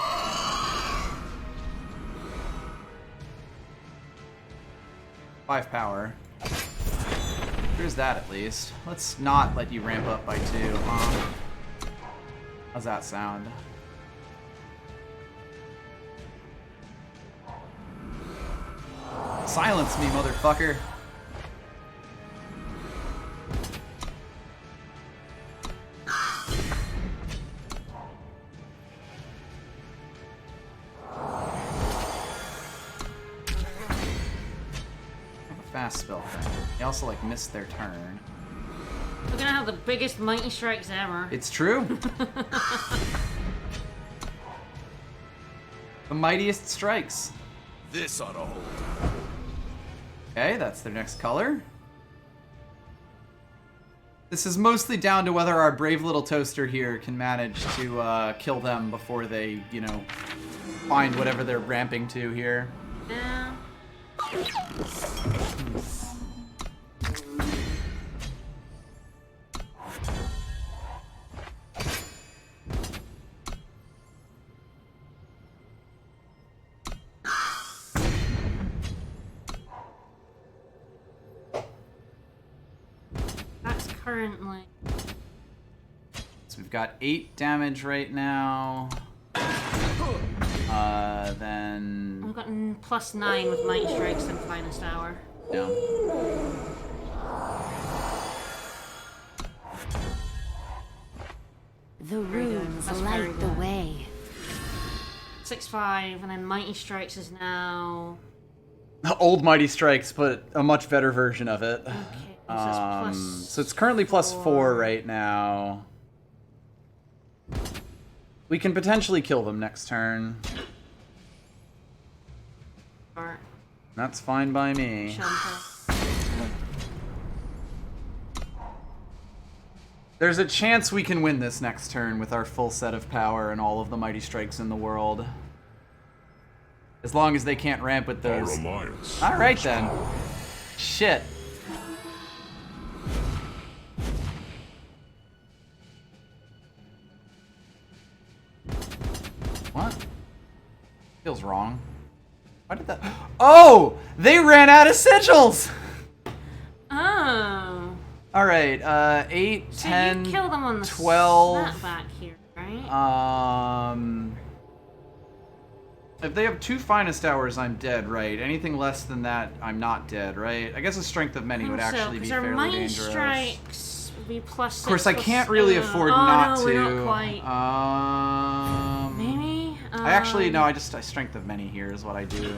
Five power. There's that at least. Let's not let you ramp up by 2. How's that sound? Silence me, motherfucker. Fast spell thing. They also like missed their turn. We're gonna have the biggest Mighty Strikes ever. It's true. The mightiest strikes. This ought to hold. Okay, that's their next color. This is mostly down to whether our brave little toaster here can manage to kill them before they, you know, find whatever they're ramping to here. Yeah. That's currently. So we've got 8 damage right now. Then I've gotten +9 with Mighty Strikes and Finest Hour. no. The good. runes That's very light the good. way. 6-5, and then Mighty Strikes is now. Old mighty strikes, but a much better version of it. Okay, so it's plus. So it's currently +4 right now. We can potentially kill them next turn. Or That's fine by me. Shanta. There's a chance we can win this next turn with our full set of power and all of the mighty strikes in the world. As long as they can't ramp with those. Alright then. Shit. What? Feels wrong. Why did that? Oh! They ran out of sigils! Oh. Alright, 8, So 10, you kill them on the 12. snapback here, right? If they have 2 finest hours, I'm dead, right? Anything less than that, I'm not dead, right? I guess a strength of many would actually be fairly mighty dangerous. Strikes would be plus 6. Of course, I can't really afford oh, not no, to. We're not quite. Maybe? I actually, no, I strength of many here is what I do.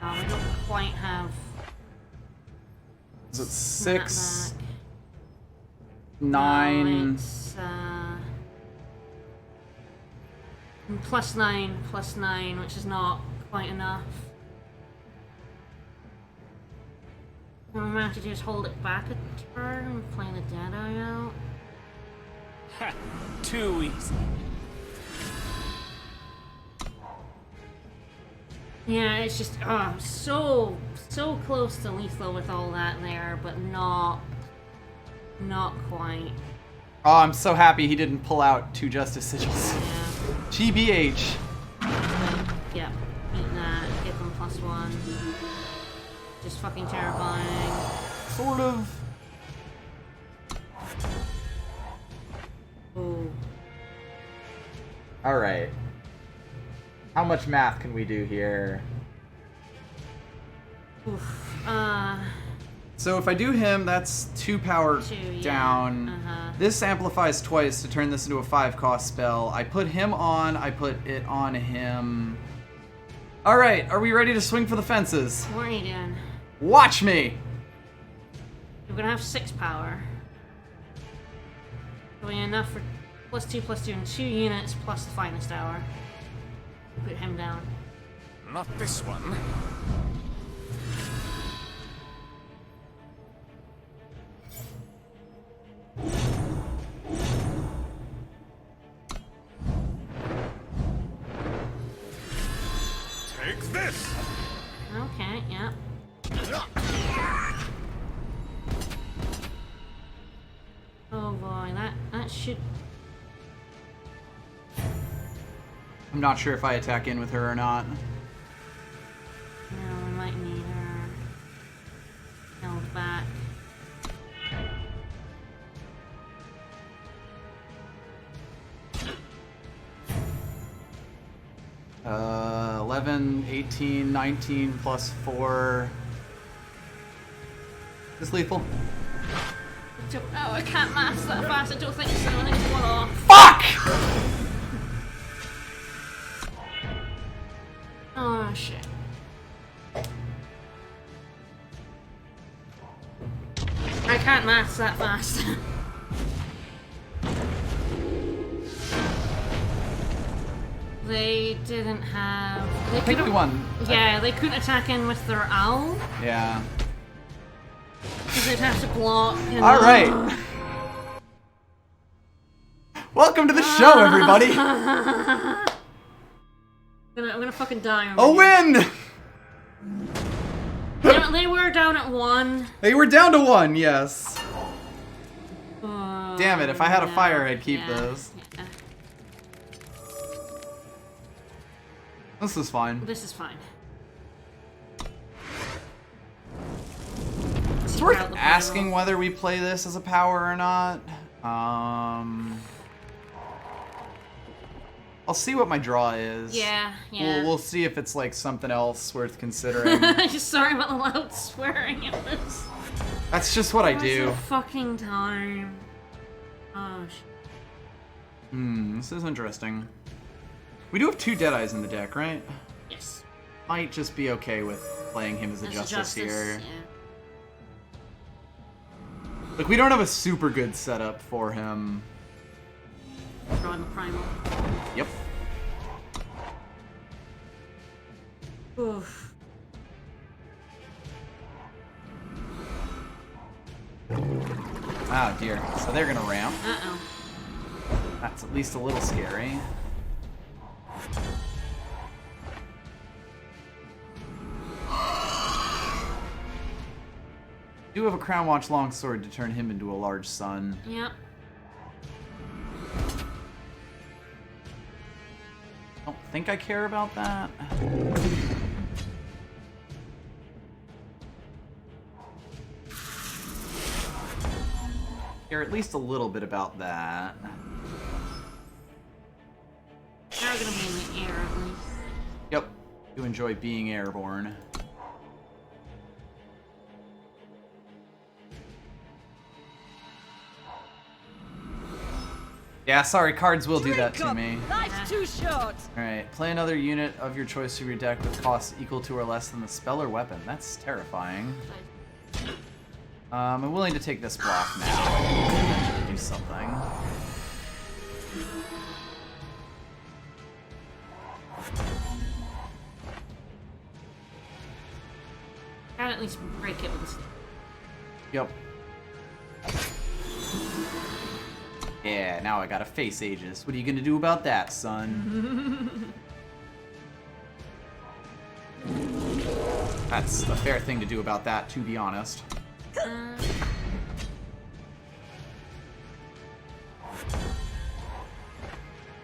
We don't quite have. Is it 6, that back. 9? No, it's, plus 9, which is not quite enough. What we might have to do is hold it back a turn and play the Deadeye out. Ha! Too easy. Yeah, it's just so close to lethal with all that there, but not quite. Oh, I'm so happy he didn't pull out 2 Justice Sigils. Yeah. GBH. Yeah, eat that, give them +1. Just fucking terrifying. Sort of. Ooh. Alright. How much math can we do here? Oof. So if I do him, that's 2 power 2, yeah. down. This amplifies twice to turn this into a 5-cost spell. I put him on, I put it on him. Alright, are we ready to swing for the fences? What are you doing? Watch me! We're gonna have 6 power. So we enough for +2 and 2 units plus the finest hour. Put him down. Not this one. Take this. Okay, yeah. Oh boy, that should. I'm not sure if I attack in with her or not. No, we might need her held back. Uh, 11, 18, 19 plus 4. Is this lethal? Oh, I can't math that fast. I don't think so. I think it's 1 off. Fuck! Oh shit. I can't math that fast. They didn't have. They I think we couldn't. won. Yeah, they couldn't attack in with their owl Yeah. because they'd have to block. All right. Welcome to the show, everybody. I'm gonna fucking die. A Already. win! They were down at 1. They were down to 1, yes. Oh, Damn it, if I had a yeah, fire, I'd keep yeah, those. yeah. This is fine. This is fine. It's worth asking whether we play this as a power or not. I'll see what my draw is. Yeah, yeah. We'll see if it's like something else worth considering. Just sorry about the loud swearing. It was. That's just what I do. Fucking time. Oh shit. This is interesting. We do have 2 Deadeyes in the deck, right? Yes. Might just be okay with playing him as a Justice here. Yeah. Like, we don't have a super good setup for him. Drawing the primal. Yep. Oof. Oh dear. So they're gonna ramp. Uh-oh. That's at least a little scary. Do have a Crown Watch Longsword to turn him into a large sun. Yep. Don't think I care about that. Care at least a little bit about that. They're gonna be in the air at least. Yep. You enjoy being airborne. Yeah, sorry, cards will do that to me. Life's too short. Alright, play another unit of your choice to your deck with costs equal to or less than the spell or weapon. That's terrifying. I'm willing to take this block now. Eventually do something. Gotta at least break it with a stick. Yep. Yeah, now I gotta face Aegis. What are you gonna do about that, son? That's a fair thing to do about that, to be honest.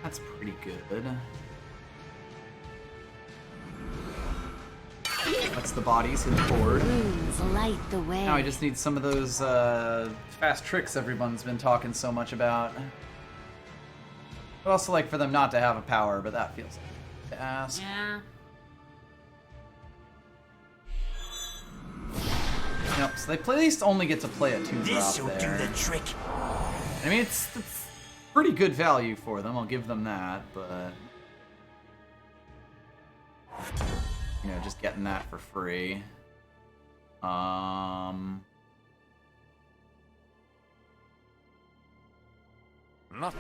That's pretty good. That's the bodies hit the board. Runes light the way. Now I just need some of those fast tricks everyone's been talking so much about. I'd also like for them not to have a power, but that feels like to ask. Yeah. Nope, so they at least only get to play a 2-drop This'll do there. the trick. I mean, it's pretty good value for them, I'll give them that, but... You know, just getting that for free. Not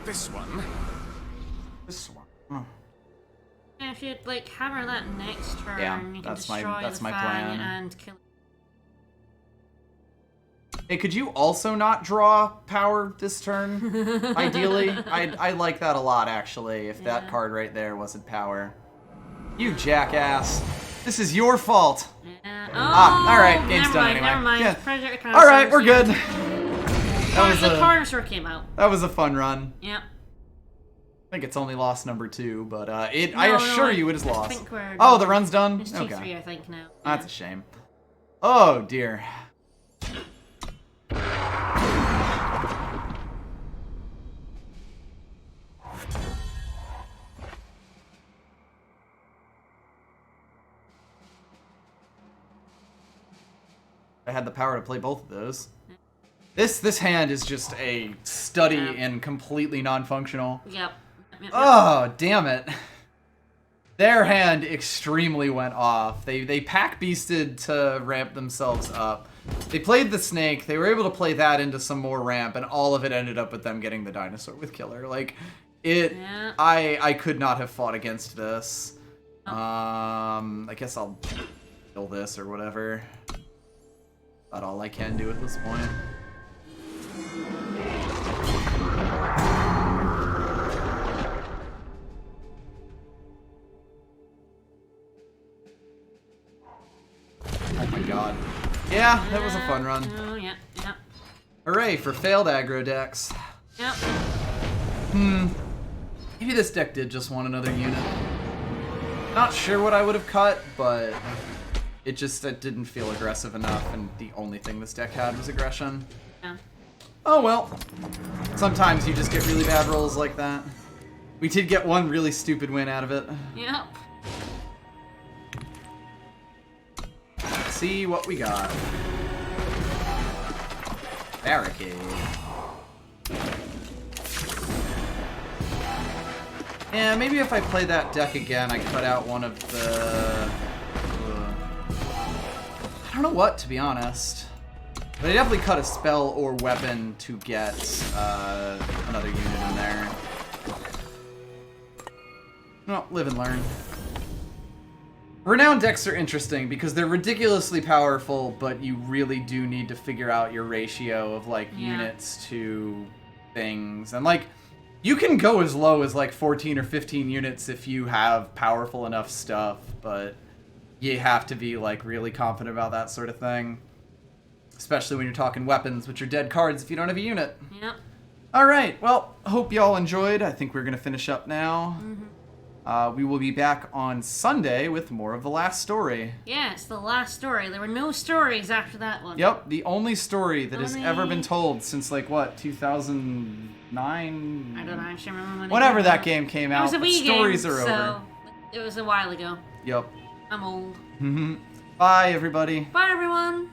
this one. This one. Oh. Yeah, if you'd like hammer that next turn, Yeah, you can that's my- destroy that's the my Fang plan. and kill it. Hey, could you also not draw power this turn? Ideally, I like that a lot actually. If that Yeah. card right there wasn't power, you jackass! This is your fault. Yeah. Oh, Ah, all right, game's never done mind, anyway. Never mind. Yeah. Project All right, we're Connoisseurs, good. yeah. That was The a Connoisseur came out. fun run. Yep. I think it's only loss number 2, but I No, assure no, you it is I lost. think we're Oh, done. the run's done. It's Okay, 2-3, I think now. that's Yeah. a shame. Oh dear. I had the power to play both of those. This hand is just a study Yeah. in completely non-functional. Yep. Yep. Oh, damn it. Their hand extremely went off. They pack beasted to ramp themselves up. They played the snake, they were able to play that into some more ramp, and all of it ended up with them getting the dinosaur with killer. Like, Yeah. I could not have fought against this. I guess I'll kill this or whatever. About all I can do at this point. Oh my god. Yeah, that was a fun run. Oh, yeah, yeah. Hooray for failed aggro decks. Yep. Maybe this deck did just want another unit. Not sure what I would have cut, but it didn't feel aggressive enough, and the only thing this deck had was aggression. Yeah. Oh well. Sometimes you just get really bad rolls like that. We did get one really stupid win out of it. Yep. Let's see what we got. Barricade. Yeah, maybe if I play that deck again, I cut out one of the... I don't know what, to be honest. But I definitely cut a spell or weapon to get another unit in there. Well, live and learn. Renowned decks are interesting because they're ridiculously powerful, but you really do need to figure out your ratio of, like, Yeah. units to things. And, like, you can go as low as, like, 14 or 15 units if you have powerful enough stuff, but you have to be, like, really confident about that sort of thing. Especially when you're talking weapons, which are dead cards if you don't have a unit. Yep. Alright, well, hope y'all enjoyed. I think we're going to finish up now. We will be back on Sunday with more of the last story. Yeah, it's the last story. There were no stories after that one. Yep, the only story that has ever been told since, like, what, 2009? I don't actually remember when Whenever it came that out. game came It out, was a but Wii stories game, are so over. it was a while ago. Yep. I'm old. Bye, everybody. Bye, everyone.